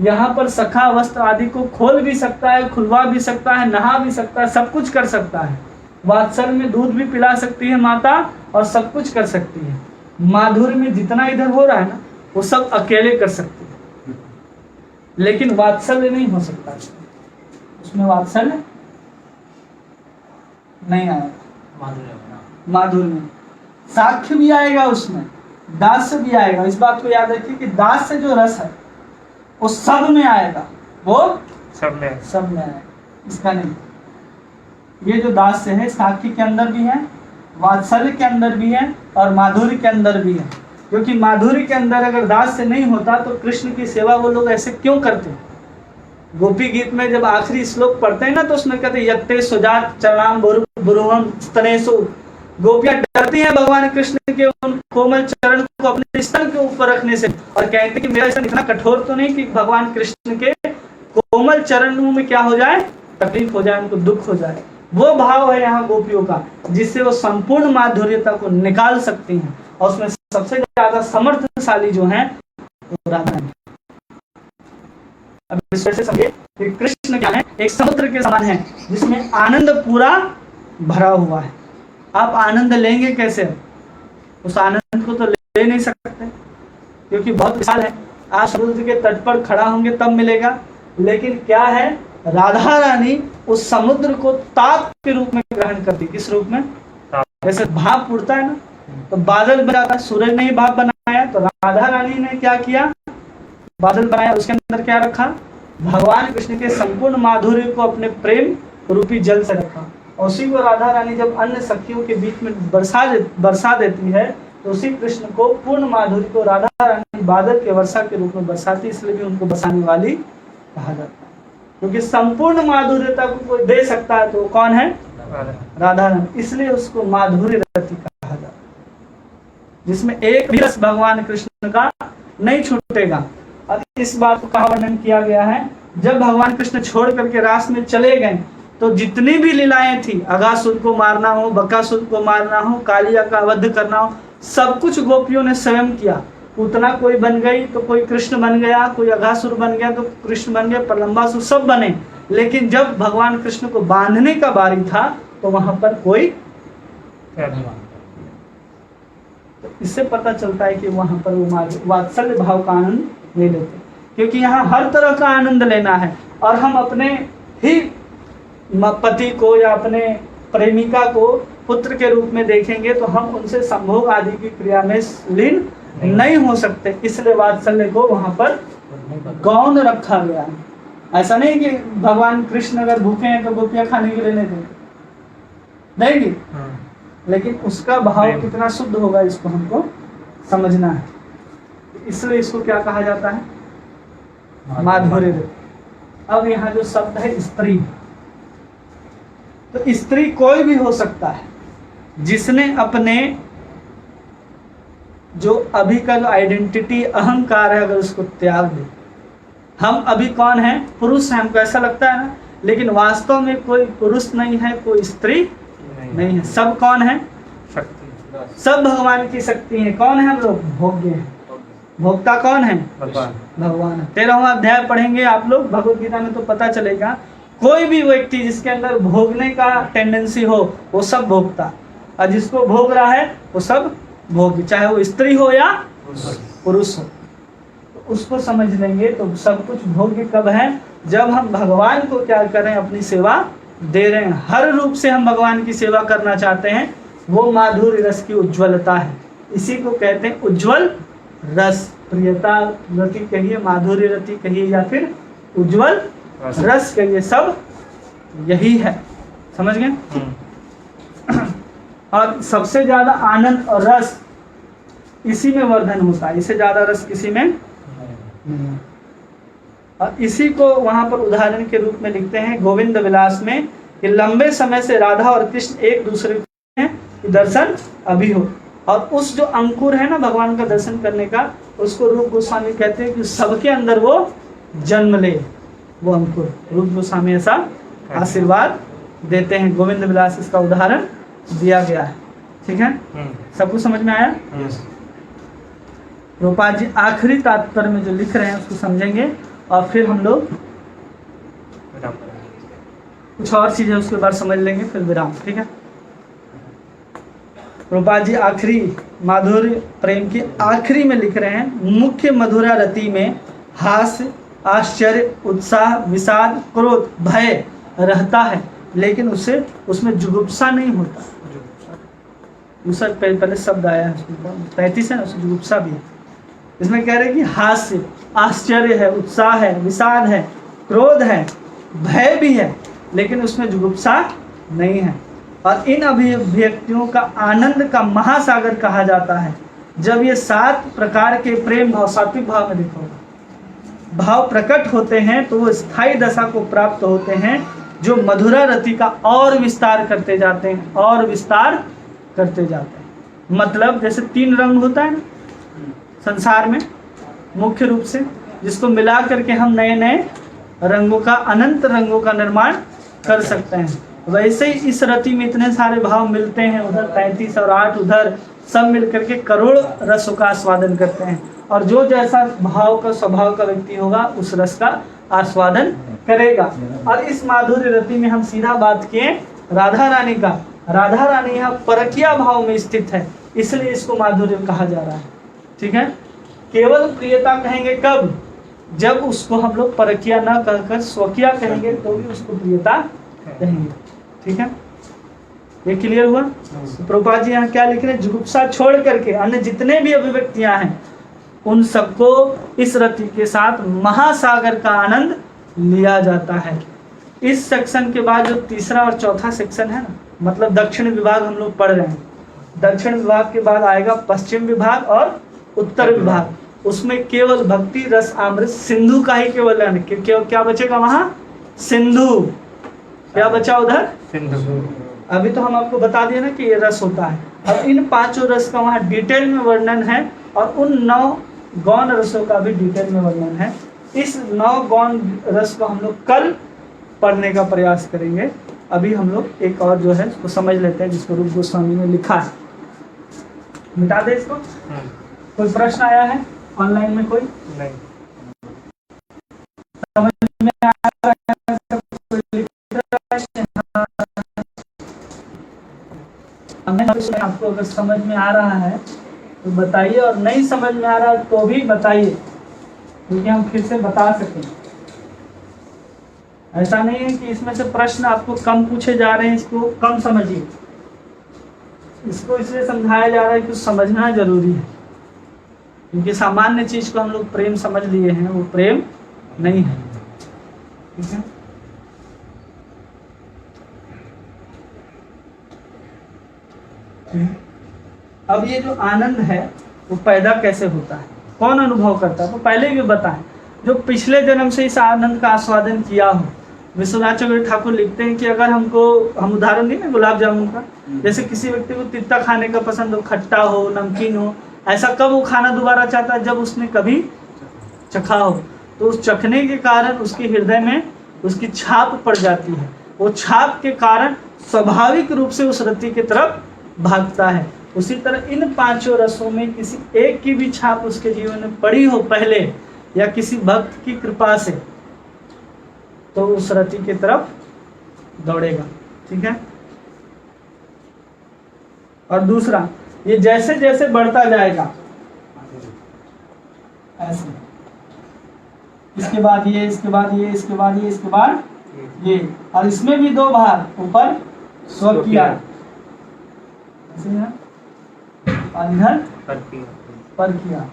यहाँ पर सखा वस्त्र आदि को खोल भी सकता है, खुलवा भी सकता है, नहा भी सकता है, सब कुछ कर सकता है। वात्सल्य में दूध भी पिला सकती है माता, और सब कुछ कर सकती है। माधुर्य में जितना इधर हो रहा है ना, वो सब अकेले कर सकती है। लेकिन वात्सल्य नहीं हो सकता उसमें वात्सल्य नहीं आएगा। माधुर्य साख्य भी आएगा, उसमें दास्य भी आएगा। इस बात को याद रखिए कि दास्य जो रस है वो सब में आएगा, वो सब में आएगा, इसका नहीं। ये जो दास्य है साख्य के अंदर भी है, वात्सल्य के अंदर भी है और माधुर्य के अंदर भी है। क्योंकि माधुर्य के अंदर अगर दास्य नहीं होता तो कृष्ण की सेवा वो लोग ऐसे क्यों करते? गोपी गीत में जब आखिरी श्लोक पढ़ते हैं ना तो उसमें कहते हैं यत्ते सुजात चरणाम बुरुहम स्तनेषु। गोपियां डरती हैं भगवान कृष्ण के उन कोमल चरण को अपने स्तन के ऊपर रखने से, और कहते हैं कि मेरा स्तन इतना कठोर तो नहीं कि भगवान कृष्ण के कोमल चरणों में क्या हो जाए, तकलीफ हो जाए, उनको दुख हो जाए। वो भाव है यहाँ गोपियों का, जिससे वो संपूर्ण माधुर्यता को निकाल सकती हैं। और उसमें सबसे ज्यादा समर्थशाली जो है वो राधा है। अब इस वजह से समझिए कि कृष्ण क्या है, एक समुद्र के समान है जिसमें आनंद पूरा भरा हुआ है। आप आनंद लेंगे कैसे? उस आनंद को तो ले नहीं सकते क्योंकि बहुत विशाल है। आप समुद्र के तट पर खड़ा होंगे तब मिलेगा, लेकिन क्या है, राधा रानी उस समुद्र को ताप के रूप में ग्रहण करती। किस रूप में? जैसे भाप उड़ता है ना तो बादल बन जाता है। सूरज ने ही भाप बनाया, तो राधा रानी ने क्या किया, बादल बनाया, उसके अंदर क्या रखा, भगवान कृष्ण के संपूर्ण माधुर्य को अपने प्रेम रूपी जल से रखा। और उसी को राधा रानी जब अन्य सखियों के बीच में बरसा देती है तो उसी कृष्ण को पूर्ण माधुर्य को राधा रानी बादल के वर्षा के रूप में बरसाती, इसलिए भी उनको बरसाने वाली कहा जाता है। क्योंकि संपूर्ण माधुर्यता को कोई दे सकता है तो वो कौन है, राधा रानी, इसलिए उसको माधुर्य रति कहा जाता है, जिसमें एक भी रस भगवान कृष्ण का नहीं छूटेगा। अब इस बात को कहा वर्णन किया गया है, जब भगवान कृष्ण छोड़ करके रास में चले गए तो जितनी भी लीलाएं थी, अघासुर को मारना हो, बकासुर को मारना हो, कालिया का वध करना हो, सब कुछ गोपियों ने स्वयं किया। पूतना कोई बन गई तो कोई कृष्ण बन गया, कोई अघासुर बन गया तो कृष्ण बन गया, प्रलंबासुर सब बने। लेकिन जब भगवान कृष्ण को बांधने का बारी था तो वहां पर कोई नहीं। तो इससे पता चलता है कि वहां पर वो वात्सल्य भाव का आनंद ले लेते, क्योंकि यहाँ हर तरह का आनंद लेना है। और हम अपने ही पति को या अपने प्रेमिका को पुत्र के रूप में देखेंगे तो हम उनसे संभोग आदि की क्रिया में लीन नहीं हो सकते। इसलिए वात्सल्य को वहां पर गौण रखा गया है। ऐसा नहीं कि भगवान कृष्ण अगर भूखे हैं तो गोपियां खाने के लिए नहीं देंगी, लेकिन उसका भाव कितना शुद्ध होगा इसको हमको समझना है। इसलिए इसको क्या कहा जाता है, माधुर्य। अब यहाँ जो शब्द है स्त्री, तो स्त्री कोई भी हो सकता है जिसने अपने जो अभी का जो आइडेंटिटी अहंकार है अगर उसको त्याग दे। हम अभी कौन है, पुरुष है, हमको ऐसा लगता है ना, लेकिन वास्तव में कोई पुरुष नहीं है, कोई स्त्री नहीं है, सब कौन है, शक्ति, सब भगवान की शक्ति है। कौन है हम लोग, भोग्य है। भोक्ता कौन है, भगवान है। 13वां अध्याय पढ़ेंगे आप लोग भगवत गीता में तो पता चलेगा, कोई भी व्यक्ति जिसके अंदर भोगने का टेंडेंसी हो वो सब भोगता, और जिसको भोग रहा है वो सब भोग्य, चाहे वो स्त्री हो या पुरुष हो। तो उसको समझ लेंगे तो सब कुछ भोग्य कब है, जब हम भगवान को क्या करें, अपनी सेवा दे रहे हैं। हर रूप से हम भगवान की सेवा करना चाहते हैं, वो माधुर्य रस की उज्ज्वलता है। इसी को कहते हैं उज्ज्वल रस। प्रियता रति कहिए, माधुर्य रति कहिए, या फिर उज्ज्वल रस कहिए, सब यही है। समझ गए? और सबसे ज्यादा आनंद और रस इसी में वर्धन होता है, इससे ज्यादा रस किसी में नहीं। और इसी को वहां पर उदाहरण के रूप में लिखते हैं गोविंद विलास में कि लंबे समय से राधा और कृष्ण एक दूसरे के दर्शन अभी हो। और उस जो अंकुर है ना भगवान का दर्शन करने का, उसको रूप गोस्वामी कहते हैं कि सबके अंदर वो जन्म ले, वो अंकुर। रूप गोस्वामी ऐसा आशीर्वाद देते हैं। गोविंद विलास इसका उदाहरण दिया गया है। ठीक है, सब कुछ समझ में आया? रूपाल जी आखिरी तात्पर्य में जो लिख रहे हैं उसको समझेंगे और फिर हम लोग कुछ और चीजें उसके बाद समझ लेंगे, फिर विराम। ठीक है, रूपाल जी आखिरी माधुर्य प्रेम की आखिरी में लिख रहे हैं, मुख्य मधुरा रति में हास्य आश्चर्य, उत्साह, विषाद, क्रोध, भय रहता है, लेकिन उसमें जुगुप्सा नहीं होता। दूसरा पहले शब्द आया है 35 है ना, उसमें जुगुप्सा भी है। इसमें कह रहे हैं कि हास्य, आश्चर्य है, उत्साह है, विषाद है, क्रोध है, भय भी है, लेकिन उसमें जुगुप्सा नहीं है। और इन अभिव्यक्तियों का आनंद का महासागर कहा जाता है। जब ये 7 प्रकार के प्रेम भाव, सात्विक भाव में देखो, भाव प्रकट होते हैं तो वो स्थायी दशा को प्राप्त होते हैं, जो मधुरा रति का और विस्तार करते जाते हैं, और विस्तार करते जाते हैं। मतलब जैसे 3 रंग होता है ना संसार में मुख्य रूप से, जिसको मिला करके हम नए नए रंगों का, अनंत रंगों का निर्माण कर सकते हैं। वैसे ही इस रति में इतने सारे भाव मिलते हैं, उधर 35 और 8 उधर, सब मिलकर के करोड़ रसों का आस्वादन करते हैं। और जो जैसा भाव का स्वभाव का व्यक्ति होगा उस रस का आस्वादन करेगा। और इस माधुर्य रति में हम सीधा बात किए राधा रानी का। राधा रानी यहाँ परकिया भाव में स्थित है, इसलिए इसको माधुर्य कहा जा रहा है। ठीक है, केवल प्रियता कहेंगे कब? जब उसको हम लोग परकिया न कहकर स्वकिया कहेंगे तो भी उसको प्रियता कहेंगे। ठीक है, ये क्लियर हुआ? प्रभुपाद जी यहाँ क्या लिख रहे हैं? जुगुप्सा छोड़ करके अन्य जितने भी अभिव्यक्तियां हैं उन सबको इस रति के साथ महासागर का आनंद लिया जाता है। इस सेक्शन के बाद जो तीसरा और चौथा सेक्शन है ना, मतलब दक्षिण विभाग हम लोग पढ़ रहे हैं। दक्षिण विभाग के बाद आएगा पश्चिम विभाग और उत्तर विभाग। उसमें केवल भक्ति रस अमृत सिंधु का ही केवल क्या बचेगा वहां? सिंधु। क्या बचा उधर? सिंधु। अभी तो हम आपको बता दिए ना कि ये रस होता है। अब इन 5 रस का वहाँ डिटेल में वर्णन है, और उन 9 गौण रसों का भी डिटेल में वर्णन है। इस 9 गौण रस को हम लोग कल पढ़ने का प्रयास करेंगे। अभी हम लोग एक और जो है उसको समझ लेते हैं, जिसको रूप गोस्वामी ने लिखा है। मिटा दे इसको। कोई प्रश्न आया है ऑनलाइन में? कोई नहीं। समझ में आ रहा है? आपको अगर समझ में आ रहा है तो बताइए, और नहीं समझ में आ रहा है तो भी बताइए, क्योंकि हम फिर से बता सकें। ऐसा नहीं है कि इसमें से प्रश्न आपको कम पूछे जा रहे हैं, इसको कम समझिए। इसको इसलिए समझाया जा रहा है कि समझना जरूरी है, क्योंकि सामान्य चीज को हम लोग प्रेम समझ लिए हैं, वो प्रेम नहीं है। ठीक है, अब ये जो आनंद है वो पैदा कैसे होता है, कौन अनुभव करता है? तो पहले भी बताएं, जो पिछले जन्म से इस आनंद का आस्वादन किया हो। विश्वनाथ चक्रवर्ती ठाकुर लिखते हैं कि अगर हम उदाहरण दें ना गुलाब जामुन का, जैसे किसी व्यक्ति को तित्ता खाने का पसंद हो, खट्टा हो, नमकीन हो, ऐसा कब वो खाना दोबारा चाहता है? जब उसने कभी चखा हो। तो उस चखने के कारण उसके हृदय में उसकी छाप पड़ जाती है। वो छाप के कारण स्वाभाविक रूप से उस रति की तरफ भागता है। उसी तरह इन 5 रसों में किसी एक की भी छाप उसके जीवन में पड़ी हो पहले, या किसी भक्त की कृपा से, तो उस रति की तरफ दौड़ेगा। ठीक है, और दूसरा, ये जैसे जैसे बढ़ता जाएगा ऐसे, इसके बाद ये, इसके बाद ये, इसके बाद ये, इसके बाद ये, और इसमें भी 2 भाग, ऊपर स्वकिया और इधर परकिया।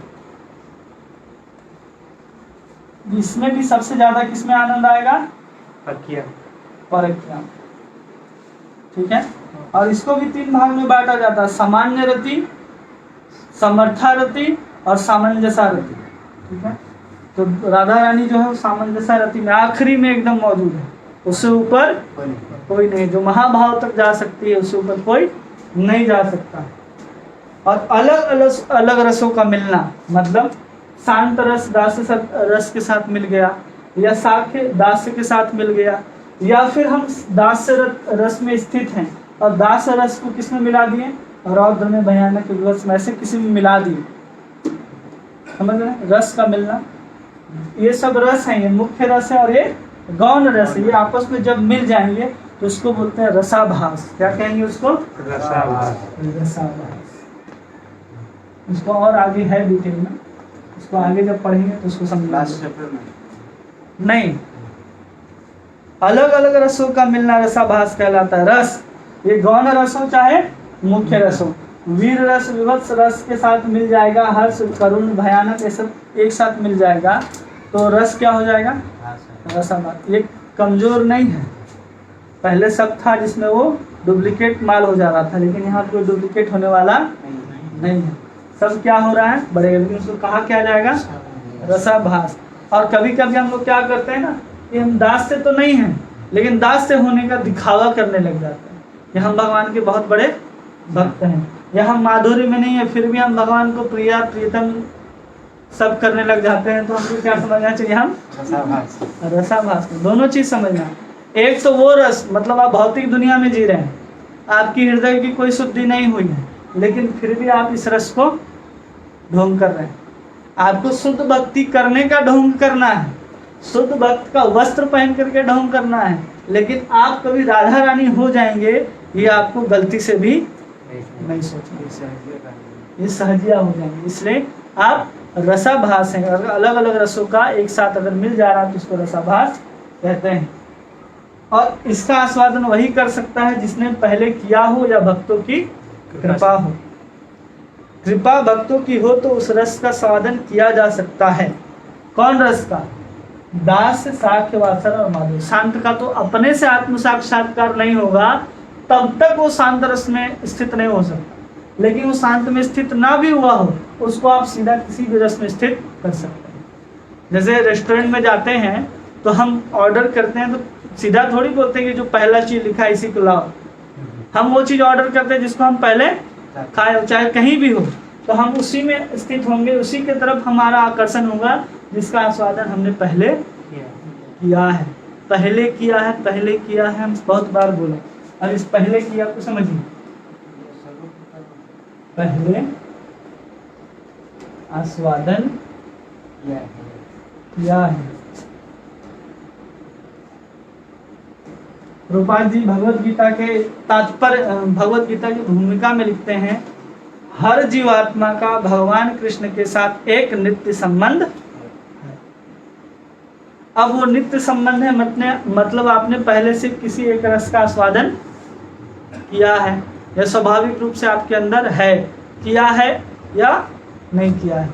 इसमें भी सबसे ज्यादा किसमें आनंद आएगा? परकिया। ठीक है, और इसको भी 3 भाग में बांटा जाता है, सामान्य रति, समर्था रति और सामंजसा रति। ठीक है, तो राधा रानी जो है वो सामंजसा रति में आखिरी में एकदम मौजूद है, उससे ऊपर कोई नहीं। जो महाभाव तक जा सकती है उससे ऊपर कोई नहीं जा सकता। और अलग रसों का मिलना, मतलब शांत रस दास रस के साथ मिल गया, या साख्य दास के साथ मिल गया, या फिर हम दास रस में स्थित हैं और दास रस को किसमें मिला दिए? रौद्र में, भयानक विवश में, ऐसे किसी में मिला दिए। समझ रहे हैं? रस का मिलना, ये सब रस है, ये मुख्य रस है और ये गौण रस है। ये आपस में जब मिल जाएंगे तो उसको बोलते हैं रसाभास। क्या कहेंगे उसको? रसाभास। उसको और आगे है डिटेल में, उसको आगे जब पढ़ेंगे तो उसको समझना। नहीं, अलग अलग रसों का मिलना रसाभास कहलाता है। रस, ये गौण रस हो चाहे मुख्य रस हो, वीर रस विवत्स रस के साथ मिल जाएगा, हर्ष करुण भयानक ये सब एक साथ मिल जाएगा तो रस क्या हो जाएगा, रसाभास। ये कमजोर नहीं है, पहले सब था जिसमें वो डुप्लीकेट माल हो जा रहा था, लेकिन यहाँ कोई डुप्लीकेट होने वाला नहीं है, सब क्या हो रहा है, बढ़ेगा। लेकिन उसको कहा क्या जाएगा, रसाभास। और कभी कभी हम लोग क्या करते हैं ना कि हम दास से तो नहीं हैं, लेकिन दास से होने का दिखावा करने लग जाते हैं कि हम भगवान के बहुत बड़े भक्त हैं, या हम माधुर्य में नहीं है फिर भी हम भगवान को प्रिया प्रियतम सब करने लग जाते हैं। तो हमको क्या समझना चाहिए, हम रसाभास में दोनों चीज समझना। एक तो वो रस, मतलब आप भौतिक दुनिया में जी रहे हैं, आपकी हृदय की कोई शुद्धि नहीं हुई है, लेकिन फिर भी आप इस रस को ढोंग कर रहे हैं। आपको शुद्ध भक्ति करने का ढोंग करना है, शुद्ध भक्त का वस्त्र पहन करके ढोंग करना है, लेकिन आप कभी राधा रानी हो जाएंगे ये आपको गलती से भी नहीं सोचना, ये सहजिया हो जाएंगे। इसलिए आप रसाभास हैं, अगर अलग अलग रसों का एक साथ अगर मिल जा रहा है तो इसको रसाभास कहते हैं। और इसका आस्वादन वही कर सकता है जिसने पहले किया हो या भक्तों की कृपा हो। कृपा भक्तों की हो तो उस रस का स्वादन किया जा सकता है। कौन रस का, दास साख्य वात्सल और माधुर्य। शांत का तो अपने से आत्म साक्षात्कार नहीं होगा तब तक वो शांत रस में स्थित नहीं हो सकता, लेकिन वो शांत में स्थित ना भी हुआ हो उसको आप सीधा किसी भी रस में स्थित कर सकते हैं। जैसे रेस्टोरेंट में जाते हैं तो हम ऑर्डर करते हैं तो सीधा थोड़ी बोलते हैं कि जो पहला चीज लिखा है इसी को लाओ, हम वो चीज ऑर्डर करते हैं जिसको हम पहले खाए, चाहे कहीं भी हो तो हम उसी में स्थित होंगे, उसी की तरफ हमारा आकर्षण होगा जिसका आस्वादन हमने पहले किया है। पहले किया है, पहले किया है, हम बहुत बार बोले। अब इस पहले किया को समझिए, पहले आस्वादन किया है। रूपाल जी भगवत गीता के तात्पर्य, भगवत गीता की भूमिका में लिखते हैं, हर जीवात्मा का भगवान कृष्ण के साथ एक नित्य संबंध है। अब वो नित्य संबंध है मतलब आपने पहले से किसी एक रस का आस्वादन किया है, या स्वाभाविक रूप से आपके अंदर है, किया है या नहीं किया है।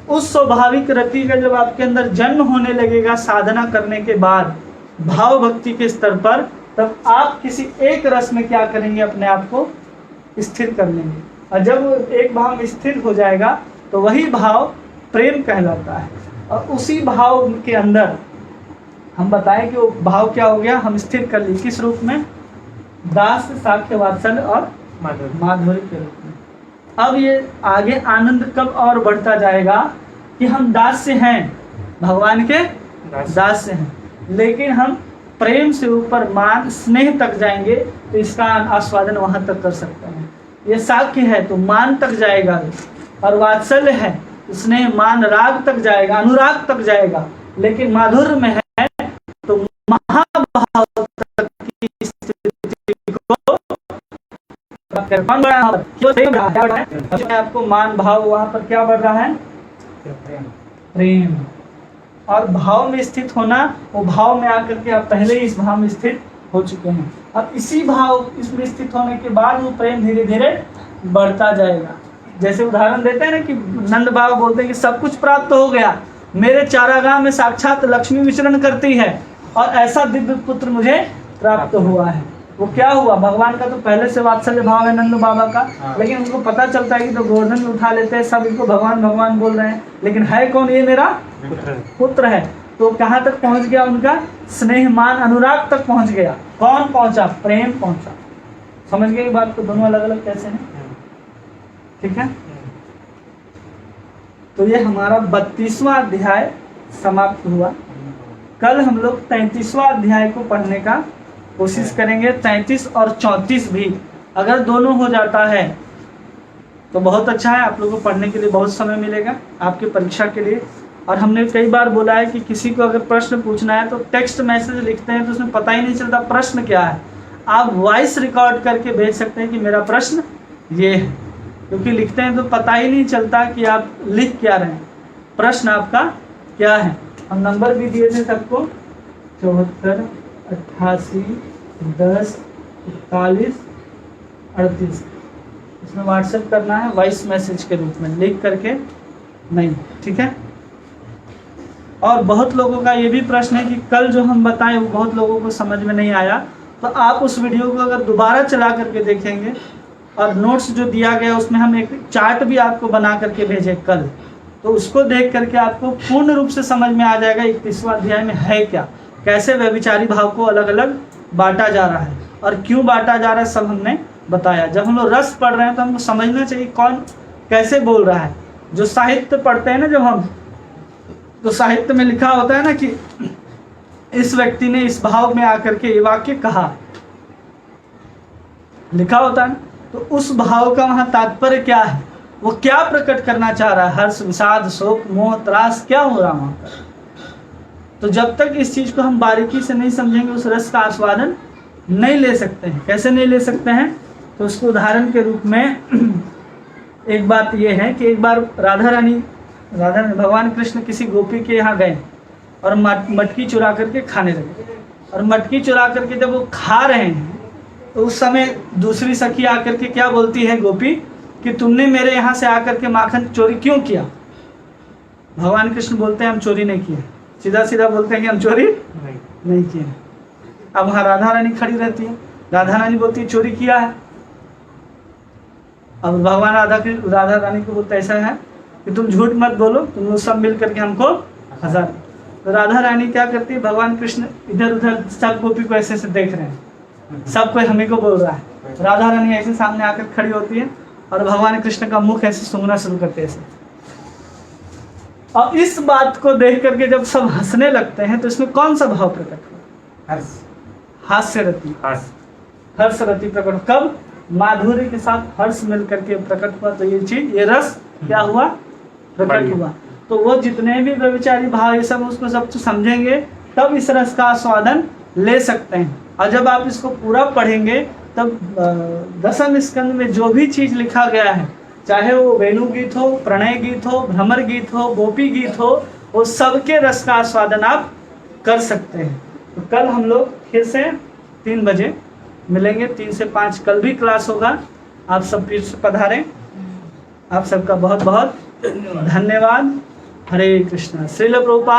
उस स्वाभाविक रति का जब आपके अंदर जन्म होने लगेगा साधना करने के बाद भाव भक्ति के स्तर पर, तब आप किसी एक रस में क्या करेंगे, अपने आप को स्थिर कर लेंगे। और जब एक भाव में स्थिर हो जाएगा तो वही भाव प्रेम कहलाता है। और उसी भाव के अंदर हम बताएं कि वो भाव क्या हो गया, हम स्थिर कर लिए किस रूप में, दास साख्य वात्सल्य और माधुर्य के रूप में। अब ये आगे आनंद कब और बढ़ता जाएगा कि हम दास से हैं, भगवान के दास से हैं, लेकिन हम प्रेम से ऊपर मान स्नेह तक जाएंगे तो इसका आस्वादन वहां तक कर सकते हैं। ये साख्य है तो मान तक जाएगा, और वात्सल्य है स्नेह मान राग तक जाएगा, अनुराग तक जाएगा, लेकिन माधुर्य में है तो महाभाव तक की स्थिति को आपको मान भाव वहां पर क्या बढ़ रहा है, प्रेम। और भाव में स्थित होना, वो भाव में आकर के आप पहले ही इस भाव में स्थित हो चुके हैं। अब इसी भाव इसमें स्थित होने के बाद वो प्रेम धीरे धीरे बढ़ता जाएगा। जैसे उदाहरण देते हैं ना कि नंद बाबा बोलते हैं कि सब कुछ प्राप्त हो गया, मेरे चारागाह में साक्षात लक्ष्मी विचरण करती है और ऐसा दिव्य पुत्र मुझे प्राप्त हुआ है। वो क्या हुआ, भगवान का तो पहले से वात्सल्य भाव है नंद बाबा का, लेकिन उनको पता चलता है कि तो गोवर्धन में उठा लेते हैं, सब इनको भगवान भगवान बोल रहे हैं, लेकिन है कौन, ये मेरा पुत्र है। तो कहाँ तक पहुंच गया, उनका स्नेह मान अनुराग तक पहुंच गया। कौन पहुंचा, प्रेम पहुंचा। समझ गए बात को, दोनों अलग अलग कैसे हैं, ठीक है। तो ये हमारा 32वां अध्याय समाप्त हुआ। कल हम लोग 33वां अध्याय को पढ़ने का कोशिश करेंगे। 33 और 34 भी अगर दोनों हो जाता है तो बहुत अच्छा है, आप लोगों को पढ़ने के लिए बहुत समय मिलेगा आपकी परीक्षा के लिए। और हमने कई बार बोला है कि किसी को अगर प्रश्न पूछना है तो टेक्स्ट मैसेज लिखते हैं तो उसमें पता ही नहीं चलता प्रश्न क्या है। आप वॉइस रिकॉर्ड करके भेज सकते हैं कि मेरा प्रश्न ये है, क्योंकि लिखते हैं तो पता ही नहीं चलता कि आप लिख क्या रहे हैं, प्रश्न आपका क्या है। हम नंबर भी दिए थे सबको 74 88 10 41 38। इसमें व्हाट्सएप करना है वॉइस मैसेज के रूप में, लिख करके नहीं, ठीक है। और बहुत लोगों का ये भी प्रश्न है कि कल जो हम बताएं वो बहुत लोगों को समझ में नहीं आया, तो आप उस वीडियो को अगर दोबारा चला करके देखेंगे और नोट्स जो दिया गया उसमें हम एक चार्ट भी आपको बना करके भेजे कल, तो उसको देख करके आपको पूर्ण रूप से समझ में आ जाएगा 31वां अध्याय में है क्या, कैसे व्यभिचारी भाव को अलग अलग बांटा जा रहा है और क्यों बांटा जा रहा है, सब हमने बताया। जब हम लोग रस पढ़ रहे हैं तो हमको समझना चाहिए कौन कैसे बोल रहा है। जो साहित्य पढ़ते हैं ना जब हम, तो साहित्य में लिखा होता है ना कि इस व्यक्ति ने इस भाव में आकर के ये वाक्य कहा, लिखा होता है ना, तो उस भाव का वहां तात्पर्य क्या है, वो क्या प्रकट करना चाह रहा है, हर्ष विषाद शोक मोह त्रास क्या हो रहा वहां पर। तो जब तक इस चीज को हम बारीकी से नहीं समझेंगे उस रस का आस्वादन नहीं ले सकते हैं। कैसे नहीं ले सकते हैं, तो उसको उदाहरण के रूप में एक बात यह है कि एक बार राधा रानी भगवान कृष्ण किसी गोपी के यहाँ गए और मटकी चुरा करके खाने लगे, और मटकी चुरा करके जब वो खा रहे हैं तो उस समय दूसरी सखी आकर के क्या बोलती है गोपी कि तुमने मेरे यहाँ से आकर के माखन चोरी क्यों किया। भगवान कृष्ण बोलते हैं हम चोरी नहीं किए, सीधा सीधा बोलते हैं कि हम चोरी नहीं किए। अब वहाँ राधा रानी खड़ी रहती है, राधा रानी बोलती है चोरी किया है। अब भगवान राधा रानी को बोलते ऐसा है कि तुम झूठ मत बोलो, तुम लोग सब मिल करके हमको हंसा। तो राधा रानी क्या करती है, भगवान कृष्ण इधर उधर सब गोपी को ऐसे से देख रहे हैं, सब कोई हमें को बोल रहा है। राधा रानी ऐसे सामने आकर खड़ी होती है और भगवान कृष्ण का मुख ऐसे सूंघना शुरू करते हैं ऐसे। और इस बात को देख करके जब सब हंसने लगते हैं तो इसमें कौन सा भाव प्रकट हुआ, हास्य रति, हर्ष रति प्रकट। कब माधुर्य के साथ हर्ष मिल करके प्रकट हुआ, तो ये चीज ये रस क्या हुआ, प्रकट हुआ। तो वो जितने भी व्यभिचारी भाव ये सब उसको सब समझेंगे तब इस रस का आस्वादन ले सकते हैं। और जब आप इसको पूरा पढ़ेंगे तब 10वें स्कंद में जो भी चीज लिखा गया है, चाहे वो वेणु गीत हो, प्रणय गीत हो, भ्रमर गीत हो, गोपी गीत हो, वो सबके रस का आस्वादन आप कर सकते हैं। तो कल हम लोग फिर से 3 बजे मिलेंगे, 3 से 5 कल भी क्लास होगा। आप सब फिर से पधारें। आप सबका बहुत बहुत धन्यवाद। हरे कृष्णा। श्रील प्रभुपाद।